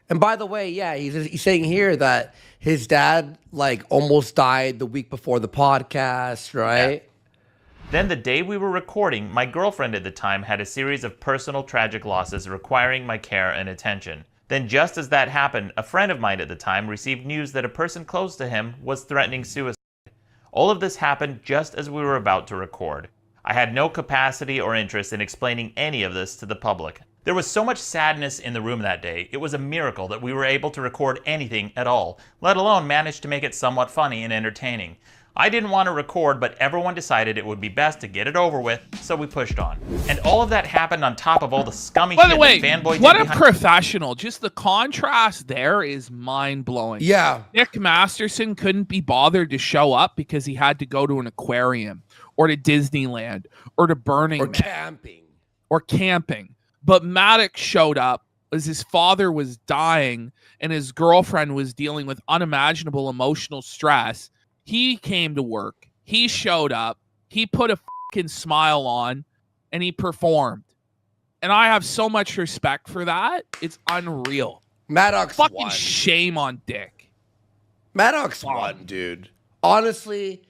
And by the way, yeah, he's saying here that his dad almost died the week before the podcast, right? Yeah. Then the day we were recording, my girlfriend at the time had a series of personal tragic losses requiring my care and attention. Then just as that happened, a friend of mine at the time received news that a person close to him was threatening suicide. All of this happened just as we were about to record. I had no capacity or interest in explaining any of this to the public. There was so much sadness in the room that day, it was a miracle that we were able to record anything at all, let alone manage to make it somewhat funny and entertaining. I didn't want to record, but everyone decided it would be best to get it over with, so we pushed on. And all of that happened on top of all the scummy shit that Fanboy did. What a professional. Just the contrast there is mind-blowing. Yeah. Nick Masterson couldn't be bothered to show up because he had to go to an aquarium or to Disneyland or to Burning Man. Or camping. But Maddox showed up as his father was dying and his girlfriend was dealing with unimaginable emotional stress. He came to work. He showed up. He put a fucking smile on, and he performed. And I have so much respect for that. It's unreal. Maddox fucking won. Shame on Dick. Maddox won, dude. Honestly,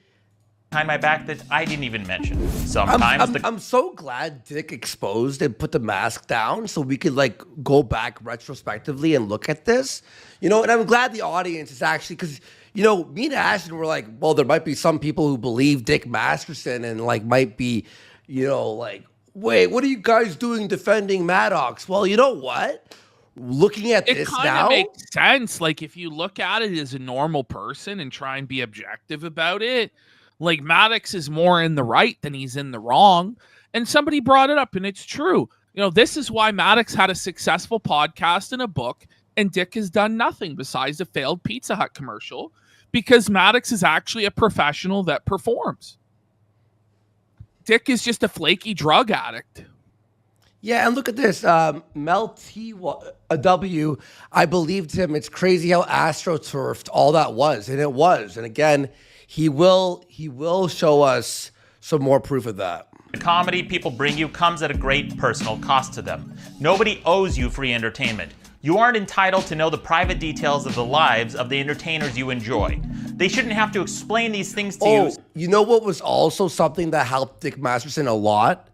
behind my back that I didn't even mention. Sometimes I'm so glad Dick exposed and put the mask down so we could go back retrospectively and look at this. And I'm glad the audience is actually, because me and Ashton were like, well, there might be some people who believe Dick Masterson and might be, wait, what are you guys doing defending Maddox? Well, you know what? Looking at this now, it kind of makes sense. If you look at it as a normal person and try and be objective about it, Maddox is more in the right than he's in the wrong. And somebody brought it up, and it's true. This is why Maddox had a successful podcast and a book, and Dick has done nothing besides a failed Pizza Hut commercial, because Maddox is actually a professional that performs. Dick is just a flaky drug addict. Yeah, and look at this. Mel T.W., I believed him. It's crazy how astroturfed all that was, and it was. And again, he will show us some more proof of that. The comedy people bring you comes at a great personal cost to them. Nobody owes you free entertainment. You aren't entitled to know the private details of the lives of the entertainers you enjoy. They shouldn't have to explain these things to you. You know what was also something that helped Dick Masterson a lot?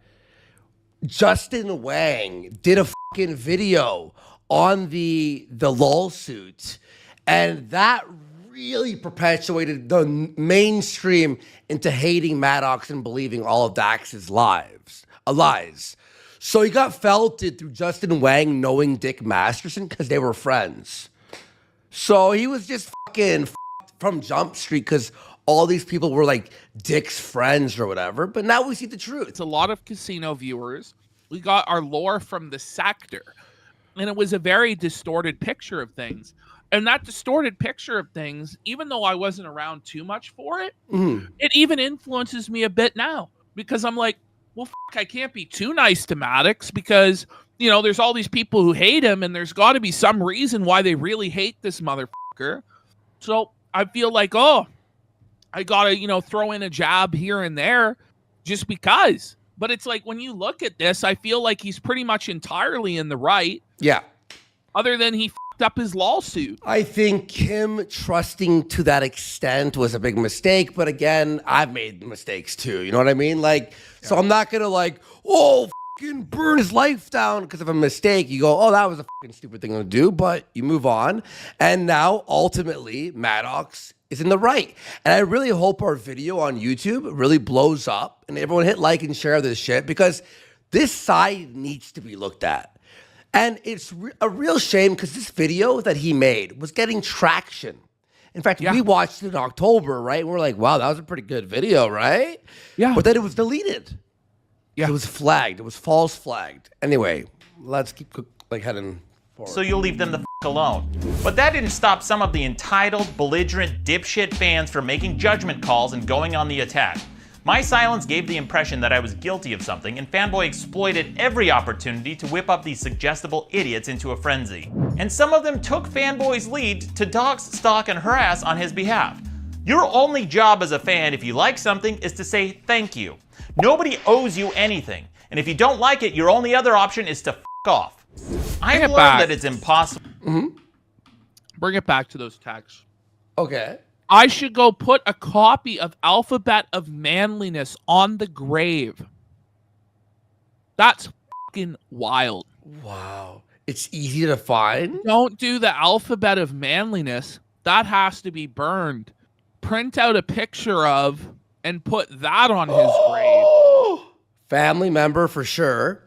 Justin Wang did a fucking video on the lawsuit, and that really perpetuated the mainstream into hating Maddox and believing all of Dax's lies. So he got felted through Justin Wang knowing Dick Masterson because they were friends. So he was just fucking from Jump Street because all these people were like Dick's friends or whatever. But now we see the truth. It's a lot of casino viewers. We got our lore from the sector, and it was a very distorted picture of things. And that distorted picture of things, even though I wasn't around too much for it, it even influences me a bit now because I'm like, well, I can't be too nice to Maddox because, you know, there's all these people who hate him and there's got to be some reason why they really hate this motherfucker. So I feel like, oh, I got to, you know, throw in a jab here and there just because. But it's like when you look at this, I feel like he's pretty much entirely in the right. Yeah. Other than he fucked up his lawsuit. I think him trusting to that extent was a big mistake. But again, I've made mistakes too. You know what I mean? Like, so I'm not going to like, oh, fucking burn his life down because of a mistake. You go, oh, that was a fucking stupid thing to do. But you move on. And now, ultimately, Maddox is in the right. And I really hope our video on YouTube really blows up and everyone hit like and share this shit because this side needs to be looked at. And it's a real shame because this video that he made was getting traction. In fact, we watched it in October, right? And we're like, wow, that was a pretty good video, right? Yeah. But then it was deleted. Yeah. It was flagged. It was false flagged. Anyway, let's keep like heading forward. So you'll leave them the f*** alone. But that didn't stop some of the entitled, belligerent, dipshit fans from making judgment calls and going on the attack. My silence gave the impression that I was guilty of something, and Fanboy exploited every opportunity to whip up these suggestible idiots into a frenzy. And some of them took Fanboy's lead to dox, stalk, and harass on his behalf. Your only job as a fan, if you like something, is to say thank you. Nobody owes you anything, and if you don't like it, your only other option is to f*** off. I've learned that it's impossible. Bring it back to those tags. Okay. I should go put a copy of Alphabet of Manliness on the grave. That's fucking wild. Wow. It's easy to find? Don't do the Alphabet of Manliness. That has to be burned. Print out a picture of and put that on his grave. Family member for sure.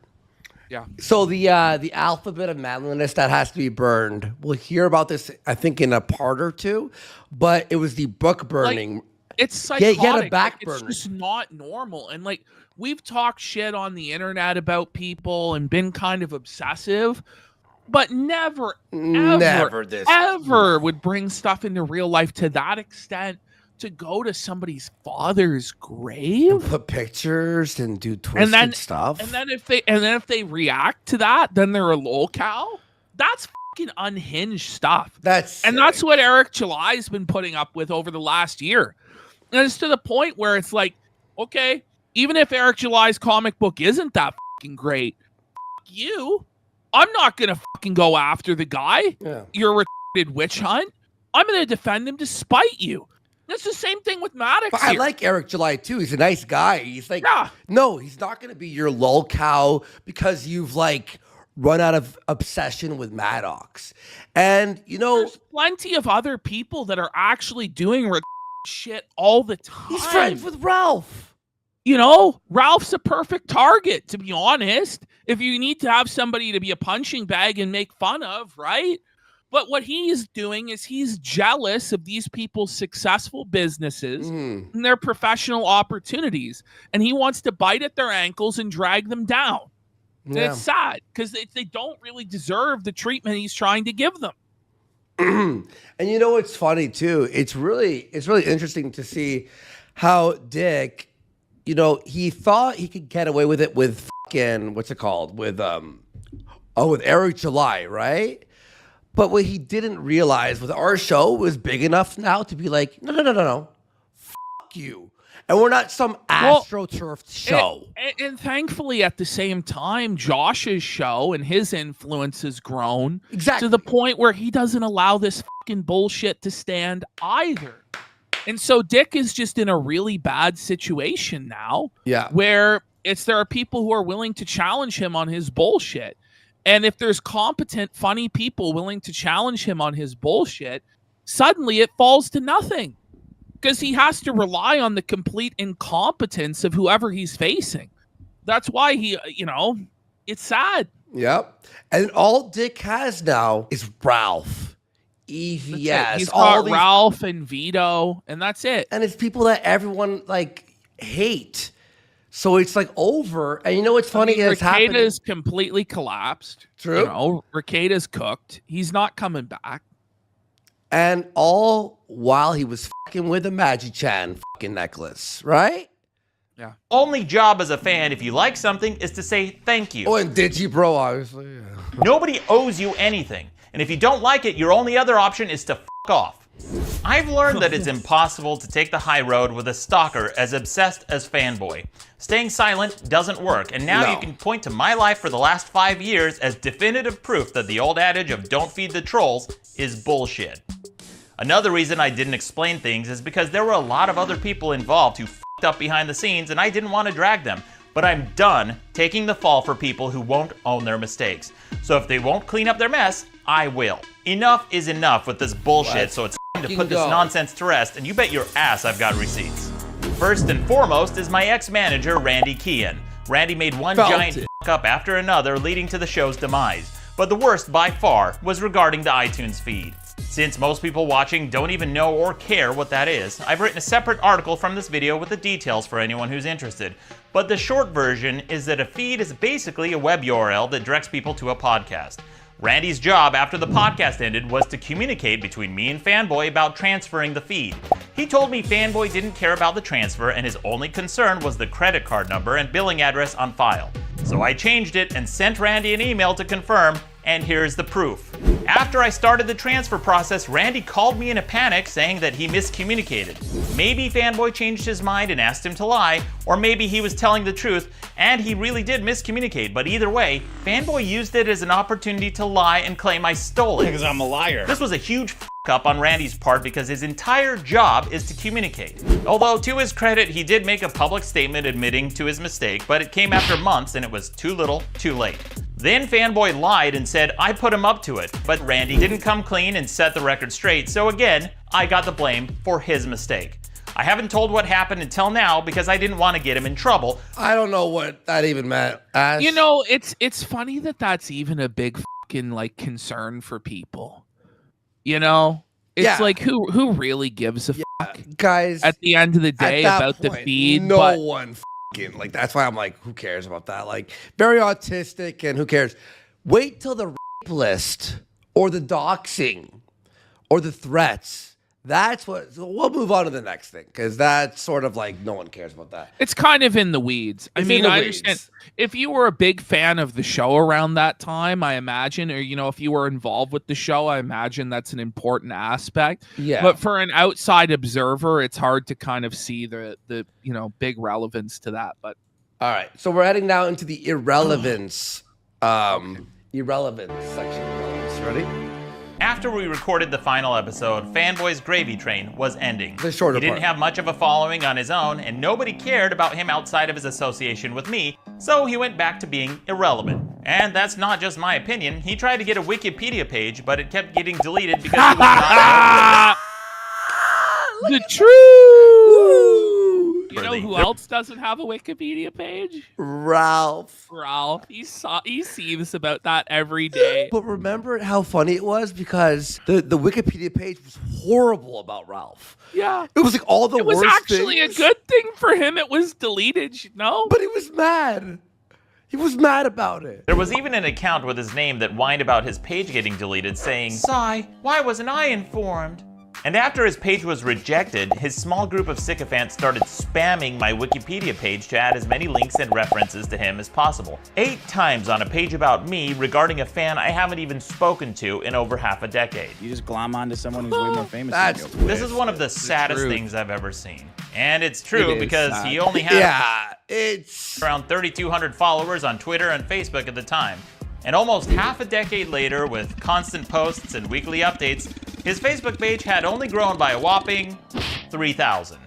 Yeah. So the Alphabet of Manliness, that has to be burned. We'll hear about this, I think, in a part or two. But it was the book burning. Like, it's psychotic. Get a back burner. It's just not normal. And like we've talked shit on the internet about people and been kind of obsessive, but never would bring stuff into real life to that extent. To go to somebody's father's grave, and put pictures and do twisted stuff, and then if they react to that, then they're a lolcow. That's fucking unhinged stuff. That's what Eric July's been putting up with over the last year, and it's to the point where it's like, okay, even if Eric July's comic book isn't that fucking great, you, I'm not gonna fucking go after the guy. Yeah. You're a retarded witch hunt. I'm gonna defend him to spite you. That's the same thing with Maddox. But I like Eric July too. He's a nice guy. He's like, no, he's not going to be your lol cow because you've like run out of obsession with Maddox. And you know, there's plenty of other people that are actually doing shit all the time. He's friends with Ralph. You know, Ralph's a perfect target, to be honest. If you need to have somebody to be a punching bag and make fun of, right? But what he's doing is he's jealous of these people's successful businesses and their professional opportunities. And he wants to bite at their ankles and drag them down. Yeah. And it's sad because they don't really deserve the treatment he's trying to give them. And you know what's funny too? It's really interesting to see how Dick, you know, he thought he could get away with it with fucking what's it called? With Eric July, right? But what he didn't realize was our show was big enough now to be like, no. Fuck you. And we're not some AstroTurf show. And thankfully, at the same time, Josh's show and his influence has grown to the point where he doesn't allow this fucking bullshit to stand either. And so Dick is just in a really bad situation now. Yeah. Where there are people who are willing to challenge him on his bullshit. And if there's competent, funny people willing to challenge him on his bullshit, suddenly it falls to nothing. Because he has to rely on the complete incompetence of whoever he's facing. That's why it's sad. Yep. And all Dick has now is Ralph. EVS. He's got Ralph and Vito, and that's it. And it's people that everyone hate. So it's over. And you know what's funny? Rekida's completely collapsed. True. Rekida's cooked. He's not coming back. And all while he was fucking with a Magi-chan fucking necklace, right? Yeah. Only job as a fan, if you like something, is to say thank you. Oh, and Digibro, obviously. Yeah. Nobody owes you anything. And if you don't like it, your only other option is to fuck off. I've learned that it's impossible to take the high road with a stalker as obsessed as Fanboy. Staying silent doesn't work, and now you can point to my life for the last 5 years as definitive proof that the old adage of don't feed the trolls is bullshit. Another reason I didn't explain things is because there were a lot of other people involved who fucked up behind the scenes and I didn't want to drag them. But I'm done taking the fall for people who won't own their mistakes. So if they won't clean up their mess, I will. Enough is enough with this bullshit, so it's time to put this nonsense to rest, and you bet your ass I've got receipts. First and foremost is my ex-manager, Randy Keehan. Randy made one giant fuck up after another, leading to the show's demise. But the worst, by far, was regarding the iTunes feed. Since most people watching don't even know or care what that is, I've written a separate article from this video with the details for anyone who's interested. But the short version is that a feed is basically a web URL that directs people to a podcast. Randy's job after the podcast ended was to communicate between me and Fanboy about transferring the feed. He told me Fanboy didn't care about the transfer and his only concern was the credit card number and billing address on file. So I changed it and sent Randy an email to confirm, and here's the proof. After I started the transfer process, Randy called me in a panic saying that he miscommunicated. Maybe Fanboy changed his mind and asked him to lie, or maybe he was telling the truth and he really did miscommunicate, but either way, Fanboy used it as an opportunity to lie and claim I stole it. Because I'm a liar. This was a huge up on Randy's part because his entire job is to communicate. Although to his credit, he did make a public statement admitting to his mistake, but it came after months and it was too little, too late. Then Fanboy lied and said I put him up to it, but Randy didn't come clean and set the record straight, so again, I got the blame for his mistake. I haven't told what happened until now because I didn't want to get him in trouble. I don't know what that even meant. Ash. You know, it's funny that that's even a big fucking concern for people. You know, it's who really gives a fuck, guys? At the end of the day, about the feed, no one fucking that's why I'm who cares about that? Very autistic, and who cares? Wait till the rape list or the doxing or the threats. That's what. So we'll move on to the next thing because that's sort of no one cares about that. It's kind of in the weeds. I understand if you were a big fan of the show around that time, I imagine, or if you were involved with the show, I imagine that's an important aspect. Yeah. But for an outside observer, it's hard to kind of see the big relevance to that. But all right, so we're heading now into the irrelevance section. Ready? After we recorded the final episode, Fanboy's gravy train was ending. The shorter He didn't have much of a following on his own, and nobody cared about him outside of his association with me, so he went back to being irrelevant. And that's not just my opinion. He tried to get a Wikipedia page, but it kept getting deleted because he was not the truth. You know who else doesn't have a Wikipedia page? Ralph. He sees about that every day. But remember how funny it was because the Wikipedia page was horrible about Ralph. Yeah. It was all the worst things. It was actually a good thing for him. It was deleted, But he was mad. He was mad about it. There was even an account with his name that whined about his page getting deleted, saying, "Sigh, why wasn't I informed?" And after his page was rejected, his small group of sycophants started spamming my Wikipedia page to add as many links and references to him as possible. 8 times on a page about me regarding a fan I haven't even spoken to in over half a decade. You just glom onto someone who's way more famous That's than you. This is one of the saddest things I've ever seen. And it's true It is because sad. he only had it's around 3,200 followers on Twitter and Facebook at the time. And almost half a decade later, with constant posts and weekly updates, his Facebook page had only grown by a whopping 3,000.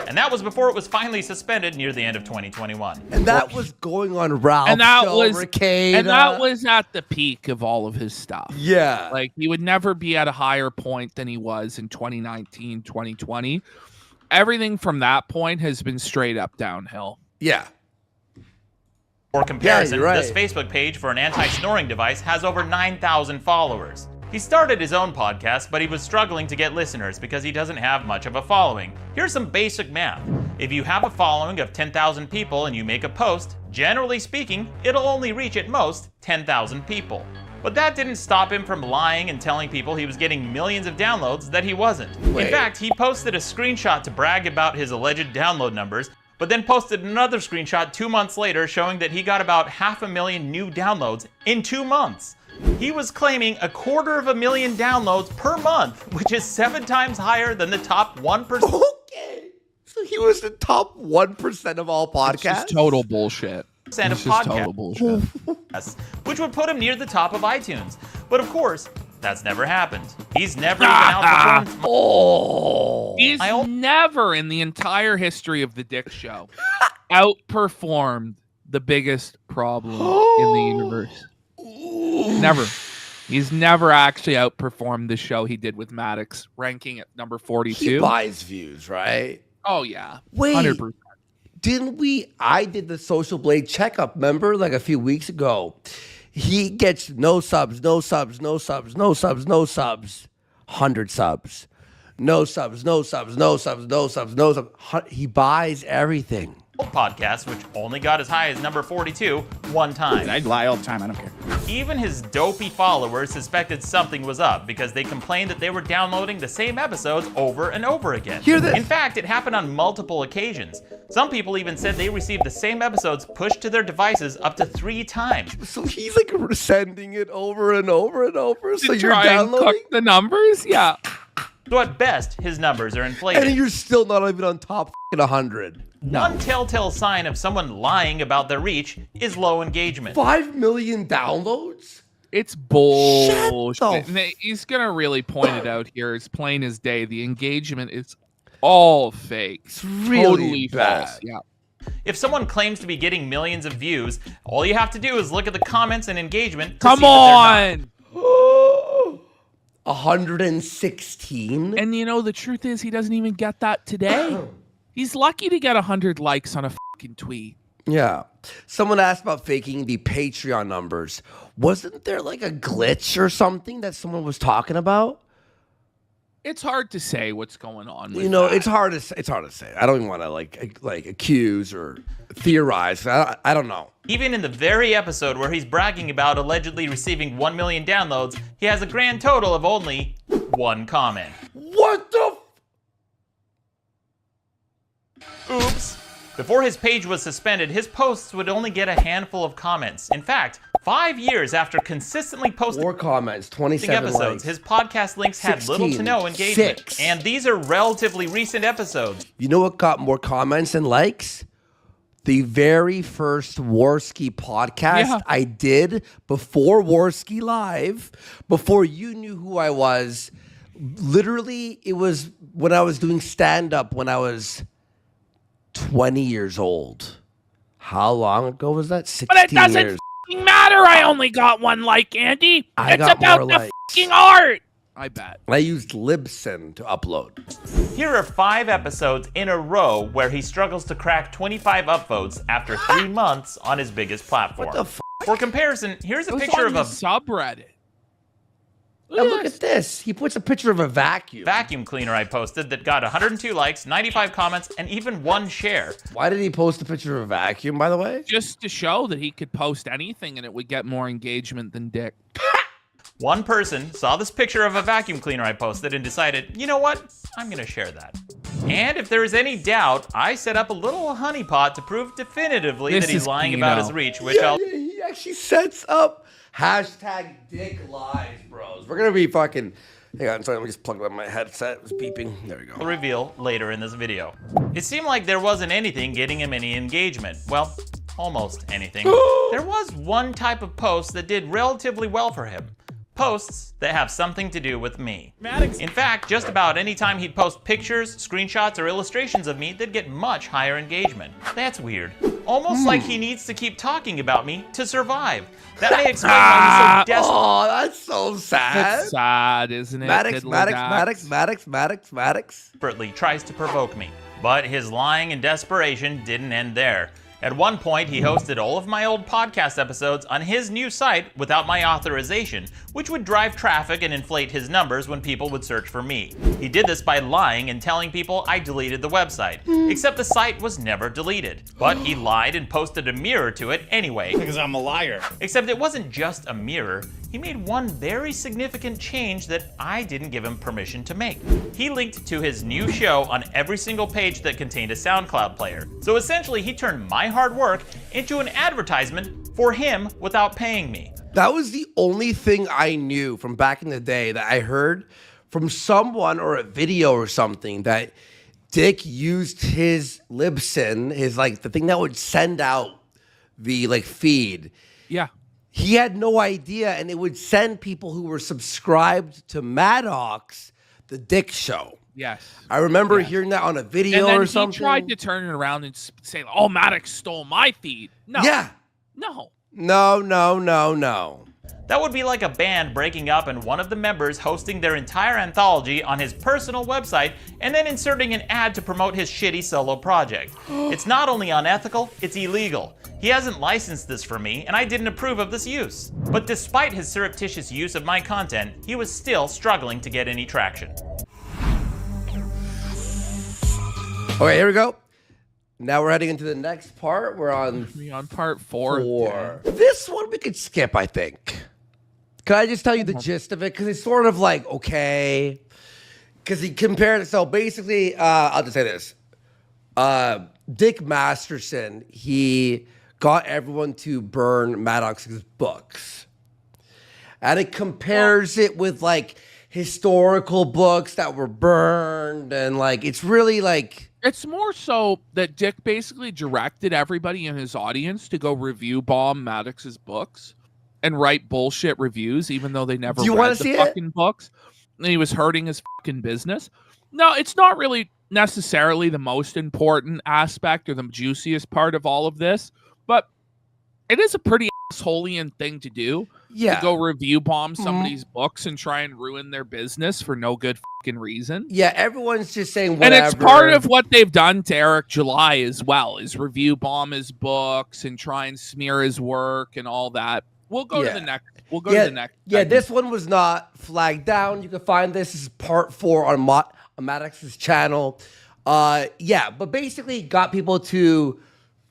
And that was before it was finally suspended near the end of 2021. And that was going on Ralph's And that show, was Ricada. and that was at the peak of all of his stuff. Yeah. Like he would never be at a higher point than he was in 2019, 2020. Everything from that point has been straight up downhill. Yeah. For comparison, you're right. this Facebook page for an anti-snoring device has over 9,000 followers. He started his own podcast, but he was struggling to get listeners because he doesn't have much of a following. Here's some basic math. If you have a following of 10,000 people and you make a post, generally speaking, it'll only reach at most 10,000 people. But that didn't stop him from lying and telling people he was getting millions of downloads that he wasn't. In fact, he posted a screenshot to brag about his alleged download numbers, but then posted another screenshot 2 months later showing that he got about 500,000 new downloads in 2 months. He was claiming 250,000 downloads per month, which is 7 times higher than the top 1%. Okay. So he was the top 1% of all podcasts? It's just total bullshit. Of It's just total bullshit. Which would put him near the top of iTunes. But of course, that's never happened. He's never even outperformed. He's never in the entire history of the Dick Show outperformed the biggest problem in the universe. Never. He's never actually outperformed the show he did with Maddox, ranking at number 42. He buys views, right? Oh, yeah. Wait. 100%. Didn't we? I did the Social Blade checkup, remember, like a few weeks ago. He gets no subs, no subs, no subs, no subs, no subs, 100 subs. No subs, no subs, no subs, no subs, no subs. He buys everything. Podcast, which only got as high as number 42 one time. I'd lie all the time, I don't care. Even his dopey followers suspected something was up because they complained that they were downloading the same episodes over and over again. Hear this. In fact, it happened on multiple occasions. Some people even said they received the same episodes pushed to their devices up to 3 times. So he's like sending it over and over and over. So To you're try and downloading? cook the numbers? Yeah. So at best, his numbers are inflated. And you're still not even on top 100. One telltale sign of someone lying about their reach is low engagement. 5 million downloads? It's bullshit. Shut And he's going to really point it out here. It's plain as day. The engagement is all fake. It's really totally bad. false. Yeah. If someone claims to be getting millions of views, all you have to do is look at the comments and engagement to Come see that they're not. on. 116? And you know, the truth is he doesn't even get that today. He's lucky to get 100 likes on a fucking tweet. Yeah. Someone asked about faking the Patreon numbers. Wasn't there like a glitch or something that someone was talking about? It's hard to say what's going on with You know, that. it's hard to say. I don't even want to like accuse or theorize. I don't know. Even in the very episode where he's bragging about allegedly receiving 1 million downloads, he has a grand total of only 1 comment. What the Oops. Before his page was suspended, his posts would only get a handful of comments. In fact, 5 years after consistently posting 4 comments, 27 episodes, likes. his podcast links had little to 16, no engagement. 6. And these are relatively recent episodes. You know what got more comments and likes? The very first Warski podcast I did before Warski Live, before you knew who I was. Literally, it was when I was doing stand-up when I was 20 years old. How long ago was that? 16 But it doesn't years. fucking matter. I only got 1 like, Andy. I It's got about more the likes. fucking art. I bet. I used Libsyn to upload. Here are 5 episodes in a row where he struggles to crack 25 upvotes after 3 months on his biggest platform. What the f***? For comparison, here's a It was picture on of a the subreddit. Now look at this. He puts a picture of a vacuum. Vacuum cleaner I posted that got 102 likes, 95 comments, and even 1 share. Why did he post a picture of a vacuum, by the way? Just to show that he could post anything and it would get more engagement than Dick. One person saw this picture of a vacuum cleaner I posted and decided, you know what? I'm going to share that. And if there is any doubt, I set up a little honeypot to prove definitively that he's lying about his reach, which he actually sets up hashtag Dick Lies, bros. We're going to be fucking... Hang on, sorry, let me just plug up my headset. It was beeping. There we go. I'll reveal later in this video. It seemed like there wasn't anything getting him any engagement. Well, almost anything. There was one type of post that did relatively well for him. Posts that have something to do with me. Maddox. In fact, just about any time he'd post pictures, screenshots, or illustrations of me, they'd get much higher engagement. That's weird. Almost like he needs to keep talking about me to survive. That may explain why he's so desperate. Oh, that's so sad. That's sad, isn't it? Maddox Desperately tries to provoke me. But his lying and desperation didn't end there. At one point, he hosted all of my old podcast episodes on his new site without my authorization, which would drive traffic and inflate his numbers when people would search for me. He did this by lying and telling people I deleted the website, except the site was never deleted. But he lied and posted a mirror to it anyway. Because I'm a liar. Except it wasn't just a mirror. He made one very significant change that I didn't give him permission to make. He linked to his new show on every single page that contained a SoundCloud player. So essentially, he turned my hard work into an advertisement for him without paying me. That was the only thing I knew from back in the day that I heard from someone or a video or something that Dick used his Libsyn, his like the thing that would send out the like feed. Yeah. He had no idea, and it would send people who were subscribed to Maddox the Dick Show. Yes. I remember hearing that on a video and then or something. he tried to turn it around and say, oh, Maddox stole my feed. No. Yeah. No. No. That would be like a band breaking up and one of the members hosting their entire anthology on his personal website and then inserting an ad to promote his shitty solo project. It's not only unethical, it's illegal. He hasn't licensed this for me, and I didn't approve of this use. But despite his surreptitious use of my content, he was still struggling to get any traction. Okay, here we go. Now we're heading into the next part. We're on part 4. This one we could skip, I think. Can I just tell you the gist of it? Because it's sort of like, okay. Because he compared it. So basically, I'll just say this. Dick Masterson, he got everyone to burn Maddox's books. And it compares it with like historical books that were burned. And like, it's really like... It's more so that Dick basically directed everybody in his audience to go review bomb Maddox's books and write bullshit reviews, even though they never read the fucking books. And he was hurting his fucking business. No, it's not really necessarily the most important aspect or the juiciest part of all of this, but it is a pretty assholian thing to do. Yeah. To go review bomb somebody's books and try and ruin their business for no good fucking reason. Yeah, everyone's just saying whatever. And it's part of what they've done to Eric July as well, is review bomb his books and try and smear his work and all that. We'll go to the next. We'll go to the next. Yeah, this one was not flagged down. You can find this as part 4 on Maddox's channel. Yeah, but basically got people to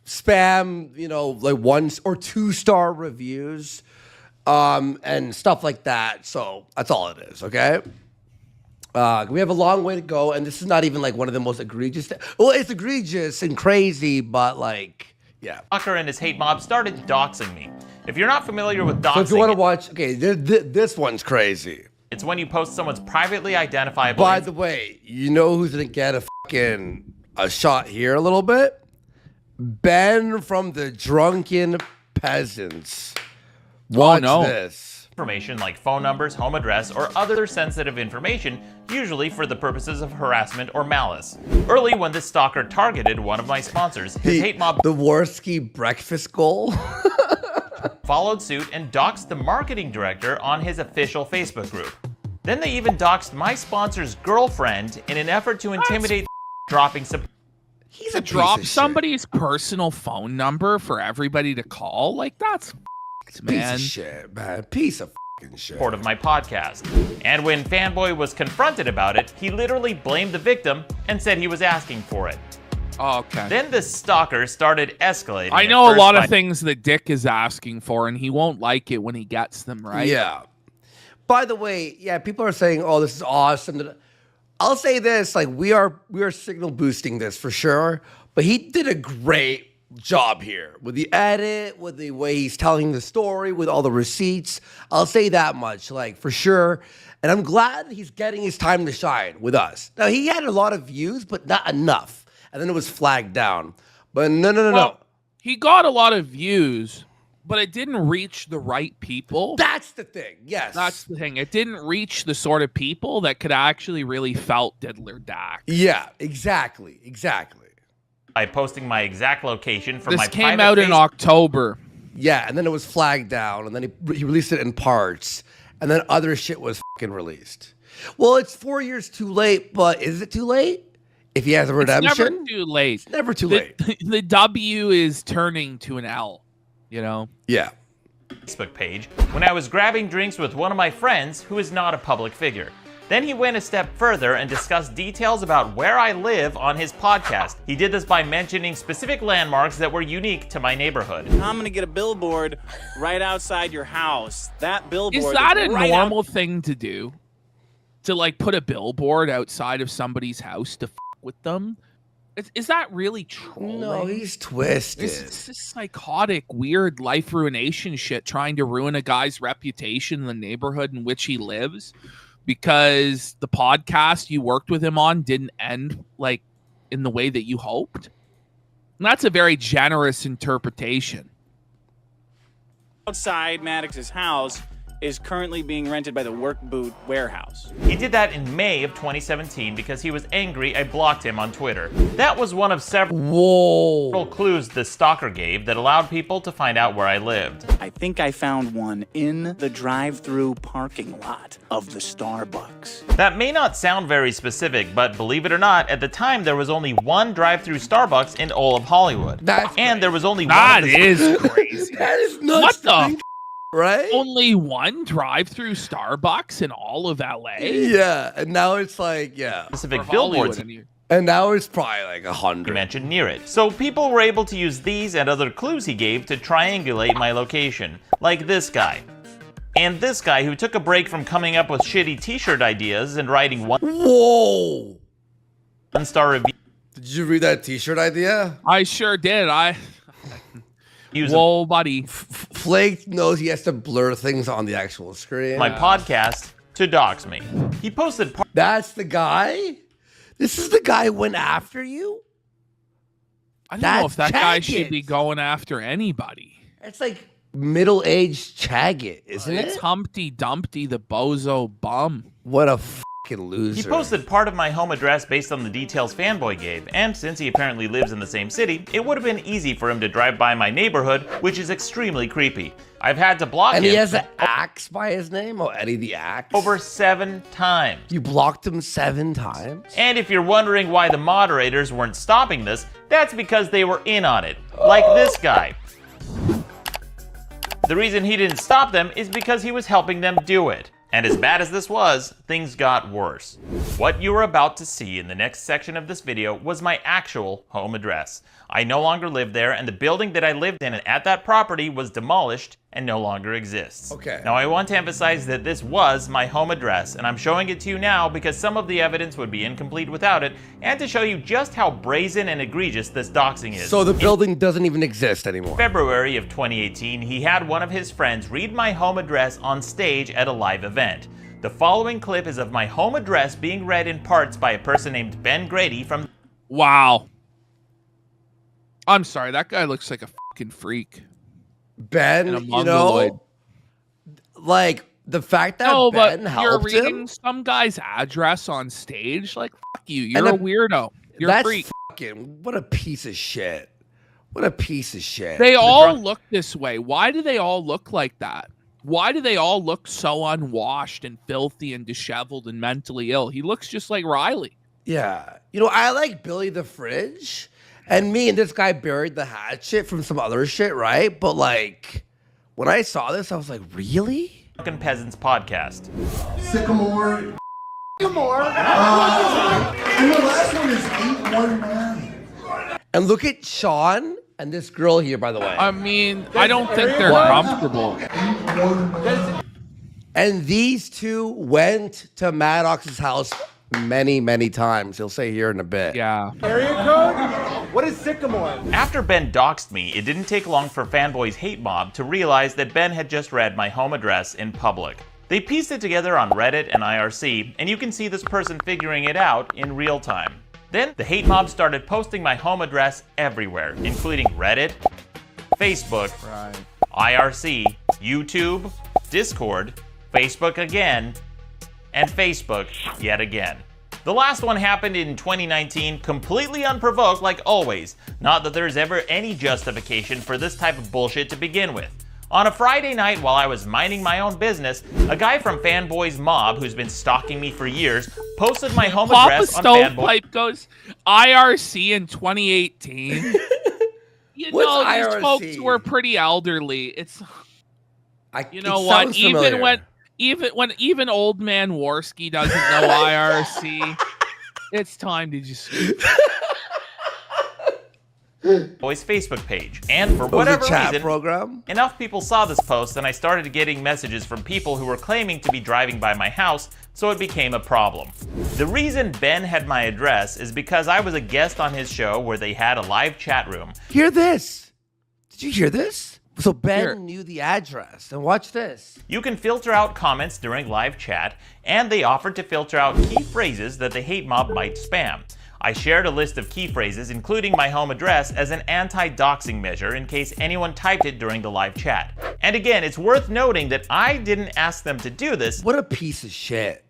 spam, you know, like 1 or 2 star reviews, and stuff like that. So that's all it is. Okay. We have a long way to go, and this is not even like one of the most egregious. Well, it's egregious and crazy, but like, yeah. Stalker and his hate mob started doxing me. If you're not familiar with doxing, so if you want to watch, okay, this one's crazy. It's when you post someone's privately identifiable. By the way, you know who's gonna get a shot here a little bit? Ben from the Drunken Peasants. Watch this. Information like phone numbers, home address, or other sensitive information, usually for the purposes of harassment or malice. Early, when this stalker targeted one of my sponsors, his hate mob, the Warski Breakfast Goal, followed suit and doxed the marketing director on his official Facebook group. Then they even doxed my sponsor's girlfriend in an effort to intimidate dropping some. He's a drop somebody's personal phone number for everybody to call. Like, that's man. Piece of shit, man. Piece of shit. Of my podcast. And when Fanboy was confronted about it, he literally blamed the victim and said he was asking for it. Oh, okay. Then the stalker started escalating. I know a lot of things that Dick is asking for, and he won't like it when he gets them, right? Yeah. By the way, yeah, people are saying, "Oh, this is awesome." I'll say this: like we are signal boosting this for sure, but he did a great job here with the edit, with the way he's telling the story, with all the receipts. I'll say that much, like for sure. And I'm glad he's getting his time to shine with us. Now he had a lot of views, but not enough. And then it was flagged down. But no. He got a lot of views, but it didn't reach the right people. That's the thing. Yes. That's the thing. It didn't reach the sort of people that could actually really felt Diddler Dax. Yeah, exactly. By posting my exact location from this my came out in October. Yeah, and then it was flagged down, and then he released it in parts, and then other shit was fucking released. Well, it's 4 years too late, but is it too late? If he has a redemption? It's never too late. It's never too late. The W is turning to an L, you know? Yeah. Facebook page when I was grabbing drinks with one of my friends who is not a public figure. Then he went a step further and discussed details about where I live on his podcast. He did this by mentioning specific landmarks that were unique to my neighborhood. I'm gonna get a billboard right outside your house. That billboard is that a normal thing to do? To like put a billboard outside of somebody's house to f with them? Is that really trolling? No, he's twisted. This is psychotic, weird life ruination shit, trying to ruin a guy's reputation in the neighborhood in which he lives because the podcast you worked with him on didn't end like in the way that you hoped. And that's a very generous interpretation. Outside Maddox's house is currently being rented by the Work Boot Warehouse. He did that in May of 2017 because he was angry I blocked him on Twitter. That was one of several clues the stalker gave that allowed people to find out where I lived. I think I found one in the drive-through parking lot of the Starbucks. That may not sound very specific, but believe it or not, at the time there was only one drive-through Starbucks in all of Hollywood. There was only one. That is crazy. That is nuts. What the right? Only one drive-through Starbucks in all of LA? Yeah, and now it's like, yeah. Specific billboards. And now it's probably like 100. He mentioned near it. So people were able to use these and other clues he gave to triangulate my location. Like this guy. And this guy who took a break from coming up with shitty t-shirt ideas and writing one star review. Did you read that t-shirt idea? I sure did. Whoa, buddy. Flake knows he has to blur things on the actual screen. My podcast to dox me. He posted. That's the guy? This is the guy who went after you? I don't know if that guy should be going after anybody. It's like middle-aged Chaggit, isn't it? It's Humpty Dumpty, the bozo bum. What a fucking loser. He posted part of my home address based on the details Fanboy gave, and since he apparently lives in the same city, it would have been easy for him to drive by my neighborhood, which is extremely creepy. I've had to block him. And he has an axe by his name? Oh, Eddie the Axe? Over 7 times. You blocked him 7 times? And if you're wondering why the moderators weren't stopping this, that's because they were in on it. Like this guy. The reason he didn't stop them is because he was helping them do it. And as bad as this was, things got worse. What you are about to see in the next section of this video was my actual home address. I no longer live there, and the building that I lived in at that property was demolished and no longer exists. Okay. Now I want to emphasize that this was my home address, and I'm showing it to you now because some of the evidence would be incomplete without it, and to show you just how brazen and egregious this doxing is. So the building doesn't even exist anymore. February of 2018, he had one of his friends read my home address on stage at a live event. The following clip is of my home address being read in parts by a person named Ben Grady from... Wow. I'm sorry, that guy looks like a fucking freak. Ben, you know, like the fact that Ben helped you're reading him, some guy's address on stage, like fuck you, you're a weirdo. You're a freak. Fucking what a piece of shit. What a piece of shit. They all look this way. Why do they all look like that? Why do they all look so unwashed and filthy and disheveled and mentally ill? He looks just like Riley. Yeah, you know, I like Billy the Fridge. And me and this guy buried the hatchet from some other shit, right? But like, when I saw this, I was like, really? Drunken Peasants podcast. Sycamore. And the last one is 819. And look at Sean and this girl here, by the way. I mean, I don't think they're comfortable. And these two went to Maddox's house many, many times. He'll say here in a bit. Yeah. Area code? What is Sycamore? After Ben doxed me, it didn't take long for Fanboy's hate mob to realize that Ben had just read my home address in public. They pieced it together on Reddit and IRC, and you can see this person figuring it out in real time. Then, the hate mob started posting my home address everywhere, including Reddit, Facebook, IRC, YouTube, Discord, Facebook again, and Facebook yet again. The last one happened in 2019, completely unprovoked like always. Not that there's ever any justification for this type of bullshit to begin with. On a Friday night while I was minding my own business, a guy from Fanboy's mob who's been stalking me for years posted my home address on Fanboy. Stovepipe goes IRC in 2018. You know, these folks were pretty elderly. It's, you know what? Even old man Warski doesn't know IRC. It's time to just Boy's Facebook page. And for whatever reason, program? Enough people saw this post and I started getting messages from people who were claiming to be driving by my house, so it became a problem. The reason Ben had my address is because I was a guest on his show where they had a live chat room. Hear this. Did you hear this? So Ben knew the address. And watch this. You can filter out comments during live chat, and they offered to filter out key phrases that the hate mob might spam. I shared a list of key phrases, including my home address, as an anti-doxing measure in case anyone typed it during the live chat. And again, it's worth noting that I didn't ask them to do this. What a piece of shit.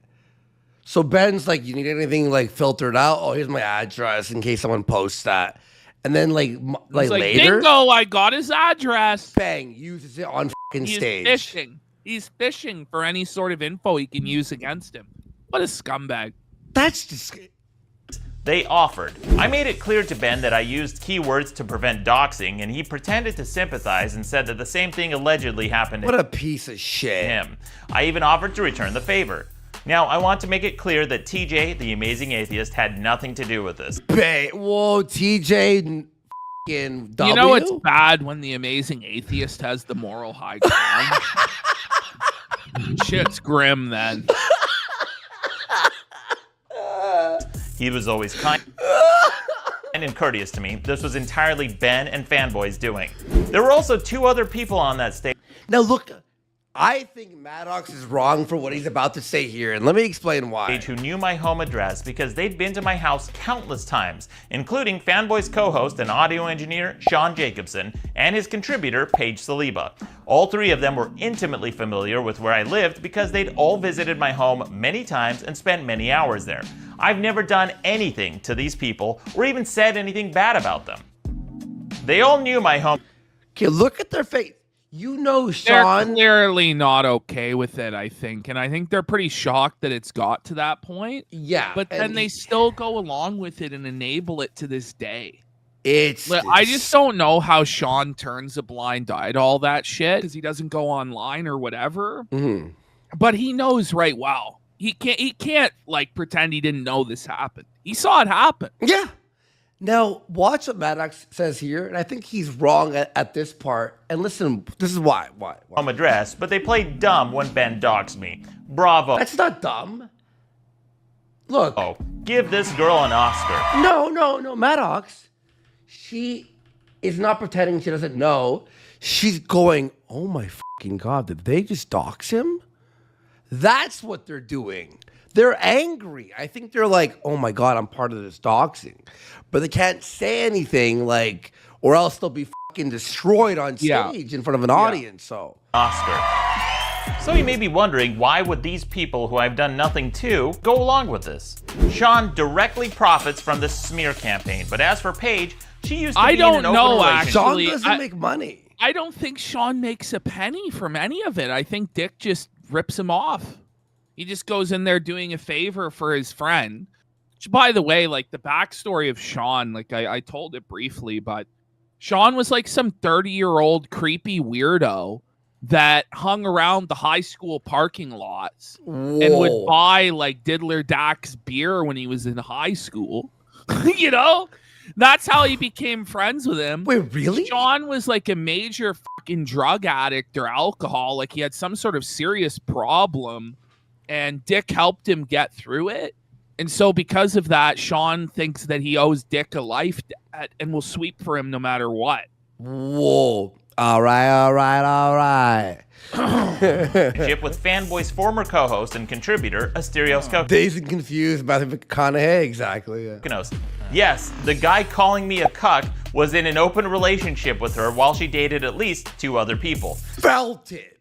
So Ben's like, you need anything like filtered out? Oh, here's my address in case someone posts that. And then like later, bingo, I got his address. Bang, uses it on fucking stage. He's fishing for any sort of info he can use against him. What a scumbag. That's just... They offered. I made it clear to Ben that I used keywords to prevent doxing, and he pretended to sympathize and said that the same thing allegedly happened to What a piece of shit. him. I even offered to return the favor. Now, I want to make it clear that TJ, the amazing atheist, had nothing to do with this. Whoa, TJ f***ing W? You know it's bad when the amazing atheist has the moral high ground. Shit's grim then. He was always kind and courteous to me. This was entirely Ben and Fanboy's doing. There were also two other people on that stage. Now look, I think Maddox is wrong for what he's about to say here, and let me explain why. Who knew my home address because they'd been to my house countless times, including Fanboy's co-host and audio engineer, Sean Jacobson, and his contributor, Paige Saliba. All three of them were intimately familiar with where I lived because they'd all visited my home many times and spent many hours there. I've never done anything to these people or even said anything bad about them. They all knew my home. Okay, look at their face. You know, Sean. They're clearly not okay with it, I think. And I think they're pretty shocked that it's got to that point. Yeah. But then they still go along with it and enable it to this day. I just don't know how Sean turns a blind eye to all that shit because he doesn't go online or whatever. Mm-hmm. But he knows right well. He can't like pretend he didn't know this happened. He saw it happen. Yeah. Now, watch what Maddox says here, and I think he's wrong at this part. And listen, this is why. Home address, but they played dumb when Ben doxed me. Bravo. That's not dumb. Look. Oh, give this girl an Oscar. No, Maddox. She is not pretending she doesn't know. She's going, oh my fucking God, did they just dox him? That's what they're doing. They're angry. I think they're like, oh my God, I'm part of this doxing. But they can't say anything, like, or else they'll be fucking destroyed on stage in front of an audience. So Oscar. So you may be wondering, why would these people who I've done nothing to go along with this? Sean directly profits from this smear campaign, but as for Paige, she used to be in an open relationship. Sean doesn't make money. I don't think Sean makes a penny from any of it. I think Dick just rips him off. He just goes in there doing a favor for his friend. Which, by the way, like the backstory of Sean, like I told it briefly, but Sean was like some 30-year-old creepy weirdo that hung around the high school parking lots and Whoa. would buy like Diddler Dax beer when he was in high school. You know, that's how he became friends with him. Wait, really? Sean was like a major fucking drug addict or alcohol. Like he had some sort of serious problem, and Dick helped him get through it. And so because of that, Sean thinks that he owes Dick a life debt and will sweep for him no matter what. Whoa. All right. Chip with Fanboy's former co-host and contributor, Asterios Dazed and confused about McConaughey, exactly. Yeah. Yes, the guy calling me a cuck was in an open relationship with her while she dated at least 2 other people. Felt it.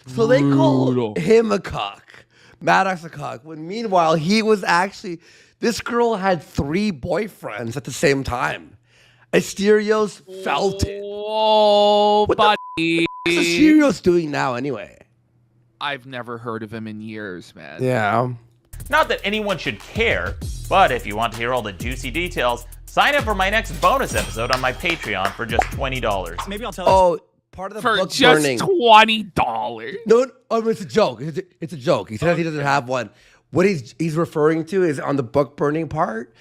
So they called him a cuck, Maddox a cuck, when meanwhile he was actually, this girl had 3 boyfriends at the same time. Asterios felt it. Oh, buddy. What's Asterios doing now anyway? I've never heard of him in years, man. Yeah. Not that anyone should care, but if you want to hear all the juicy details, sign up for my next bonus episode on my Patreon for just $20. Maybe I'll tell Oh, part of the For book just burning. $20. No, it's a joke. It's a joke. He says he doesn't have one. What he's referring to is on the book burning part,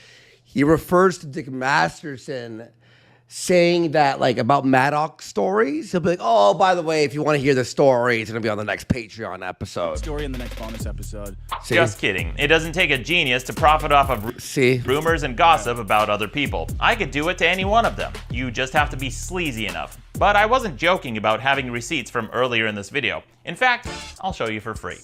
he refers to Dick Masterson saying that like about Maddox stories. He'll be like, oh, by the way, if you want to hear the story, it's going to be on the next Patreon episode. Story in the next bonus episode. See? Just kidding. It doesn't take a genius to profit off of rumors and gossip about other people. I could do it to any one of them. You just have to be sleazy enough. But I wasn't joking about having receipts from earlier in this video. In fact, I'll show you for free.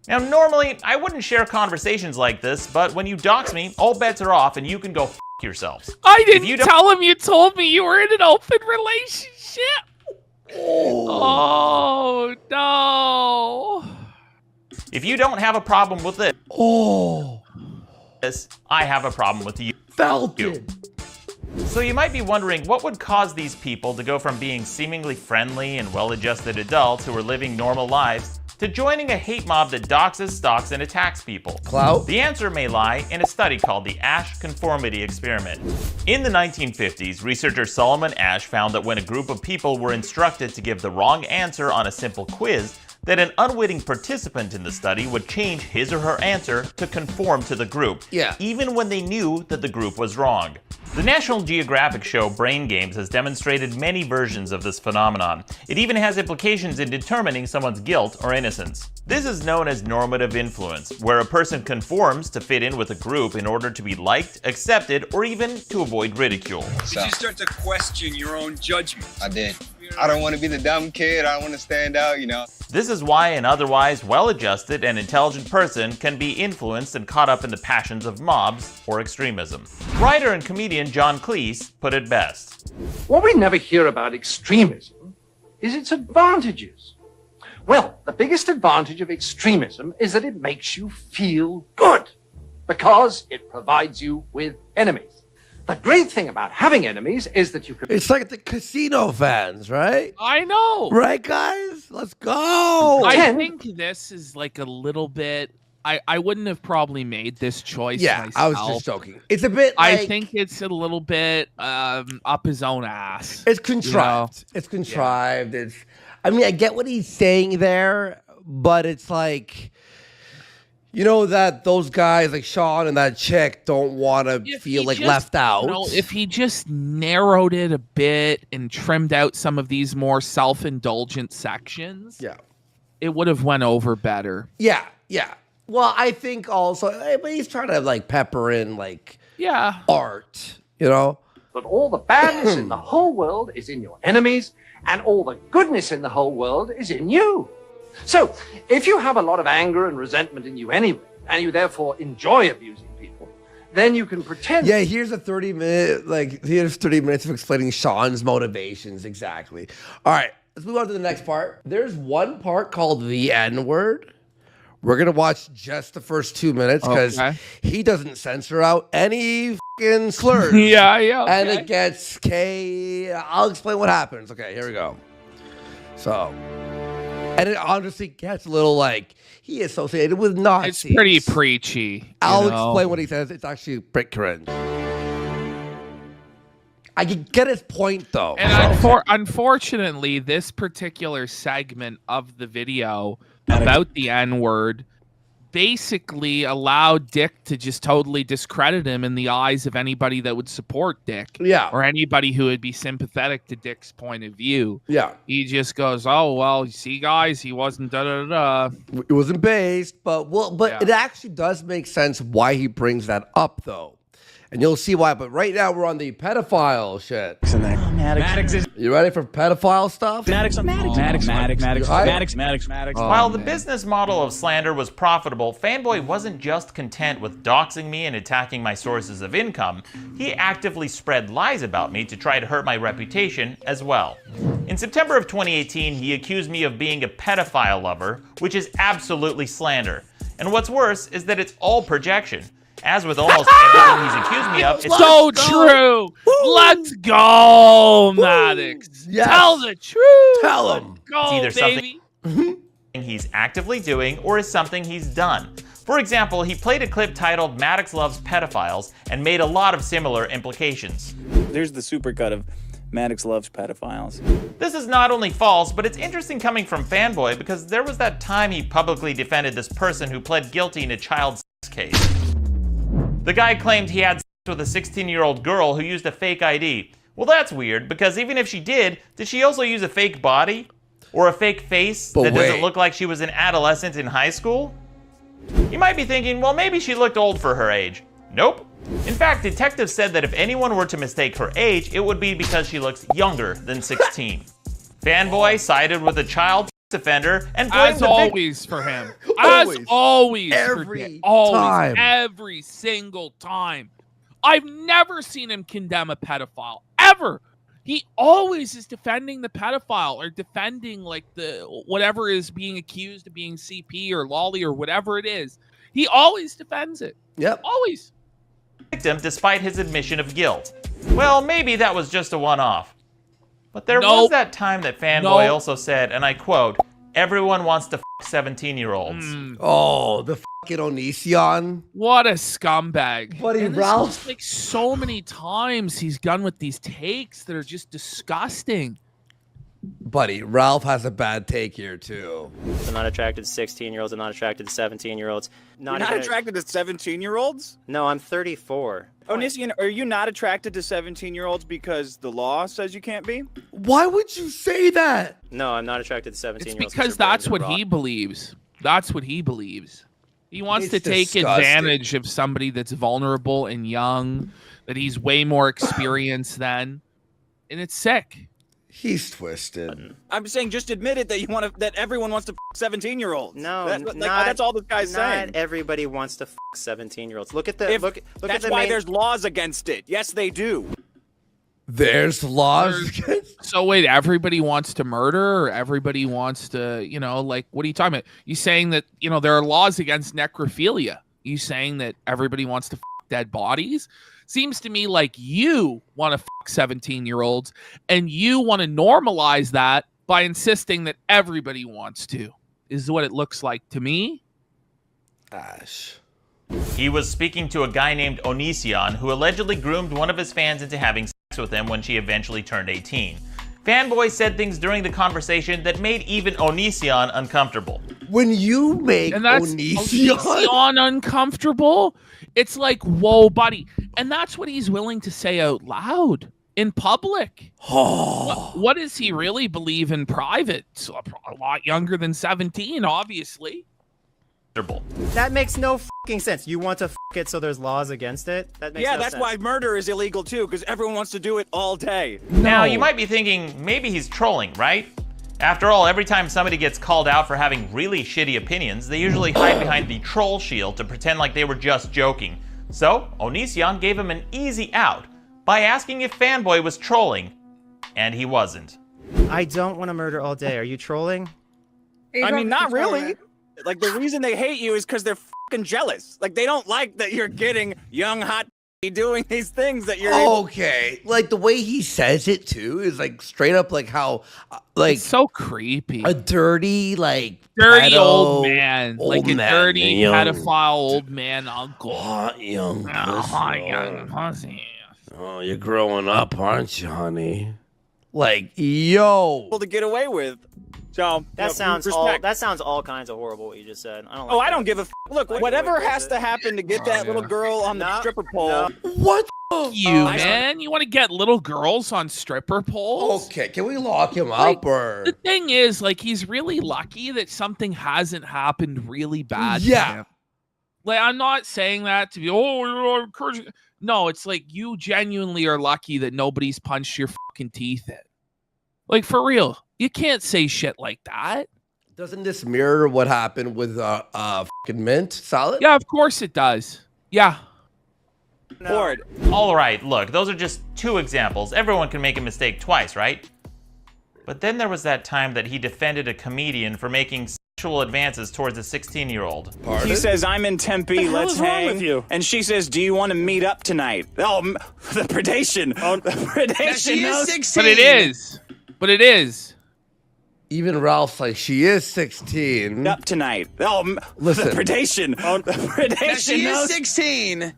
Now, normally, I wouldn't share conversations like this, but when you dox me, all bets are off and you can go f*** yourselves. I didn't tell him you told me you were in an open relationship. Oh, no. If you don't have a problem with it, I have a problem with you. Felt it. So you might be wondering what would cause these people to go from being seemingly friendly and well-adjusted adults who are living normal lives to joining a hate mob that doxes, stalks, and attacks people. Clout? The answer may lie in a study called the Ash Conformity Experiment. In the 1950s, researcher Solomon Ash found that when a group of people were instructed to give the wrong answer on a simple quiz, that an unwitting participant in the study would change his or her answer to conform to the group, even when they knew that the group was wrong. The National Geographic show Brain Games has demonstrated many versions of this phenomenon. It even has implications in determining someone's guilt or innocence. This is known as normative influence, where a person conforms to fit in with a group in order to be liked, accepted, or even to avoid ridicule. Did you start to question your own judgment? I did. I don't want to be the dumb kid. I don't want to stand out, you know. This is why an otherwise well-adjusted and intelligent person can be influenced and caught up in the passions of mobs or extremism. Writer and comedian John Cleese put it best. What we never hear about extremism is its advantages. Well, the biggest advantage of extremism is that it makes you feel good because it provides you with enemies. The great thing about having enemies is that you can... It's like the casino fans, right? I know. Right, guys? Let's go. I think this is like a little bit... I wouldn't have probably made this choice myself. I was just joking. It's a bit like... I think it's a little bit up his own ass. It's contrived. It's contrived. It's... I mean, I get what he's saying there, but it's like... You know that those guys like Sean and that chick don't want to feel like left out. You know, if he just narrowed it a bit and trimmed out some of these more self-indulgent sections, it would have went over better. Yeah. Well, I think also, but he's trying to like pepper in like art, you know? But all the badness in the whole world is in your enemies, and all the goodness in the whole world is in you. So, if you have a lot of anger and resentment in you anyway, and you therefore enjoy abusing people, then you can pretend... Yeah, here's 30 minutes of explaining Sean's motivations, exactly. All right, let's move on to the next part. There's one part called the N-word. We're going to watch just the first 2 minutes because he doesn't censor out any fucking slurs. And it gets I'll explain what happens. Okay, here we go. So... And it honestly gets a little like he associated with Nazis. It's pretty preachy. I'll explain what he says. It's actually a bit cringe. I can get his point though. And unfortunately, this particular segment of the video about the N-word basically allowed Dick to just totally discredit him in the eyes of anybody that would support Dick. Yeah. Or anybody who would be sympathetic to Dick's point of view. Yeah. He just goes, oh, well, you see, guys, he wasn't da-da-da-da. It wasn't based, but it actually does make sense why he brings that up, though. And you'll see why. But right now, we're on the pedophile shit. Maddox is. You ready for pedophile stuff? Maddox. While the business model of slander was profitable, Fanboy wasn't just content with doxing me and attacking my sources of income. He actively spread lies about me to try to hurt my reputation as well. In September of 2018, he accused me of being a pedophile lover, which is absolutely slander. And what's worse is that it's all projection. As with almost everything he's accused me of, it's so true. Let's go, Maddox. Yes. Tell the truth. Tell him. Go, it's either baby. something he's actively doing or is something he's done. For example, he played a clip titled Maddox Loves Pedophiles and made a lot of similar implications. There's the supercut of Maddox Loves Pedophiles. This is not only false, but it's interesting coming from Fanboy because there was that time he publicly defended this person who pled guilty in a child sex case. The guy claimed he had sex with a 16-year-old girl who used a fake ID. Well, that's weird, because even if she did she also use a fake body? Or a fake face that doesn't look like she was an adolescent in high school? You might be thinking, well, maybe she looked old for her age. Nope. In fact, detectives said that if anyone were to mistake her age, it would be because she looks younger than 16. Fanboy sided with a child offender and blamed as always for him. As always. Every time. Every single time. I've never seen him condemn a pedophile. Ever. He always is defending the pedophile or defending like the whatever is being accused of being CP or lolly or whatever it is. He always defends it. Yep. Always. Victim despite his admission of guilt. Well, maybe that was just a one-off. But there was that time that Fanboy also said, and I quote, everyone wants to f 17-year-olds. Oh, the fucking Onision. What a scumbag. Buddy and Ralph. Is like so many times he's gone with these takes that are just disgusting. Buddy, Ralph has a bad take here, too. I'm not attracted to 16-year-olds. I'm not attracted to 17-year-olds. You're not attracted to 17-year-olds? No, I'm 34. Onision, are you not attracted to 17-year-olds because the law says you can't be? Why would you say that? No, I'm not attracted to 17-year-olds. It's because that's what he believes. That's what he believes. He wants to take advantage of somebody that's vulnerable and young, that he's way more experienced than, and it's sick. He's twisted. I'm saying just admit it that you want to, that everyone wants to 17-year-olds. No, that's all this guy's saying. Not everybody wants to 17-year-olds. Look at the look. That's why there's laws against it. Yes, they do. There's laws. So wait, everybody wants to murder, or everybody wants to, like, what are you talking about? You saying that there are laws against necrophilia? You saying that everybody wants to dead bodies? Seems to me like you want to 17-year-olds, and you want to normalize that by insisting that everybody wants to. Is what it looks like to me. Ash. He was speaking to a guy named Onision who allegedly groomed one of his fans into having sex with him when she eventually turned 18. Fanboy said things during the conversation that made even Onision uncomfortable. When you make Onision uncomfortable, it's like, whoa, buddy. And that's what he's willing to say out loud in public. What does he really believe in private? A lot younger than 17, obviously. That makes no fucking sense. You want to f it so there's laws against it? That makes no that's sense. why murder is illegal too, because everyone wants to do it all day. Now, you might be thinking, maybe he's trolling, right? After all, every time somebody gets called out for having really shitty opinions, they usually hide behind the troll shield to pretend like they were just joking. So, Onision gave him an easy out by asking if Fanboy was trolling, and he wasn't. I don't want to murder all day. Are you trolling? I mean, not really. Like, the reason they hate you is because they're fucking jealous. Like, they don't like that you're getting young, hot doing these things that you're okay. Like, the way he says it, too, is, like, straight up, like, how, like... It's so creepy. A dirty, like... Dirty old man. Like a man, dirty pedophile old man uncle. Hot young pussy. Hot young pussy. Oh, you're growing up, aren't you, honey? Like, yo. To get away with. So That sounds all kinds of horrible. What you just said. I don't. Like I don't give a look. Whatever has to happen to get that little girl on the stripper pole. What? You man, you want to get little girls on stripper poles? Okay, can we lock him Like, up or? The thing is, like, he's really lucky that something hasn't happened really bad. Yeah. To him. Like, I'm not saying that to be, you're encouraging. No, it's like you genuinely are lucky that nobody's punched your fucking teeth in. Like, for real, you can't say shit like that. Doesn't this mirror what happened with fucking mint salad? Yeah, of course it does. Yeah. Bored. All right, look, those are just 2 examples. Everyone can make a mistake twice, right? But then there was that time that he defended a comedian for making sexual advances towards a 16-year-old. He says, I'm in Tempe, let's hang. With you? And she says, do you want to meet up tonight? Oh, the predation. Oh, the predation. She is 16. But it is. Even Ralph's like, she is 16. Up tonight. Oh, listen. The predation. Oh, the predation. She is 16.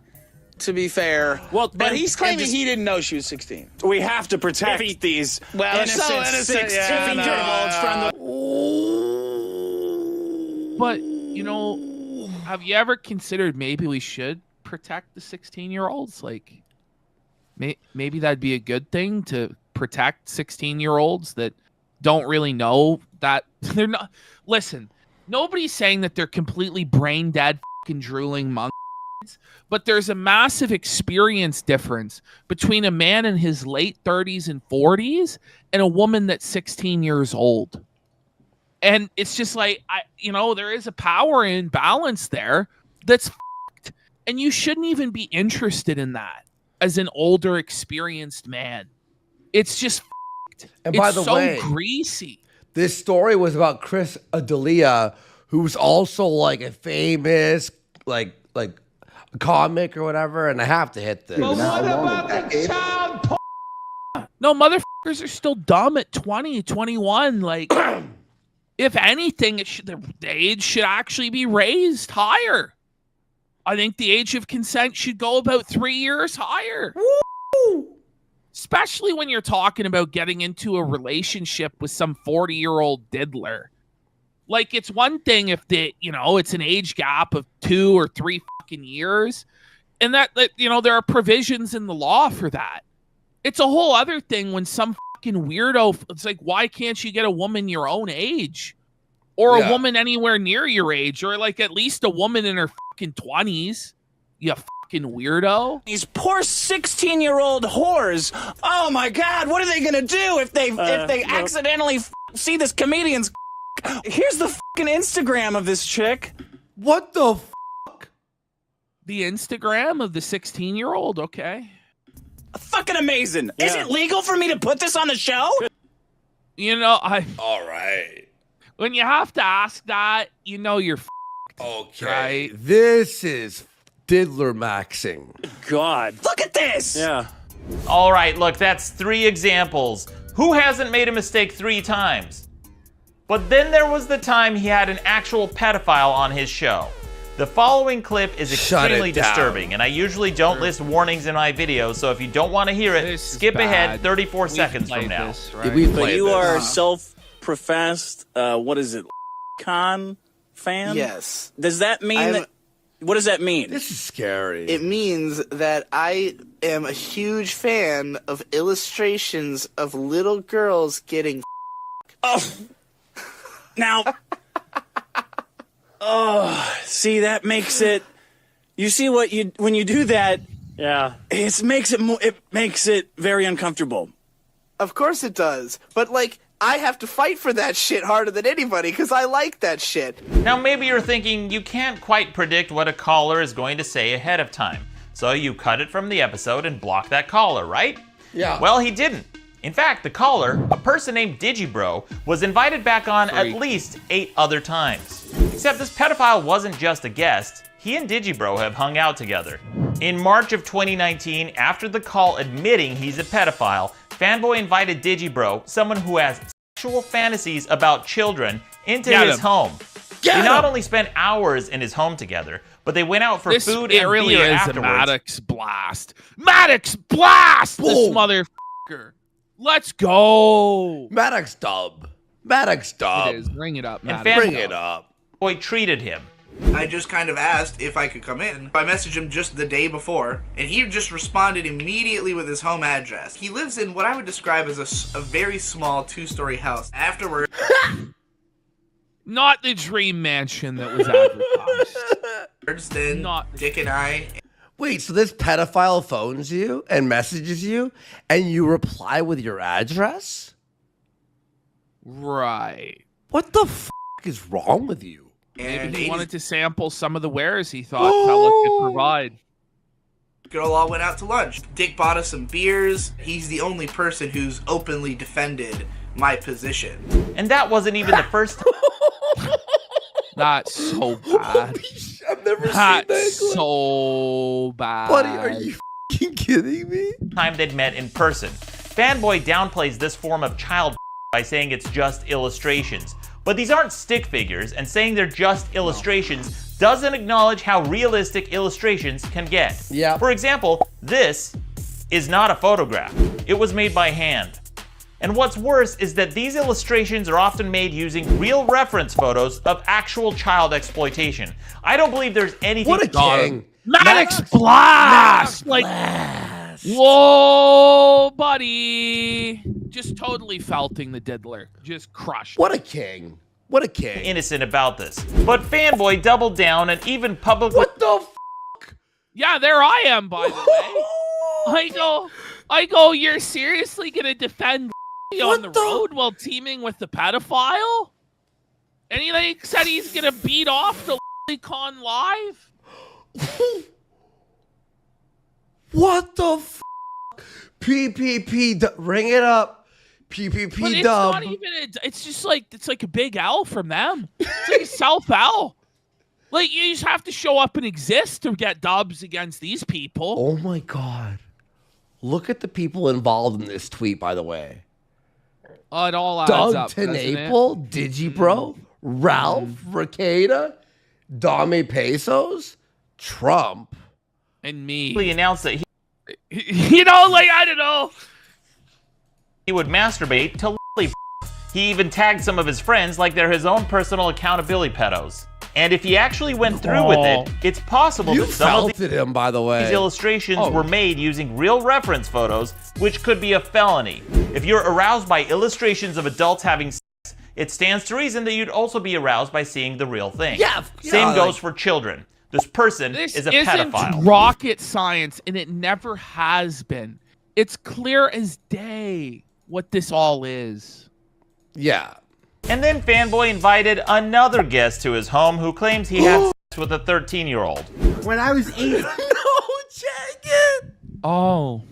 To be fair, but he's claiming he didn't know she was 16. We have to protect these innocent 16-year-olds from the. But, you know, have you ever considered maybe we should protect the 16-year-olds? Like, maybe that'd be a good thing to protect 16-year-olds that don't really know that they're not. Listen, nobody's saying that they're completely brain dead, fucking drooling monkeys. But there's a massive experience difference between a man in his late 30s and 40s and a woman that's 16 years old. And it's just like, there is a power imbalance there that's fucked. And you shouldn't even be interested in that as an older, experienced man. It's just fucked. And by it's the so way, greasy. This story was about Chris D'Elia, who's also like a famous, like comic or whatever, and I have to hit this. But what about the child porn? No, motherfuckers are still dumb at 20, 21. Like, if anything, the age should actually be raised higher. I think the age of consent should go about 3 years higher. Woo! Especially when you're talking about getting into a relationship with some 40-year-old diddler. Like, it's one thing if it's an age gap of 2 or 3 fucking years, and that there are provisions in the law for that. It's a whole other thing when some fucking weirdo, it's like, why can't you get a woman your own age? Or a woman anywhere near your age, or like at least a woman in her fucking 20s. You fucking weirdo. These poor 16-year-old whores. Oh my God, what are they gonna do if they accidentally see this comedian's? Here's the fucking Instagram of this chick. What the fuck? The Instagram of the 16-year-old, okay. Fucking amazing. Yeah. Is it legal for me to put this on the show? All right. When you have to ask that, you're fucked. Okay. Right? This is diddler maxing. God. Look at this. Yeah. All right, look, that's 3 examples. Who hasn't made a mistake 3 times? But then there was the time he had an actual pedophile on his show. The following clip is extremely disturbing, and I usually don't list warnings in my videos, so if you don't want to hear it, skip ahead 34 seconds from now. This, right? But you are self-professed, what is it, con fan? Yes. Does that mean what does that mean? This is scary. It means that I am a huge fan of illustrations of little girls getting Oh. Now, see, that makes it. You see when you do that. Yeah. It makes it very uncomfortable. Of course it does, but I have to fight for that shit harder than anybody because I like that shit. Now maybe you're thinking you can't quite predict what a caller is going to say ahead of time, so you cut it from the episode and block that caller, right? Yeah. Well, he didn't. In fact, the caller, a person named Digibro, was invited back on at least 8 other times. Except this pedophile wasn't just a guest, he and Digibro have hung out together. In March of 2019, after the call admitting he's a pedophile, Fanboy invited Digibro, someone who has sexual fantasies about children, into his home. They not only spent hours in his home together, but they went out for This food it and really beer is afterwards. a Maddox blast. Maddox blast! This Boom. motherfucker. Let's go. Maddox dub. Maddox dub. It is. Bring it up, And Maddox. Bring it up. Fanboy treated him. I just kind of asked if I could come in. I messaged him just the day before, and he just responded immediately with his home address. He lives in what I would describe as a very small 2-story house. Afterward, Not the dream mansion that was advertised. then Dick and I... Wait, so this pedophile phones you and messages you, and you reply with your address? Right. What the f*** is wrong with you? Maybe he wanted to sample some of the wares he thought Fella could provide. Girl all went out to lunch. Dick bought us some beers. He's the only person who's openly defended my position. And that wasn't even the first That's so bad. I've never seen That's that. so bad. Buddy, are you f***ing kidding me? time they'd met in person. Fanboy downplays this form of child by saying it's just illustrations. But these aren't stick figures, and saying they're just illustrations doesn't acknowledge how realistic illustrations can get. Yeah. For example, this is not a photograph. It was made by hand. And what's worse is that these illustrations are often made using real reference photos of actual child exploitation. I don't believe there's anything... What a king. Maddox blast! Like, whoa, buddy. Just totally felting the diddler. Just crushed. What a king. What a king. innocent about this. But Fanboy doubled down and even publicly... What the f***? Yeah, there I am, by the way. I go, you're seriously gonna defend me on the road while teaming with the pedophile? And he like, said he's gonna beat off the con live? What the f***? PPP, ring it up. PPP But it's dub. not even it's just like, it's like a big L from them. It's like a self-L. Like, you just have to show up and exist to get dubs against these people. Oh my God. Look at the people involved in this tweet, by the way. Oh, it all adds Doug up, doesn't it? Tenaple, Digibro, Ralph, Ricada, Dame Pesos, Trump. And me. He announced that you know, like, I don't know. he would masturbate to He even tagged some of his friends like they're his own personal accountability pedos. And if he actually went through with it, it's possible You that some of felted him, by the way. these illustrations were made using real reference photos, which could be a felony. If you're aroused by illustrations of adults having sex, it stands to reason that you'd also be aroused by seeing the real thing. Yeah. Same goes for children. This person This is a isn't pedophile. rocket science, and it never has been. It's clear as day what this all is. Yeah. And then Fanboy invited another guest to his home who claims he had sex with a 13-year-old. When I was 8. Oh.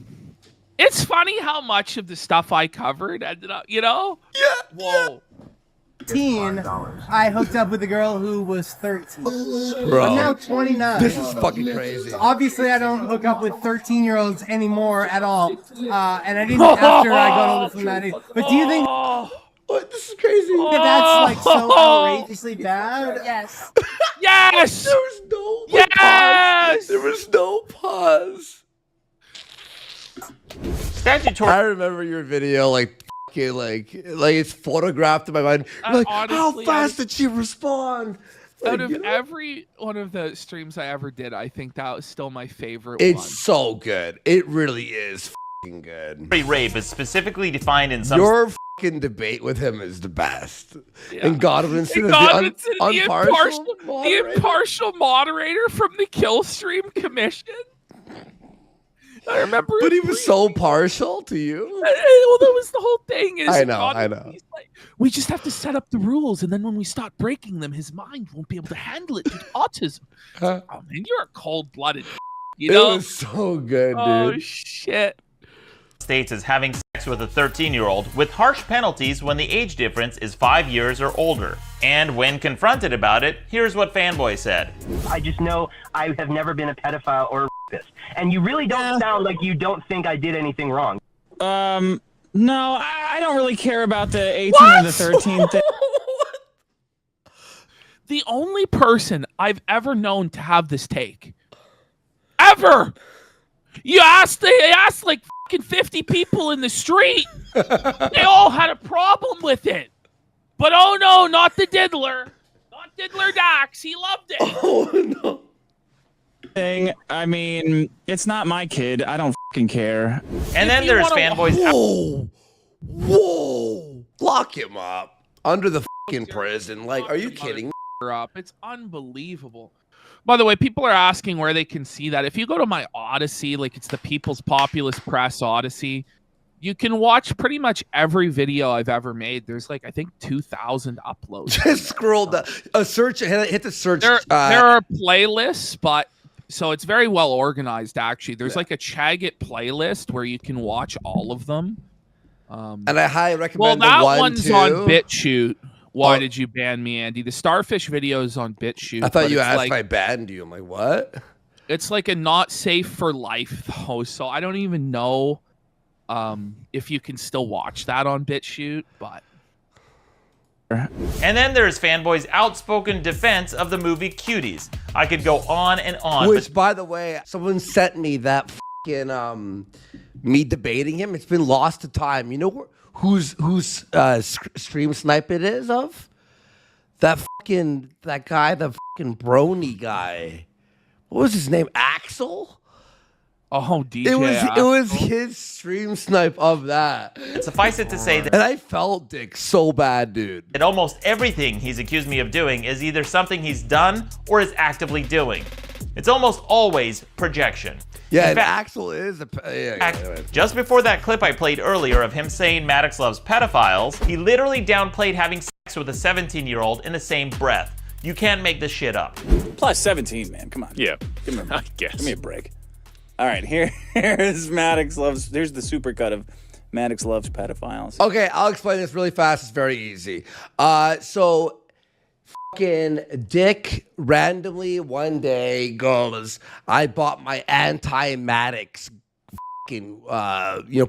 It's funny how much of the stuff I covered ended up, you know? Yeah. Whoa. I hooked up with a girl who was 13. Bro. I'm now 29. This is fucking crazy. Obviously, I don't hook up with 13-year-olds anymore at all. And I didn't after I got older from that age. But do you think What? This is crazy. that's like so outrageously bad? Yes. Yes! There was no Yes! pause. There was no pause. Statutory. I remember your video, like it's photographed in my mind. Like, honestly, how fast did she respond? Out Like, of you know? every one of the streams I ever did, I think that was still my favorite It's one. so good. It really is fucking good. Rape is specifically defined in some Your fucking debate with him is the best. Yeah. And Godwinson is Godwinson, the the impartial moderator from the Killstream Commission. I remember. But he was so partial to you. Well, that was the whole thing. Is I know. He's like, we just have to set up the rules, and then when we start breaking them, his mind won't be able to handle it due to autism. Oh man, you're a cold-blooded. You know, It was so good, dude. oh shit. states as having sex with a 13-year-old with harsh penalties when the age difference is 5 years or older. And when confronted about it, here's what Fanboy said. I just know I have never been a pedophile or a rapist. And you really don't sound like you don't think I did anything wrong. No, I don't really care about the 18 or the 13 thing. the only person I've ever known to have this take. Ever. They asked like fucking 50 people in the street. They all had a problem with it. But oh no, not the diddler. Not Diddler Dax. He loved it. Oh no. I mean, it's not my kid. I don't fucking care. And then there's fanboys. Whoa. Lock him up. Under the fucking prison. Like, are you kidding me? It's unbelievable. By the way, people are asking where they can see that. If you go to my Odyssey, like it's the People's Populist Press Odyssey, you can watch pretty much every video I've ever made. There's like, I think 2,000 uploads. Just scroll down. Search, hit the search. There are playlists, but so it's very well organized, actually. There's like a Chagit playlist where you can watch all of them. And I highly recommend that the one one's too. on BitChute. Why did you ban me, Andy? The Starfish video is on BitChute. I thought you asked if I banned you. I'm like, what? It's like a not safe for life, though. So I don't even know if you can still watch that on BitChute, but. And then there's fanboys' outspoken defense of the movie Cuties. I could go on and on. Which, by the way, someone sent me that fucking me debating him. It's been lost to time. You know whose stream snipe it is of? That guy, the fucking brony guy. What was his name? Axel? Oh, DJ. It was his stream snipe of that. Suffice it to say that, and I felt Dick so bad, dude. that almost everything he's accused me of doing is either something he's done or is actively doing. It's almost always projection. Yeah, In fact, Axel is a... just before that clip I played earlier of him saying Maddox loves pedophiles, he literally downplayed having sex with a 17-year-old in the same breath. You can't make this shit up. Plus 17, man. Come on. Yeah. Give me a break. I guess. Give me a break. All right, here's Maddox loves. Here's the supercut of Maddox loves pedophiles. Okay, I'll explain this really fast. It's very easy. So, fucking Dick randomly one day goes, I bought my anti-Maddox fucking,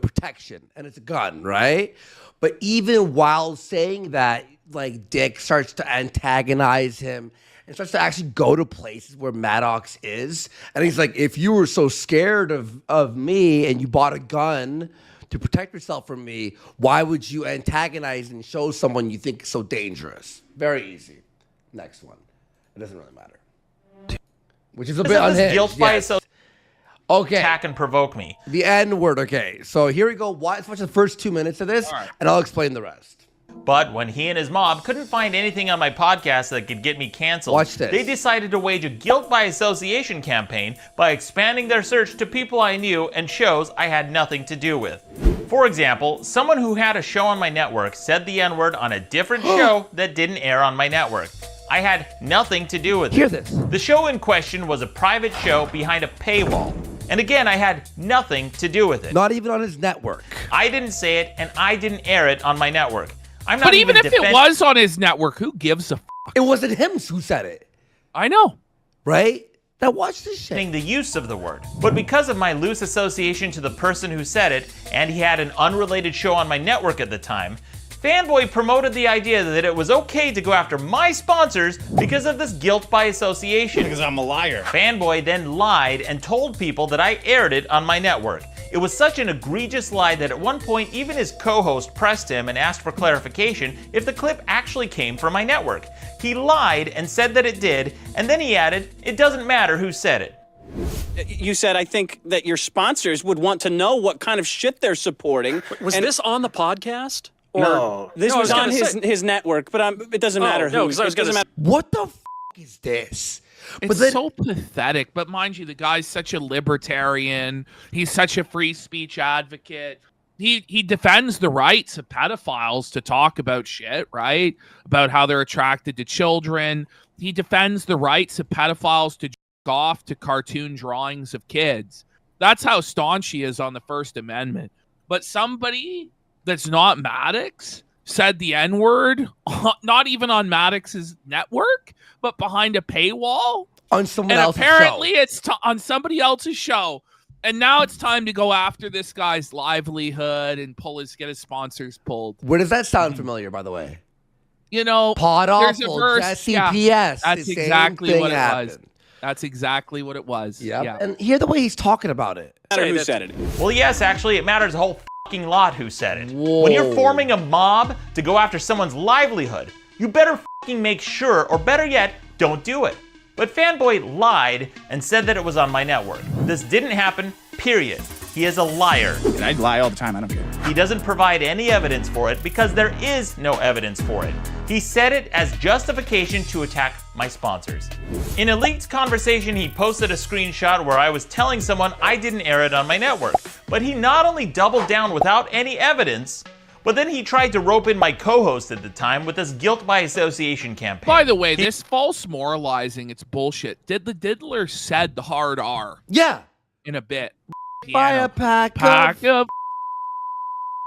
protection. And it's a gun, right? But even while saying that, like, Dick starts to antagonize him and starts to actually go to places where Maddox is. And he's like, if you were so scared of me and you bought a gun to protect yourself from me, why would you antagonize and show someone you think is so dangerous? Very easy. Next one. It doesn't really matter. Which is a bit unhinged. Guilt by association. Okay. Attack and provoke me. The N word. Okay. So here we go. Let's watch the first 2 minutes of this, and I'll explain the rest. But when he and his mob couldn't find anything on my podcast that could get me canceled, Watch this. They decided to wage a guilt by association campaign by expanding their search to people I knew and shows I had nothing to do with. For example, someone who had a show on my network said the N-word on a different show that didn't air on my network. I had nothing to do with it. Hear this. The show in question was a private show behind a paywall. And again, I had nothing to do with it. Not even on his network. I didn't say it, and I didn't air it on my network. I'm not But even if it was on his network, who gives a fuck? It wasn't him who said it. I know. Right? Now watch this shit. The use of the word. But because of my loose association to the person who said it, and he had an unrelated show on my network at the time, Fanboy promoted the idea that it was okay to go after my sponsors because of this guilt by association. Because I'm a liar. Fanboy then lied and told people that I aired it on my network. It was such an egregious lie that at one point even his co-host pressed him and asked for clarification if the clip actually came from my network. He lied and said that it did, and then he added, it doesn't matter who said it. You said, I think that your sponsors would want to know what kind of shit they're supporting. Was this on the podcast? Or, no. This was on his network, but it doesn't matter who. No, because I was going to What the f*** is this? It's so pathetic. But mind you, the guy's such a libertarian. He's such a free speech advocate. He defends the rights of pedophiles to talk about shit, right? About how they're attracted to children. He defends the rights of pedophiles to jerk off to cartoon drawings of kids. That's how staunch he is on the First Amendment. But somebody that's not Maddox said the N-word, not even on Maddox's network, but behind a paywall on someone else's show. And apparently it's on somebody else's show. And now it's time to go after this guy's livelihood and get his sponsors pulled. Where does that sound familiar, by the way? You know, Pod there's a awful, verse. Jesse Yeah, PS. that's the same exactly thing what it was. happened. That's exactly what it was. Yep. Yeah. And hear the way he's talking about it. Who said it? Well, yes, actually, it matters a whole fucking lot who said it. When you're forming a mob to go after someone's livelihood, you better fucking make sure, or better yet, don't do it. But Fanboy lied and said that it was on my network. This didn't happen, period. He is a liar. And I lie all the time, I don't care. He doesn't provide any evidence for it because there is no evidence for it. He said it as justification to attack my sponsors. In a leaked conversation, he posted a screenshot where I was telling someone I didn't air it on my network. But he not only doubled down without any evidence, but then he tried to rope in my co-host at the time with this guilt by association campaign. By the way, this false moralizing, it's bullshit. The Diddler said the hard R. Yeah. In a bit. Buy a pack of.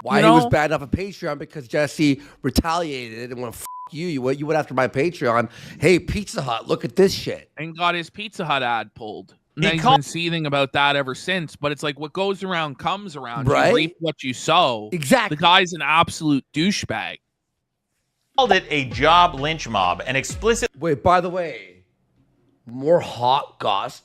Why he was banned off of Patreon because Jesse retaliated and went, F you went after my Patreon. Hey, Pizza Hut, look at this shit. And got his Pizza Hut ad pulled. And he's been seething about that ever since. But it's like what goes around comes around. Right? You reap what you sow. Exactly. The guy's an absolute douchebag. Called it a job lynch mob and explicit. Wait, by the way, more hot goss.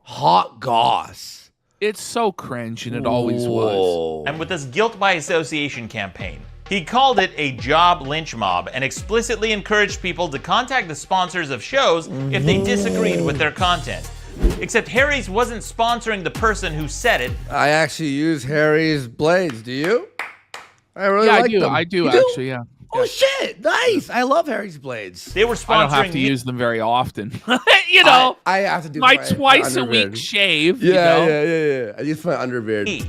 Hot goss. It's so cringe, and it always was. And with this guilt by association campaign. He called it a job lynch mob and explicitly encouraged people to contact the sponsors of shows if they disagreed with their content. Except Harry's wasn't sponsoring the person who said it. I actually use Harry's blades. Do you? I really like them. I do You actually, yeah. Oh shit! Nice. I love Harry's blades. They were sponsoring. I don't have to use them very often. You know, I have to do my my twice a underbeard. week shave. Yeah, you know? yeah. I use my underbeard.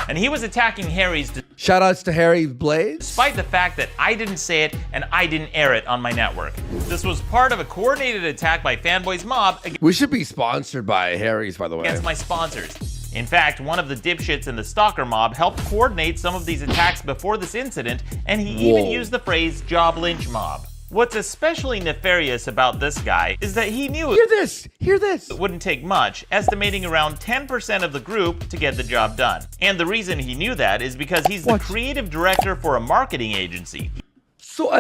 And he was attacking Harry's. Shout outs to Harry's blades. Despite the fact that I didn't say it and I didn't air it on my network. This was part of a coordinated attack by Fanboy's mob We should be sponsored by Harry's, by the way. against my sponsors. In fact, one of the dipshits in the Stalker mob helped coordinate some of these attacks before this incident, and he even used the phrase job lynch mob. What's especially nefarious about this guy is that he knew Hear this. it wouldn't take much, estimating around 10% of the group to get the job done. And the reason he knew that is because he's the creative director for a marketing agency. So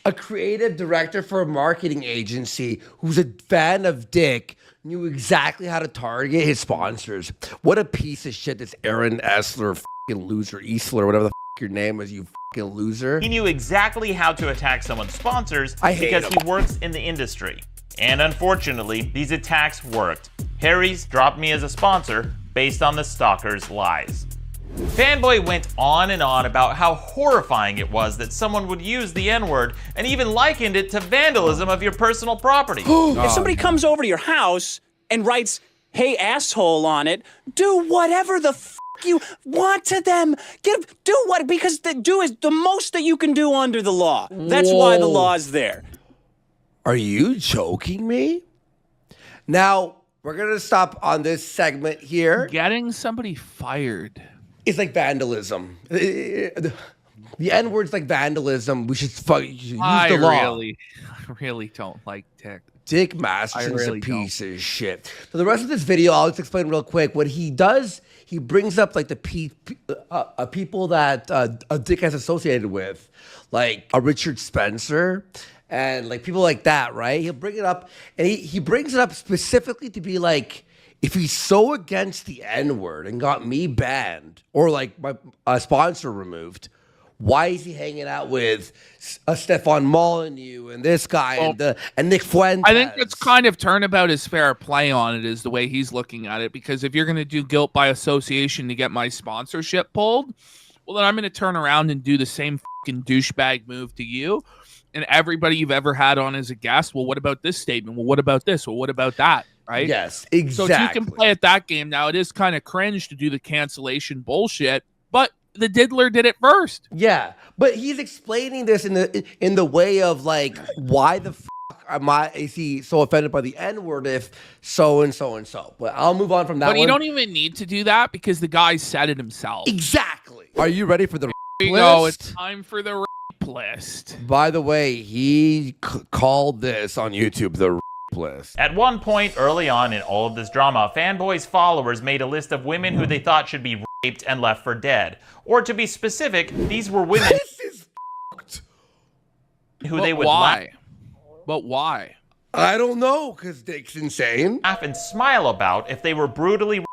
a creative director for a marketing agency who's a fan of Dick knew exactly how to target his sponsors. What a piece of shit this Aaron Essler, fucking loser, Easler, whatever the your name is, you fucking loser. He knew exactly how to attack someone's sponsors because he works in the industry. And unfortunately, these attacks worked. Harry's dropped me as a sponsor based on the Stalker's lies. Fanboy went on and on about how horrifying it was that someone would use the N-word and even likened it to vandalism of your personal property. If somebody comes over to your house and writes, "Hey asshole" on it, do whatever the f you want to them. Do what, because do is the most that you can do under the law. That's why the law is there. Are you joking me? Now, we're going to stop on this segment here. Getting somebody fired. It's like vandalism. The N-word's like vandalism. We should use the law. I really don't like Dick. Dick Masterson's a piece of shit. So the rest of this video, I'll just explain real quick. What he does, he brings up like the people that Dick has associated with, like a Richard Spencer and like people like that, right? He'll bring it up, and he brings it up specifically to be like, if he's so against the N-word and got me banned or like my sponsor removed, why is he hanging out with Stefan Molyneux and this guy and Nick Fuentes? I think it's kind of turnabout is fair play on it is the way he's looking at it, because if you're going to do guilt by association to get my sponsorship pulled, well, then I'm going to turn around and do the same fucking douchebag move to you and everybody you've ever had on as a guest. Well, what about this statement? Well, what about this? Well, what about that? Right? Yes, exactly. So if you can play at that game now, it is kind of cringe to do the cancellation bullshit, but the Diddler did it first. Yeah, but he's explaining this in the way of like, why the fuck is he so offended by the N-word if so and so and so? But I'll move on from that. But you don't even need to do that because the guy said it himself. Exactly. Are you ready for the Here you list? go. It's time for the rape list. By the way, he called this on YouTube the rape list. At one point early on in all of this drama, Fanboy's followers made a list of women who they thought should be raped and left for dead. Or to be specific, these were women who they would why? But why? I don't know, because Dick's insane. Laugh and smile about if they were brutally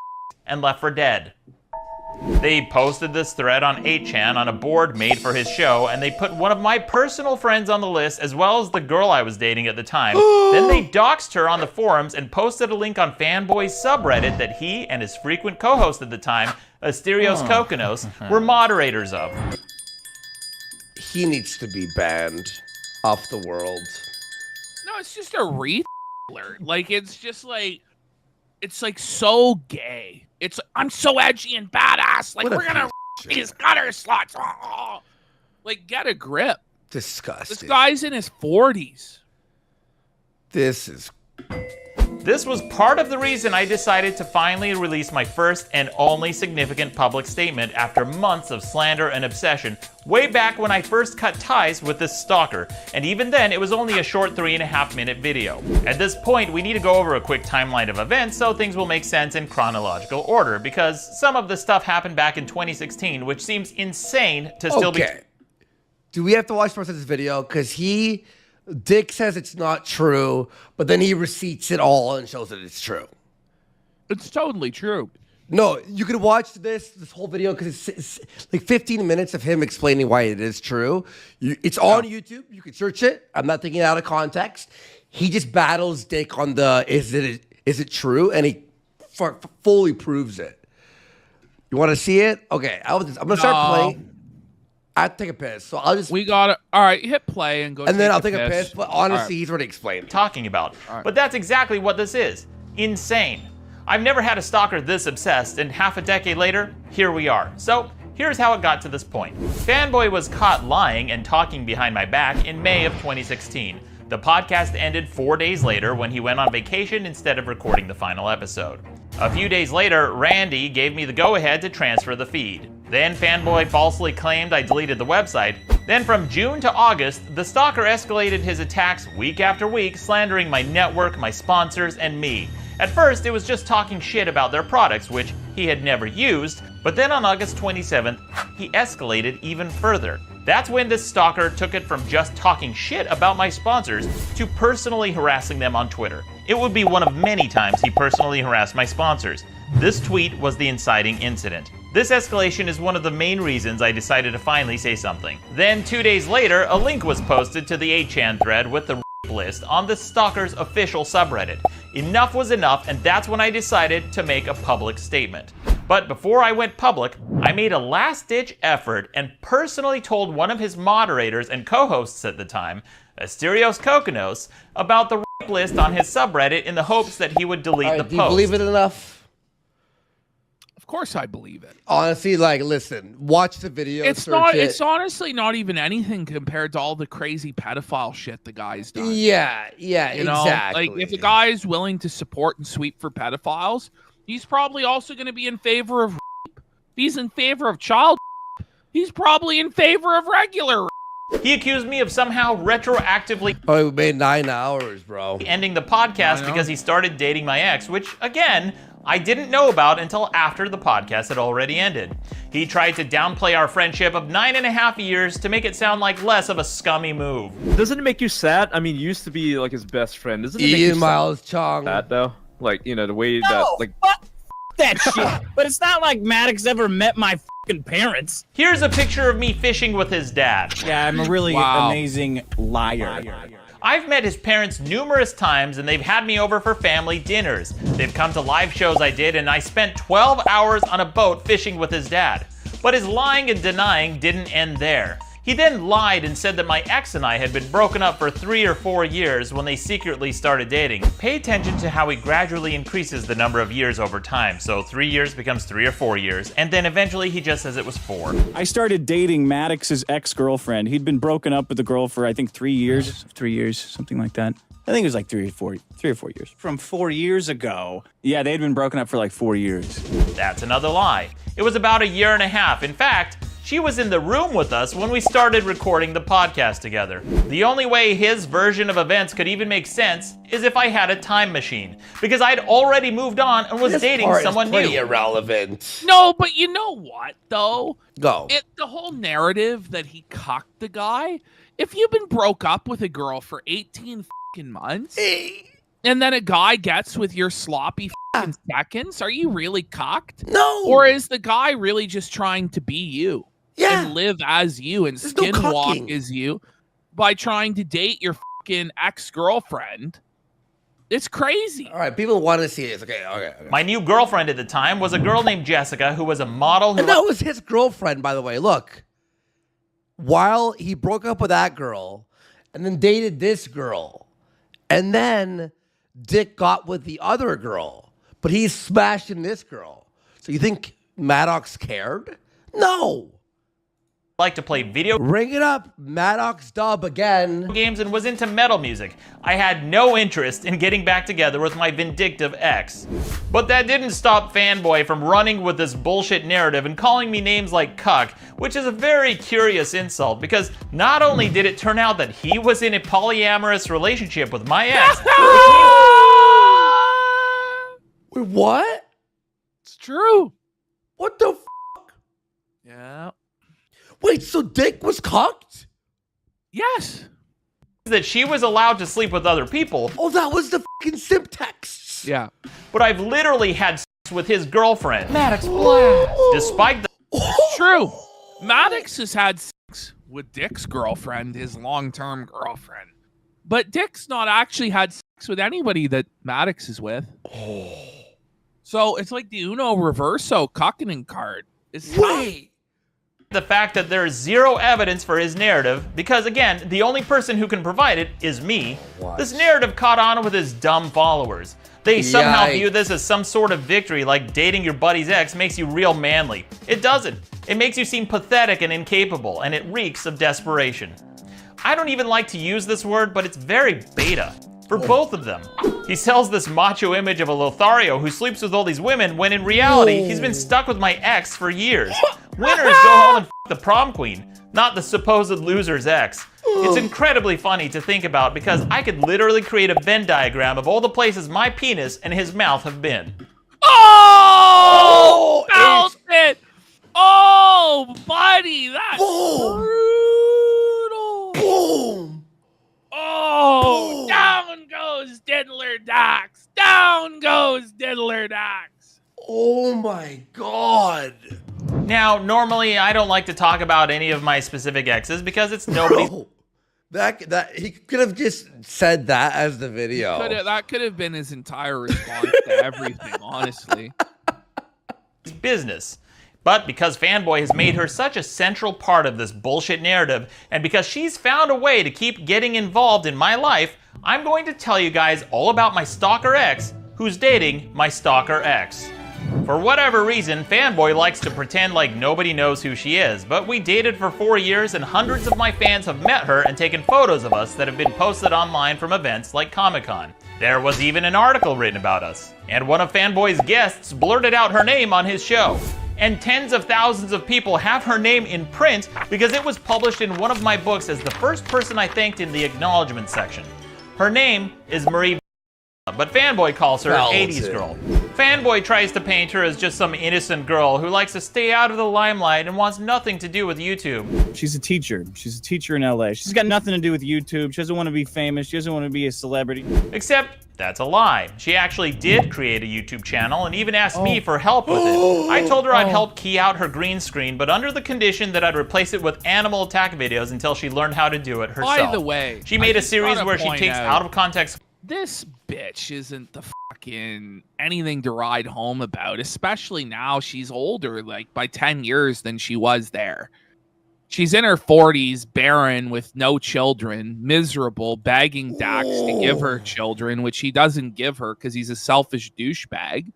and left for dead. They posted this thread on 8chan on a board made for his show, and they put one of my personal friends on the list, as well as the girl I was dating at the time. Then they doxed her on the forums and posted a link on Fanboy's subreddit that he and his frequent co-host at the time, Asterios Kokonos, were moderators of. He needs to be banned off the world. No, it's just a alert. Like, it's just like, it's like so gay. It's, I'm so edgy and badass. Like, we're gonna these gutter slots. Oh. Like, get a grip. Disgusting. This guy's in his 40s. This was part of the reason I decided to finally release my first and only significant public statement after months of slander and obsession, way back when I first cut ties with this stalker, and even then it was only a short 3.5-minute video. At this point, we need to go over a quick timeline of events so things will make sense in chronological order, because some of the stuff happened back in 2016, which seems insane to still be... Do we have to watch the rest of this video? Because Dick says it's not true, but then he receipts it all and shows that it's true. It's totally true. No, you can watch this whole video because it's like 15 minutes of him explaining why it is true. It's on YouTube. You can search it. I'm not taking it out of context. He just battles Dick on the is it true, and he fully proves it. You want to see it? Okay, I'm gonna start playing. I have to take a piss, so I'll just... We got it. All right, hit play and go. And then I'll take a piss, but honestly, he's already explained. Talking about. But that's exactly what this is. Insane. I've never had a stalker this obsessed, and half a decade later, here we are. So, here's how it got to this point. Fanboy was caught lying and talking behind my back in May of 2016. The podcast ended 4 days later when he went on vacation instead of recording the final episode. A few days later, Randy gave me the go-ahead to transfer the feed. Then Fanboy falsely claimed I deleted the website. Then from June to August, the stalker escalated his attacks week after week, slandering my network, my sponsors, and me. At first, it was just talking shit about their products, which he had never used, but then on August 27th, he escalated even further. That's when this stalker took it from just talking shit about my sponsors to personally harassing them on Twitter. It would be one of many times he personally harassed my sponsors. This tweet was the inciting incident. This escalation is one of the main reasons I decided to finally say something. Then 2 days later, a link was posted to the 8chan thread with the list on the stalker's official subreddit. Enough was enough, and that's when I decided to make a public statement. But before I went public, I made a last-ditch effort and personally told one of his moderators and co-hosts at the time, Asterios Kokonos, about the list on his subreddit in the hopes that he would delete the post. Do you believe it enough? Of course I believe it. Honestly, like, listen, watch the video. It's honestly not even anything compared to all the crazy pedophile shit the guy's done. Yeah, you know? exactly. Like, if a guy's willing to support and sweep for pedophiles, he's probably also going to be in favor of rape. If he's in favor of child rape, he's probably in favor of regular rape. He accused me of somehow retroactively we made 9 hours, bro. Ending the podcast because he started dating my ex, which, again, I didn't know about until after the podcast had already ended. He tried to downplay our friendship of 9.5 years to make it sound like less of a scummy move. Doesn't it make you sad? I mean, you used to be like his best friend. Doesn't it make Ian you Miles Chong. sad though? Like, you know, the way that like that shit. But it's not like Maddox ever met my fucking parents. Here's a picture of me fishing with his dad. Yeah, I'm a really amazing liar. I've met his parents numerous times, and they've had me over for family dinners. They've come to live shows I did, and I spent 12 hours on a boat fishing with his dad. But his lying and denying didn't end there. He then lied and said that my ex and I had been broken up for 3 or 4 years when they secretly started dating. Pay attention to how he gradually increases the number of years over time. So 3 years becomes 3 or 4 years, and then eventually he just says it was 4. I started dating Maddox's ex-girlfriend. He'd been broken up with the girl for, I think, 3 years. 3 years, something like that. I think it was like 3 or 4 years. From 4 years ago. Yeah, they'd been broken up for like 4 years. That's another lie. It was about 1.5 years. In fact, She was in the room with us when we started recording the podcast together. The only way his version of events could even make sense is if I had a time machine, because I'd already moved on and was dating someone new. Irrelevant. No, but you know what, though? Go. The whole narrative that he cucked the guy, if you've been broke up with a girl for 18 fucking months, and then a guy gets with your sloppy fucking seconds, are you really cocked? No. Or is the guy really just trying to be you? Yeah. And live as you and skinwalk as you by trying to date your fucking ex-girlfriend? It's crazy. All right, people want to see this. Okay. My new girlfriend at the time was a girl named Jessica who was a model. And that was his girlfriend, by the way. Look, while he broke up with that girl and then dated this girl, and then Dick got with the other girl, but he's smashing this girl. So you think Maddox cared? No. Like to play video Ring it up, Maddox dub again. games and was into metal music. I had no interest in getting back together with my vindictive ex. But that didn't stop Fanboy from running with this bullshit narrative and calling me names like cuck, which is a very curious insult because not only did it turn out that he was in a polyamorous relationship with my ex, Wait, what? It's true. What the Yeah. Wait, so Dick was cocked? Yes. that she was allowed to sleep with other people. Oh, that was the fucking simp texts. Yeah. But I've literally had sex with his girlfriend. Maddox Blast. Despite the... It's true. Maddox has had sex with Dick's girlfriend, his long-term girlfriend. But Dick's not actually had sex with anybody that Maddox is with. So it's like the Uno Reverso cockening card. It's Wait. The fact that there is zero evidence for his narrative, because again, the only person who can provide it is me. What? This narrative caught on with his dumb followers. They somehow Yikes. view this as some sort of victory, like dating your buddy's ex makes you real manly. It doesn't. It makes you seem pathetic and incapable, and it reeks of desperation. I don't even like to use this word, but it's very beta. For both of them. He sells this macho image of a Lothario who sleeps with all these women when in reality, he's been stuck with my ex for years. Winners go home and f the prom queen, not the supposed loser's ex. It's incredibly funny to think about because I could literally create a Venn diagram of all the places my penis and his mouth have been. Oh! Felt it! Oh, buddy, that's brutal. Boom! Oh, down goes Diddler Dax. Down goes Diddler Dax. Oh my God. Now, normally I don't like to talk about any of my specific exes because it's nobody. Bro, that he could have just said that as the video. That could have been his entire response to everything, honestly. Business. But because Fanboy has made her such a central part of this bullshit narrative, and because she's found a way to keep getting involved in my life, I'm going to tell you guys all about my stalker ex, who's dating my stalker ex. For whatever reason, Fanboy likes to pretend like nobody knows who she is, but we dated for 4 years and hundreds of my fans have met her and taken photos of us that have been posted online from events like Comic-Con. There was even an article written about us, and one of Fanboy's guests blurted out her name on his show. And tens of thousands of people have her name in print because it was published in one of my books as the first person I thanked in the acknowledgement section. Her name is Marie, but Fanboy calls her 80s girl. Fanboy tries to paint her as just some innocent girl who likes to stay out of the limelight and wants nothing to do with YouTube. She's a teacher. She's a teacher in LA. She's got nothing to do with YouTube. She doesn't want to be famous. She doesn't want to be a celebrity. Except that's a lie. She actually did create a YouTube channel and even asked me for help with it. I told her I'd help key out her green screen, but under the condition that I'd replace it with animal attack videos until she learned how to do it herself. By the way, she made a series where she takes out of context. This bitch isn't the fucking anything to ride home about, especially now she's older, like by 10 years than she was there. She's in her 40s, barren, with no children, miserable, begging Dax to give her children, which he doesn't give her because he's a selfish douchebag.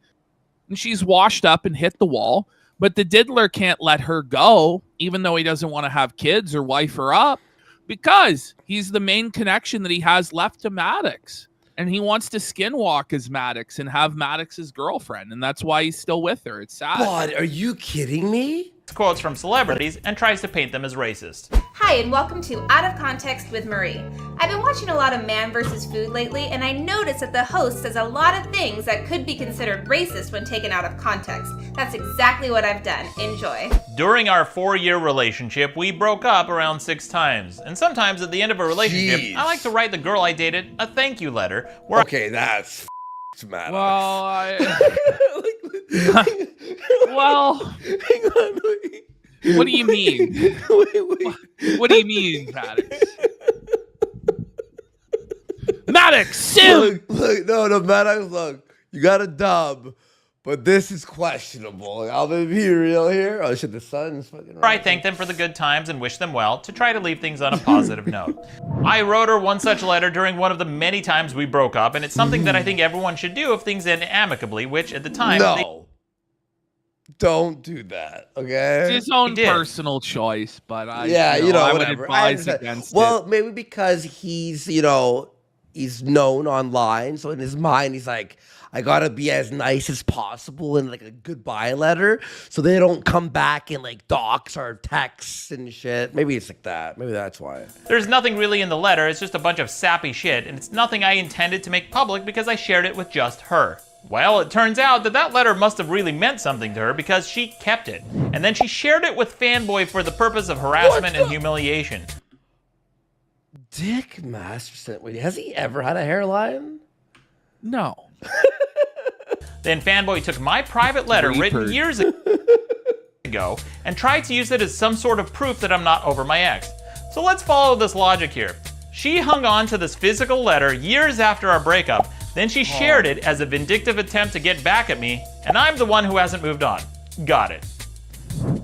And she's washed up and hit the wall, but the diddler can't let her go, even though he doesn't want to have kids or wife her up, because he's the main connection that he has left to Maddox. And he wants to skinwalk as Maddox and have Maddox's girlfriend, and that's why he's still with her. It's sad. God, are you kidding me? quotes from celebrities and tries to paint them as racist. Hi, and welcome to Out of Context with Marie. I've been watching a lot of Man vs. Food lately, and I noticed that the host says a lot of things that could be considered racist when taken out of context. That's exactly what I've done. Enjoy. During our 4-year relationship, we broke up around 6 times. And sometimes at the end of a relationship, Jeez. I like to write the girl I dated a thank you letter. Where Okay, that's Maddox. Well, well, what do you mean? What do you mean, Maddox? Maddox, sue! Look, no, Maddox, look, you got a dub, but this is questionable. I'll be real here. Oh shit, the sun's fucking I thank them for the good times and wish them well to try to leave things on a positive note. I wrote her one such letter during one of the many times we broke up, and it's something that I think everyone should do if things end amicably, which at the time... No. Don't do that, okay? It's his own personal choice, but I, I would whatever. advise against well, it. maybe because he's, he's known online, so in his mind, he's like, I gotta be as nice as possible in like a goodbye letter, so they don't come back and like dox or texts and shit. Maybe it's like that. Maybe that's why. There's nothing really in the letter. It's just a bunch of sappy shit, and it's nothing I intended to make public because I shared it with just her. Well, it turns out that letter must have really meant something to her because she kept it. And then she shared it with Fanboy for the purpose of harassment and humiliation. Dick Masterson. Wait, has he ever had a hairline? No. Then Fanboy took my private letter written years ago and tried to use it as some sort of proof that I'm not over my ex. So let's follow this logic here. She hung on to this physical letter years after our breakup. Then she shared it as a vindictive attempt to get back at me, and I'm the one who hasn't moved on. Got it.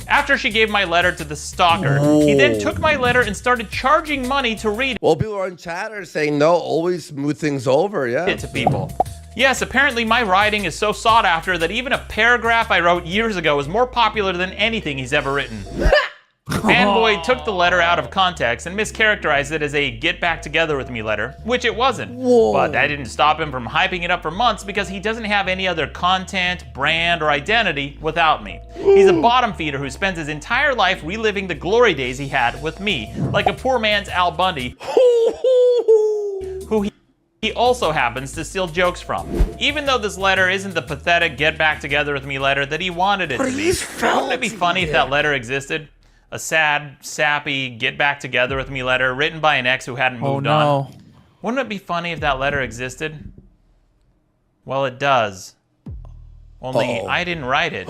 After she gave my letter to the stalker, he then took my letter and started charging money to read Well, people are on chatter saying, no, always smooth things over, yeah. it to people. Yes, apparently my writing is so sought after that even a paragraph I wrote years ago is more popular than anything he's ever written. Fanboy took the letter out of context and mischaracterized it as a get back together with me letter, which it wasn't. Whoa. But that didn't stop him from hyping it up for months because he doesn't have any other content, brand, or identity without me. He's a bottom feeder who spends his entire life reliving the glory days he had with me, like a poor man's Al Bundy, who he also happens to steal jokes from. Even though this letter isn't the pathetic get back together with me letter that he wanted it to be, wouldn't it be funny if that letter existed? A sad, sappy, get back together with me letter written by an ex who hadn't moved on. Wouldn't it be funny if that letter existed? Well, it does. Only I didn't write it.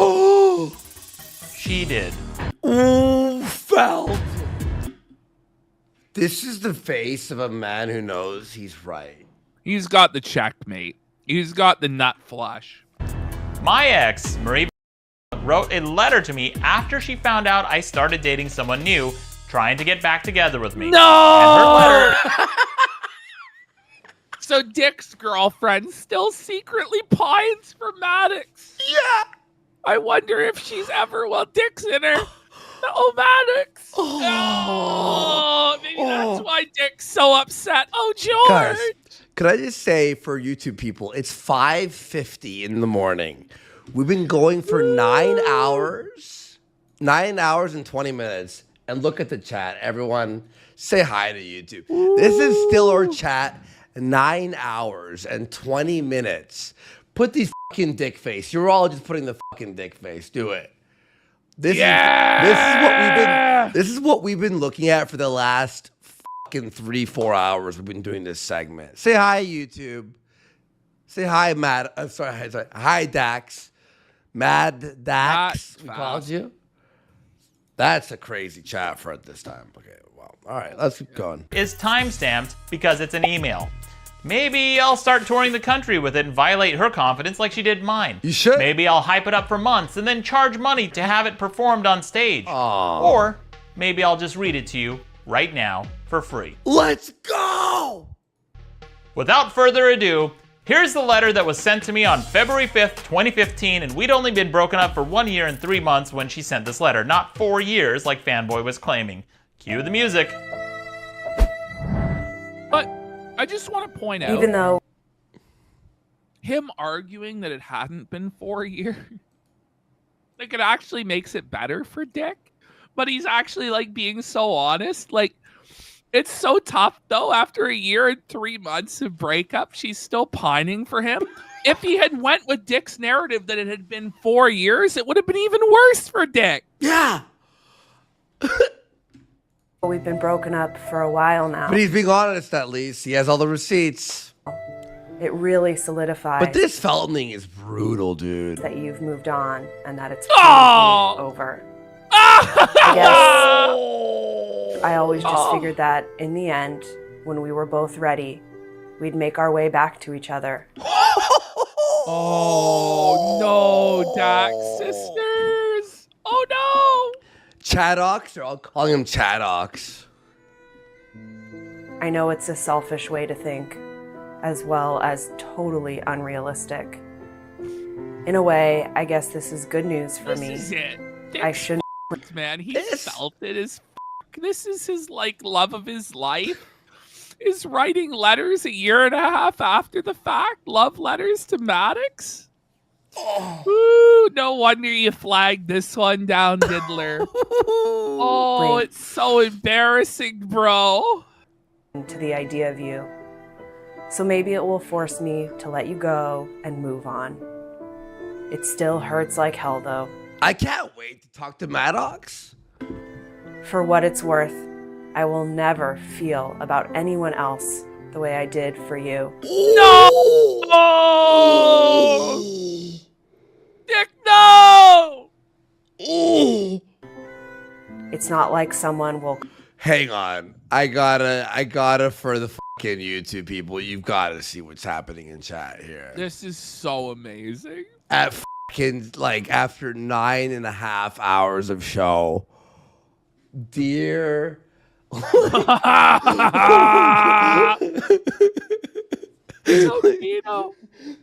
She did. Ooh, felt. This is the face of a man who knows he's right. He's got the checkmate. He's got the nut flush. My ex, Marie, wrote a letter to me after she found out I started dating someone new, trying to get back together with me. No! And her letter... So Dick's girlfriend still secretly pines for Maddox. Yeah. I wonder if she's ever, well, Dick's in her. Oh, Maddox. Oh, maybe that's why Dick's so upset. Oh, George. Guys, could I just say for YouTube people, it's 5:50 in the morning. We've been going for 9 hours, 9 hours and 20 minutes. And look at the chat. Everyone say hi to YouTube. This is still our chat, 9 hours and 20 minutes. Put the fucking dick face. You're all just putting the fucking dick face. Do it. This is what we've been looking at for the last fucking 3-4 hours. We've been doing this segment. Say hi, YouTube. Say hi, Matt. Sorry. Hi, Dax. Mad Dax, we called you. That's a crazy chat for at this time. Okay, well, all right, let's keep going. Is time-stamped because it's an email. Maybe I'll start touring the country with it and violate her confidence like she did mine. You should. Maybe I'll hype it up for months and then charge money to have it performed on stage. Aww. Or maybe I'll just read it to you right now for free. Let's go! Without further ado, here's the letter that was sent to me on February 5th, 2015, and we'd only been broken up for 1 year and 3 months when she sent this letter, not 4 years like Fanboy was claiming. Cue the music. But I just want to point out, Even though him arguing that it hadn't been 4 years, Like, it actually makes it better for Dick. But he's actually, like, being so honest. Like, it's so tough, though. After a year and 3 months of breakup, she's still pining for him. If he had went with Dick's narrative that it had been 4 years, it would have been even worse for Dick. Yeah. We've been broken up for a while now. But he's being honest, at least. He has all the receipts. It really solidifies. But this Feltoning is brutal, dude. That you've moved on and that it's over. I guess I always just figured that in the end, when we were both ready, we'd make our way back to each other. Oh, no, Dax sisters. Oh, no. Chadox? They're all calling him Chadox. I know it's a selfish way to think, as well as totally unrealistic. In a way, I guess this is good news for me. This is it. I shouldn't. Man, he felt it as f. This is his, like, love of his life. Is writing letters 1.5 years after the fact. Love letters to Maddox. Ooh, no wonder you flagged this one down, Diddler. Oh, it's so embarrassing, bro. To the idea of you. So maybe it will force me to let you go and move on. It still hurts like hell, though. I can't wait to talk to Maddox. For what it's worth, I will never feel about anyone else the way I did for you. No! Oh! Dick, no! It's not like someone will... Hang on. I gotta for the fucking YouTube people, you've gotta see what's happening in chat here. This is so amazing. At fucking, like, after 9.5 hours of show, dear...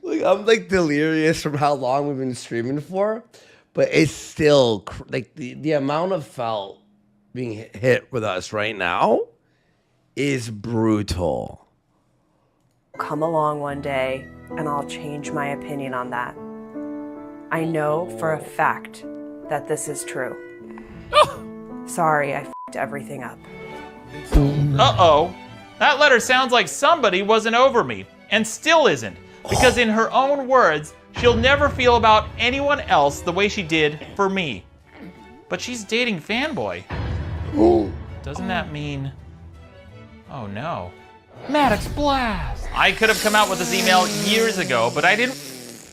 Like, I'm like delirious from how long we've been streaming for, but it's still like the amount of felt being hit with us right now is brutal. Come along one day and I'll change my opinion on that. I know for a fact that this is true. Sorry, I f***ed everything up. Uh-oh. That letter sounds like somebody wasn't over me, and still isn't. Because in her own words, she'll never feel about anyone else the way she did for me. But she's dating Fanboy. Doesn't that mean... Oh no. Maddox Blast! I could have come out with this email years ago, but I didn't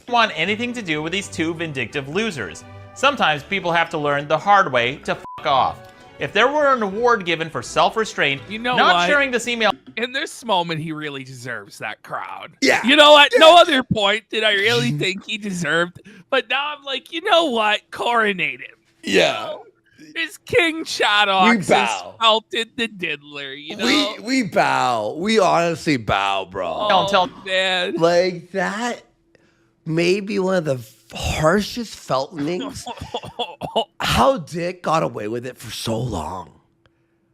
want anything to do with these two vindictive losers. Sometimes people have to learn the hard way to fuck off. If there were an award given for self-restraint, you know not what? sharing this email... In this moment, he really deserves that crowd. Yeah. You know what? No other point did I really think he deserved. But now I'm like, you know what? Coronate him. Yeah. You know? His King Chadox We bow. has felted the Diddler, you know? We bow. We honestly bow, bro. Oh, man. Like, that may be one of the harshest Feltonings. How Dick got away with it for so long.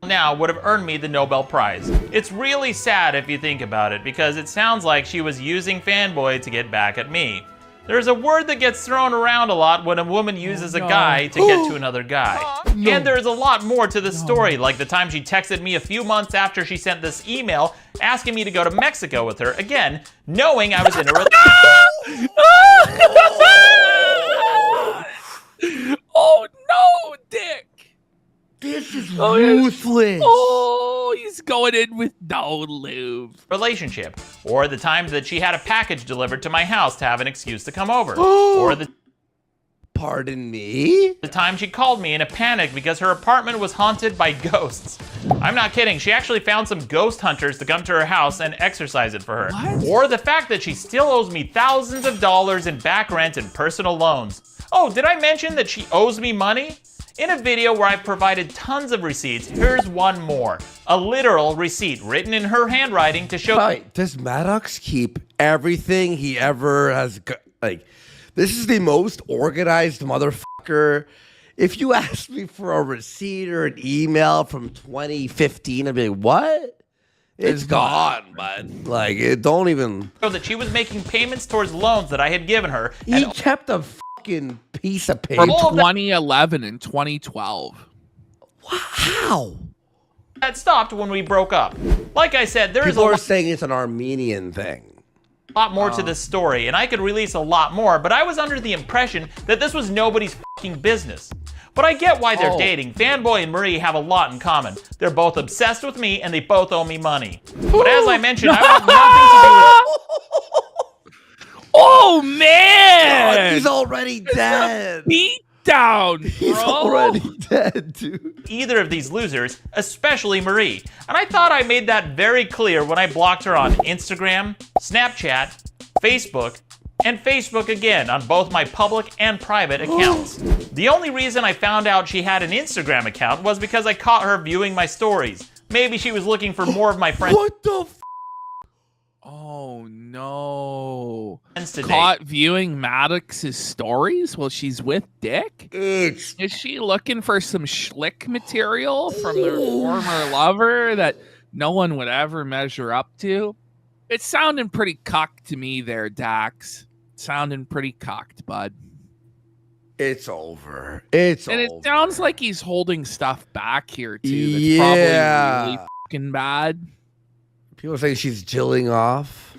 Now would have earned me the Nobel Prize. It's really sad if you think about it, because it sounds like she was using Fanboy to get back at me. There's a word that gets thrown around a lot when a woman uses a guy to get to another guy. And there's a lot more to the story, like the time she texted me a few months after she sent this email asking me to go to Mexico with her, again, knowing I was in a Oh no, Dick! This is ruthless. Oh, he's going in with no lube. relationship. Or the times that she had a package delivered to my house to have an excuse to come over. Or the... Pardon me? The time she called me in a panic because her apartment was haunted by ghosts. I'm not kidding. She actually found some ghost hunters to come to her house and exorcise it for her. What? Or the fact that she still owes me thousands of dollars in back rent and personal loans. Oh, did I mention that she owes me money? In a video where I've provided tons of receipts, here's one more. A literal receipt written in her handwriting to show... Right. Does Maddox keep everything he ever has... Like, this is the most organized motherfucker. If you asked me for a receipt or an email from 2015, I'd be like, what? It's gone, bud. Like, it don't even... ...that she was making payments towards loans that I had given her. He kept a fucking piece of paper. From 2011 and 2012. How? That stopped when we broke up. Like I said, there is People are saying it's an Armenian thing. a lot more to this story, and I could release a lot more, but I was under the impression that this was nobody's fucking business. But I get why they're dating. Fanboy and Marie have a lot in common. They're both obsessed with me, and they both owe me money. But as I mentioned, I want nothing to do with... Oh, man! God, he's already dead. Beat down, bro. He's already dead, dude. either of these losers, especially Marie. And I thought I made that very clear when I blocked her on Instagram, Snapchat, Facebook, and Facebook again on both my public and private accounts. The only reason I found out she had an Instagram account was because I caught her viewing my stories. Maybe she was looking for more of my friends. What the f? Oh, no. Today. Caught viewing Maddox's stories while she's with Dick? It's... Is she looking for some schlick material from their former lover that no one would ever measure up to? It's sounding pretty cocked to me there, Dax. Sounding pretty cocked, bud. It's over. It's and over. It sounds like he's holding stuff back here, too. That's Yeah. probably really fucking bad. People say she's jilling off.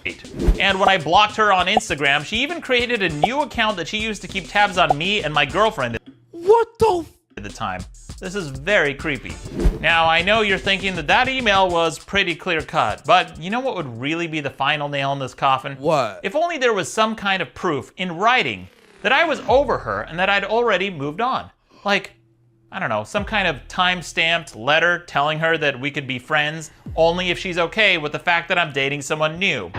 And when I blocked her on Instagram, she even created a new account that she used to keep tabs on me and my girlfriend What the f? at the time. This is very creepy. Now, I know you're thinking that that email was pretty clear-cut, but you know what would really be the final nail in this coffin? What? If only there was some kind of proof in writing that I was over her and that I'd already moved on. Like, I don't know, some kind of time-stamped letter telling her that we could be friends only if she's okay with the fact that I'm dating someone new.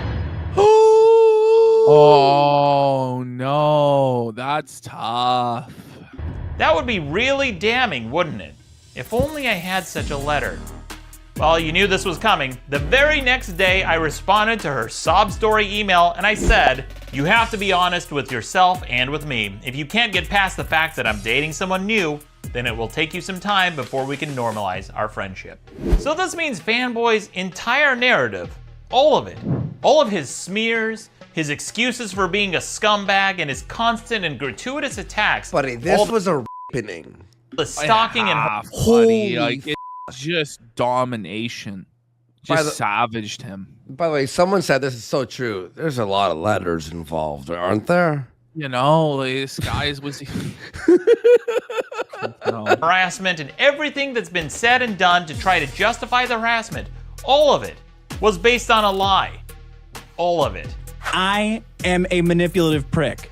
Oh, no. That's tough. That would be really damning, wouldn't it? If only I had such a letter. Well, you knew this was coming. The very next day, I responded to her sob story email and I said, "You have to be honest with yourself and with me. If you can't get past the fact that I'm dating someone new, then it will take you some time before we can normalize our friendship." So this means Fanboy's entire narrative, all of it, all of his smears, his excuses for being a scumbag, and his constant and gratuitous attacks. Buddy, this was a raping. The stalking and buddy, like, it's just domination. Just savaged him. By the way, someone said this is so true. There's a lot of letters involved, aren't there? You know, this guy was harassment and everything that's been said and done to try to justify the harassment, all of it was based on a lie. All of it. I am a manipulative prick.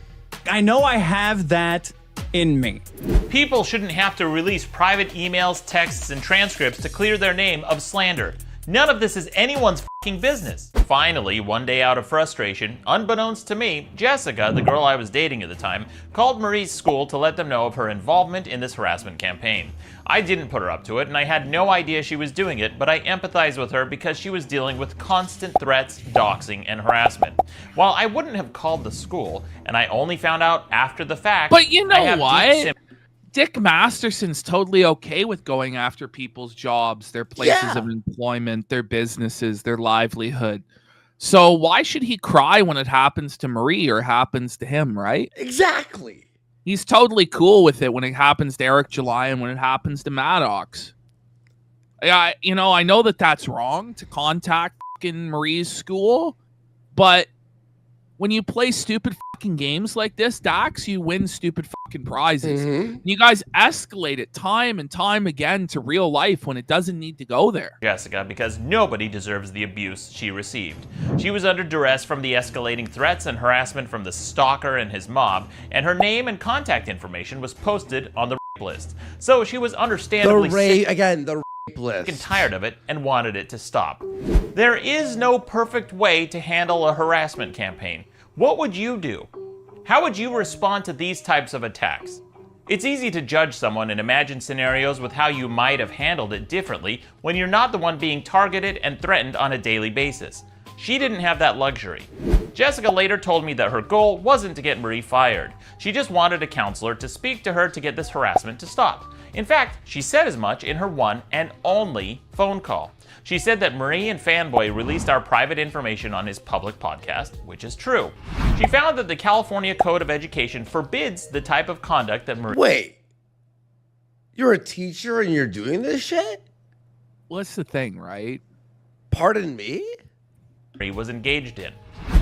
I know I have that in me. People shouldn't have to release private emails, texts, and transcripts to clear their name of slander. None of this is anyone's fucking business. Finally, one day out of frustration, unbeknownst to me, Jessica, the girl I was dating at the time, called Marie's school to let them know of her involvement in this harassment campaign. I didn't put her up to it, and I had no idea she was doing it, but I empathized with her because she was dealing with constant threats, doxing, and harassment. While I wouldn't have called the school, and I only found out after the fact, but you know I have deep what? Dick Masterson's totally okay with going after people's jobs, their places of employment, their businesses, their livelihood. So why should he cry when it happens to Marie or happens to him, right? Exactly. He's totally cool with it when it happens to Eric July and when it happens to Maddox. I know that that's wrong to contact fucking Marie's school, but when you play stupid fucking games like this, Dax, you win stupid fucking prizes. You guys escalate it time and time again to real life when it doesn't need to go there. Jessica, because nobody deserves the abuse she received. She was under duress from the escalating threats and harassment from the stalker and his mob, and her name and contact information was posted on the rape list. So she was understandably the rape list. And tired of it and wanted it to stop. There is no perfect way to handle a harassment campaign. What would you do? How would you respond to these types of attacks? It's easy to judge someone and imagine scenarios with how you might have handled it differently when you're not the one being targeted and threatened on a daily basis. She didn't have that luxury. Jessica later told me that her goal wasn't to get Marie fired. She just wanted a counselor to speak to her to get this harassment to stop. In fact, she said as much in her one and only phone call. She said that Marie and Fanboy released our private information on his public podcast, which is true. She found that the California Code of Education forbids the type of conduct that Marie... Wait. You're a teacher and you're doing this shit? What's the thing, right? Pardon me? ...was engaged in.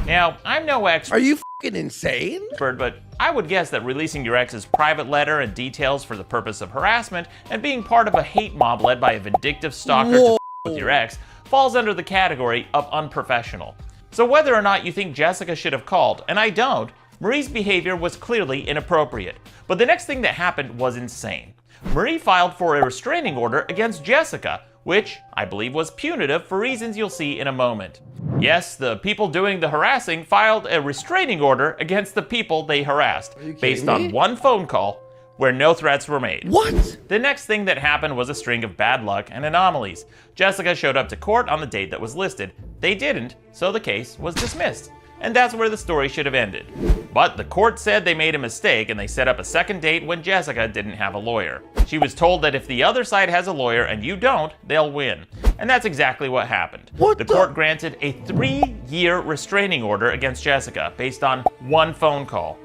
Now, I'm no expert... Are you fucking insane? ...but I would guess that releasing your ex's private letter and details for the purpose of harassment and being part of a hate mob led by a vindictive stalker to with your ex falls under the category of unprofessional. So whether or not you think Jessica should have called, and I don't, Marie's behavior was clearly inappropriate. But the next thing that happened was insane. Marie filed for a restraining order against Jessica, which I believe was punitive for reasons you'll see in a moment. Yes, the people doing the harassing filed a restraining order against the people they harassed, based on one phone call where no threats were made. What? The next thing that happened was a string of bad luck and anomalies. Jessica showed up to court on the date that was listed. They didn't, so the case was dismissed. And that's where the story should have ended. But the court said they made a mistake and they set up a second date when Jessica didn't have a lawyer. She was told that if the other side has a lawyer and you don't, they'll win. And that's exactly what happened. The court granted a 3-year restraining order against Jessica based on one phone call.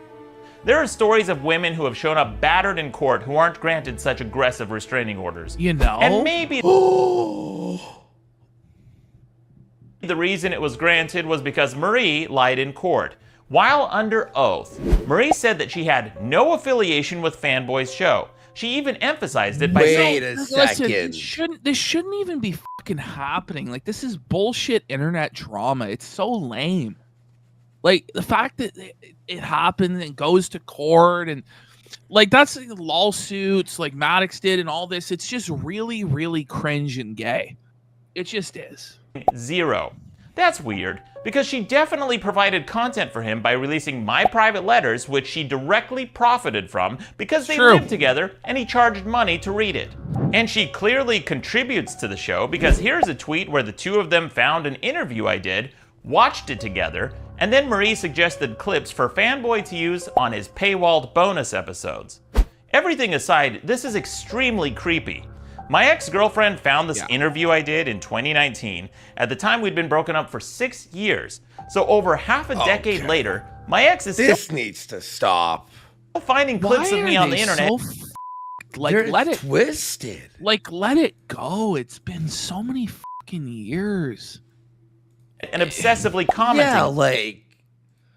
There are stories of women who have shown up battered in court who aren't granted such aggressive restraining orders. You know? And maybe the reason it was granted was because Marie lied in court. While under oath, Marie said that she had no affiliation with Fanboy's show. She even emphasized it by saying, Listen, this shouldn't even be fucking happening. Like, this is bullshit internet drama. It's so lame. Like, the fact that it happened and goes to court and, like, that's lawsuits like Maddox did and all this. It's just really, really cringe and gay. It just is. 0. That's weird, because she definitely provided content for him by releasing my private letters, which she directly profited from because they lived together and he charged money to read it. And she clearly contributes to the show because here's a tweet where the two of them found an interview I did, watched it together, and then Marie suggested clips for Fanboy to use on his paywalled bonus episodes. Everything aside, this is extremely creepy. My ex-girlfriend found this interview I did in 2019. At the time, we'd been broken up for 6 years. So over half a decade later, my ex is This needs to stop. still finding clips of me on the internet. Like, let it twisted. Like, let it go. It's been so many fucking years. And obsessively commenting like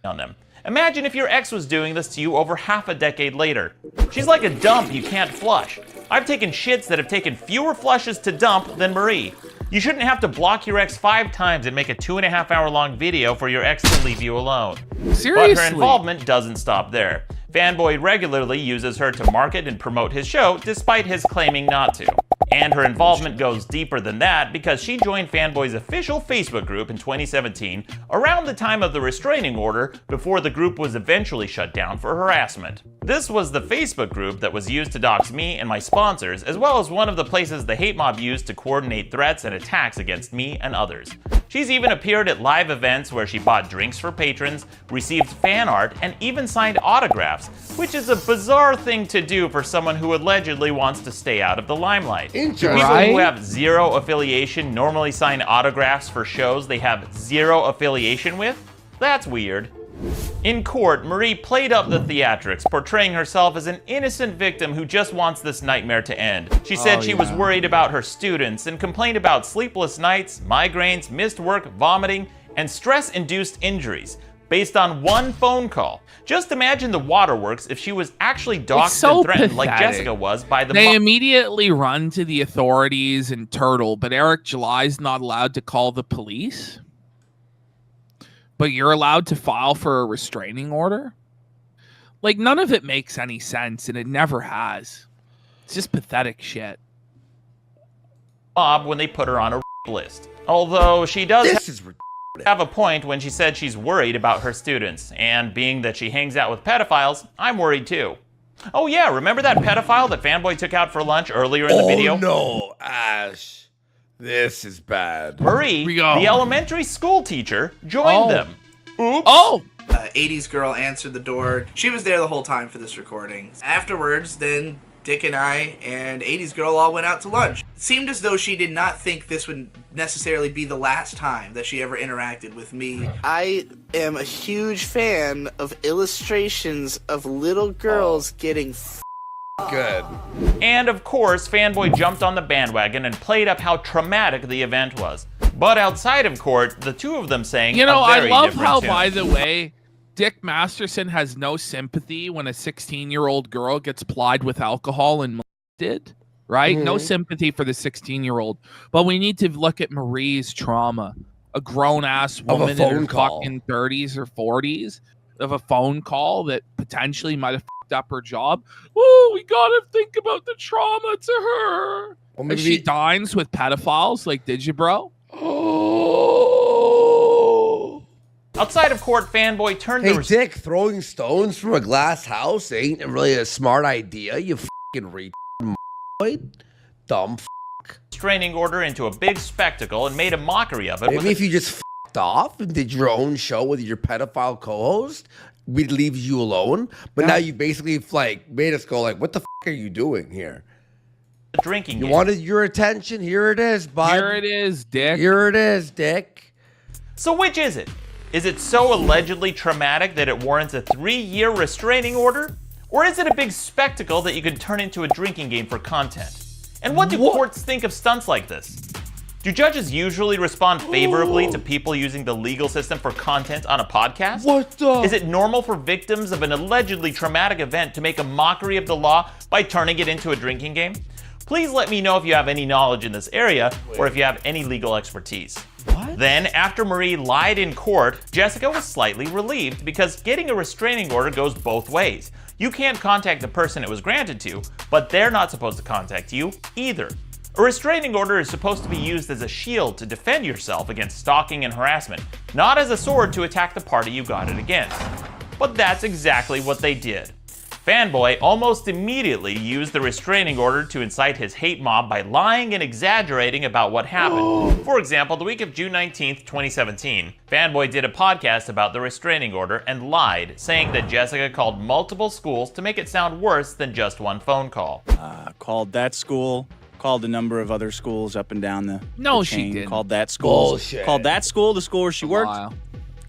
on them. Imagine if your ex was doing this to you over half a decade later. She's like a dump you can't flush. I've taken shits that have taken fewer flushes to dump than Marie. You shouldn't have to block your ex 5 times and make a 2.5-hour long video for your ex to leave you alone. Seriously? But her involvement doesn't stop there. Fanboy regularly uses her to market and promote his show, despite his claiming not to. And her involvement goes deeper than that because she joined Fanboy's official Facebook group in 2017, around the time of the restraining order, before the group was eventually shut down for harassment. This was the Facebook group that was used to dox me and my sponsors, as well as one of the places the hate mob used to coordinate threats and attacks against me and others. She's even appeared at live events where she bought drinks for patrons, received fan art, and even signed autographs, which is a bizarre thing to do for someone who allegedly wants to stay out of the limelight. Do people who have zero affiliation normally sign autographs for shows they have zero affiliation with? That's weird. In court, Marie played up the theatrics, portraying herself as an innocent victim who just wants this nightmare to end. She said she was worried about her students and complained about sleepless nights, migraines, missed work, vomiting, and stress-induced injuries, based on one phone call. Just imagine the waterworks if she was actually doxxed and threatened like Jessica was by the They immediately run to the authorities and turtle, but Eric July's not allowed to call the police? But you're allowed to file for a restraining order? Like, none of it makes any sense, and it never has. It's just pathetic shit. Mob when they put her on a list. Although she does have a point when she said she's worried about her students, and being that she hangs out with pedophiles, I'm worried too. Oh yeah, remember that pedophile that Fanboy took out for lunch earlier in the video? Oh no, Ash. This is bad. Marie, the elementary school teacher, joined them. Oops. Oh! 80s girl answered the door. She was there the whole time for this recording. Afterwards, then Dick and I and 80s Girl all went out to lunch. It seemed as though she did not think this would necessarily be the last time that she ever interacted with me. I am a huge fan of illustrations of little girls getting good. And of course, Fanboy jumped on the bandwagon and played up how traumatic the event was. But outside of court, the two of them sang You know, a very I love different how, tune. by the way, Dick Masterson has no sympathy when a 16-year-old girl gets plied with alcohol and molested, right? No sympathy for the 16-year-old. But we need to look at Marie's trauma. A grown-ass woman in her fucking 30s or 40s of a phone call that potentially might have fucked up her job. Oh, we gotta think about the trauma to her. Well, And maybe- she dines with pedophiles. Like, did you, bro? Outside of court, Fanboy turned Hey, to... Dick, throwing stones from a glass house ain't really a smart idea, you fucking retard. Dumb restraining order into a big spectacle and made a mockery of it. Maybe if you just f***ed off and did your own show with your pedophile co-host, we'd leave you alone. But now you basically like made us go like, what the f*** are you doing here? The drinking You game. wanted your attention? Here it is, bud. Here it is, Dick. Here it is, Dick. So which is it? Is it so allegedly traumatic that it warrants a 3-year restraining order? Or is it a big spectacle that you could turn into a drinking game for content? And what do courts think of stunts like this? Do judges usually respond favorably to people using the legal system for content on a podcast? What the? Is it normal for victims of an allegedly traumatic event to make a mockery of the law by turning it into a drinking game? Please let me know if you have any knowledge in this area or if you have any legal expertise. What? Then, after Marie lied in court, Jessica was slightly relieved because getting a restraining order goes both ways. You can't contact the person it was granted to, but they're not supposed to contact you either. A restraining order is supposed to be used as a shield to defend yourself against stalking and harassment, not as a sword to attack the party you got it against. But that's exactly what they did. Fanboy almost immediately used the restraining order to incite his hate mob by lying and exaggerating about what happened. For example, the week of June 19th, 2017, Fanboy did a podcast about the restraining order and lied, saying that Jessica called multiple schools to make it sound worse than just one phone call. Called that school. Called a number of other schools up and down the No, the she chain. didn't. Called that school. Bullshit. Called that school the school where she worked. Wow.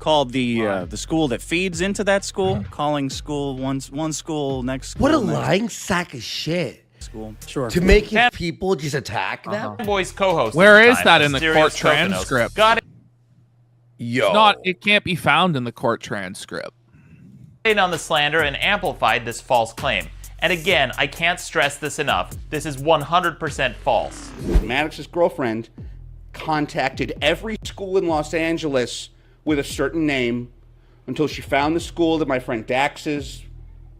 Called the school that feeds into that school. Calling school one school next school. What a next lying sack of shit. school. Sure. To make his people just attack them? Fanboy's co-host. Where at the is time, that in the Mysterious court Kokonos, transcript? Got it Yo. It can't be found in the court transcript. on the slander and amplified this false claim. And again, I can't stress this enough. This is 100% false. Maddox's girlfriend contacted every school in Los Angeles with a certain name until she found the school that my friend Dax's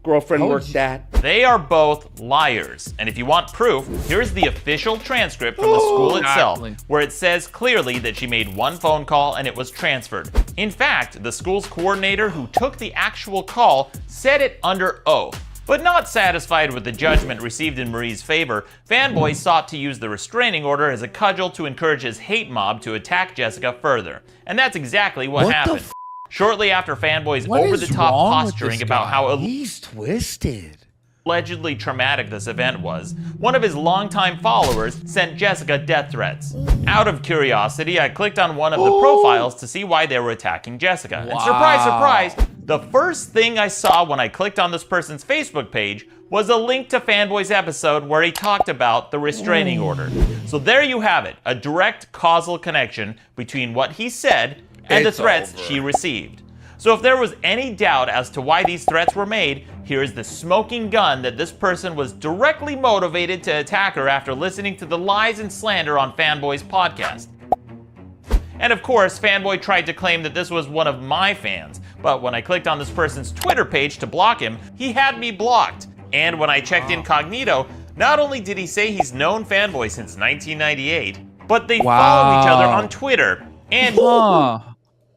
girlfriend worked at. They are both liars. And if you want proof, here's the official transcript from the school itself, where it says clearly that she made one phone call and it was transferred. In fact, the school's coordinator who took the actual call said it under oath. But not satisfied with the judgment received in Marie's favor, Fanboy sought to use the restraining order as a cudgel to encourage his hate mob to attack Jessica further. And that's exactly what happened. Shortly after Fanboy's over-the-top posturing about how he's twisted, allegedly traumatic this event was, one of his longtime followers sent Jessica death threats. Out of curiosity, I clicked on one of the profiles to see why they were attacking Jessica. And surprise, surprise, the first thing I saw when I clicked on this person's Facebook page was a link to Fanboy's episode where he talked about the restraining order. So there you have it, a direct causal connection between what he said and the threats she received. So if there was any doubt as to why these threats were made, here's the smoking gun that this person was directly motivated to attack her after listening to the lies and slander on Fanboy's podcast. And of course, Fanboy tried to claim that this was one of my fans, but when I clicked on this person's Twitter page to block him, he had me blocked. And when I checked incognito, not only did he say he's known Fanboy since 1998, but they follow each other on Twitter, and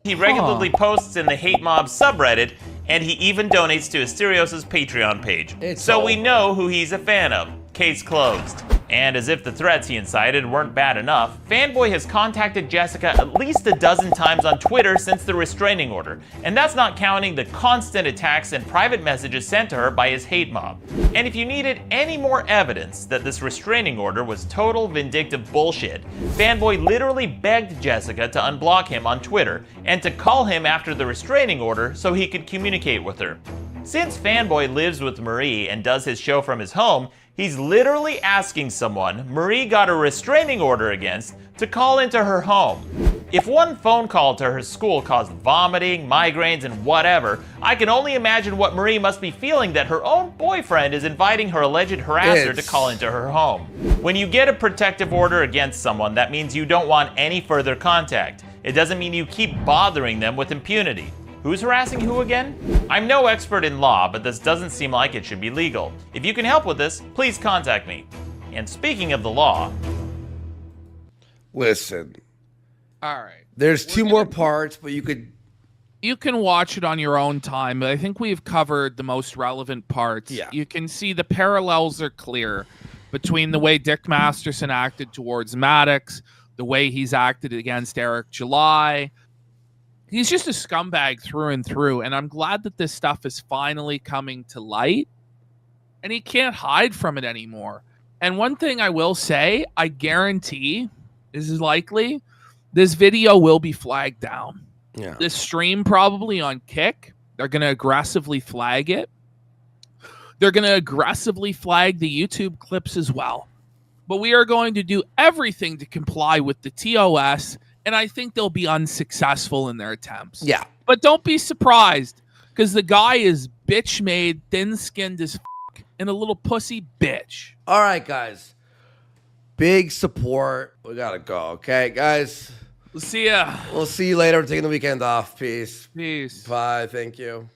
he regularly posts in the Hate Mob subreddit, and he even donates to Asterios' Patreon page. So we know who he's a fan of. Case closed. And as if the threats he incited weren't bad enough, Fanboy has contacted Jessica at least a dozen times on Twitter since the restraining order, and that's not counting the constant attacks and private messages sent to her by his hate mob. And if you needed any more evidence that this restraining order was total vindictive bullshit, Fanboy literally begged Jessica to unblock him on Twitter and to call him after the restraining order so he could communicate with her. Since Fanboy lives with Marie and does his show from his home, he's literally asking someone Marie got a restraining order against to call into her home. If one phone call to her school caused vomiting, migraines, and whatever, I can only imagine what Marie must be feeling that her own boyfriend is inviting her alleged harasser to call into her home. When you get a protective order against someone, that means you don't want any further contact. It doesn't mean you keep bothering them with impunity. Who's harassing who again? I'm no expert in law, but this doesn't seem like it should be legal. If you can help with this, please contact me. And speaking of the law... Listen. All right. There's two more parts, but you can watch it on your own time, but I think we've covered the most relevant parts. Yeah. You can see the parallels are clear between the way Dick Masterson acted towards Maddox, the way he's acted against Eric July. He's just a scumbag through and through, and I'm glad that this stuff is finally coming to light, and he can't hide from it anymore. And one thing I will say, I guarantee, this is likely, this video will be flagged down. Yeah. This stream probably on Kick, they're going to aggressively flag it. They're going to aggressively flag the YouTube clips as well. But we are going to do everything to comply with the TOS, and I think they'll be unsuccessful in their attempts. Yeah. But don't be surprised, because the guy is bitch-made, thin-skinned as fuck, and a little pussy bitch. All right, guys. Big support. We gotta go, okay, guys? We'll see ya. We'll see you later. We're taking the weekend off. Peace. Peace. Bye. Thank you.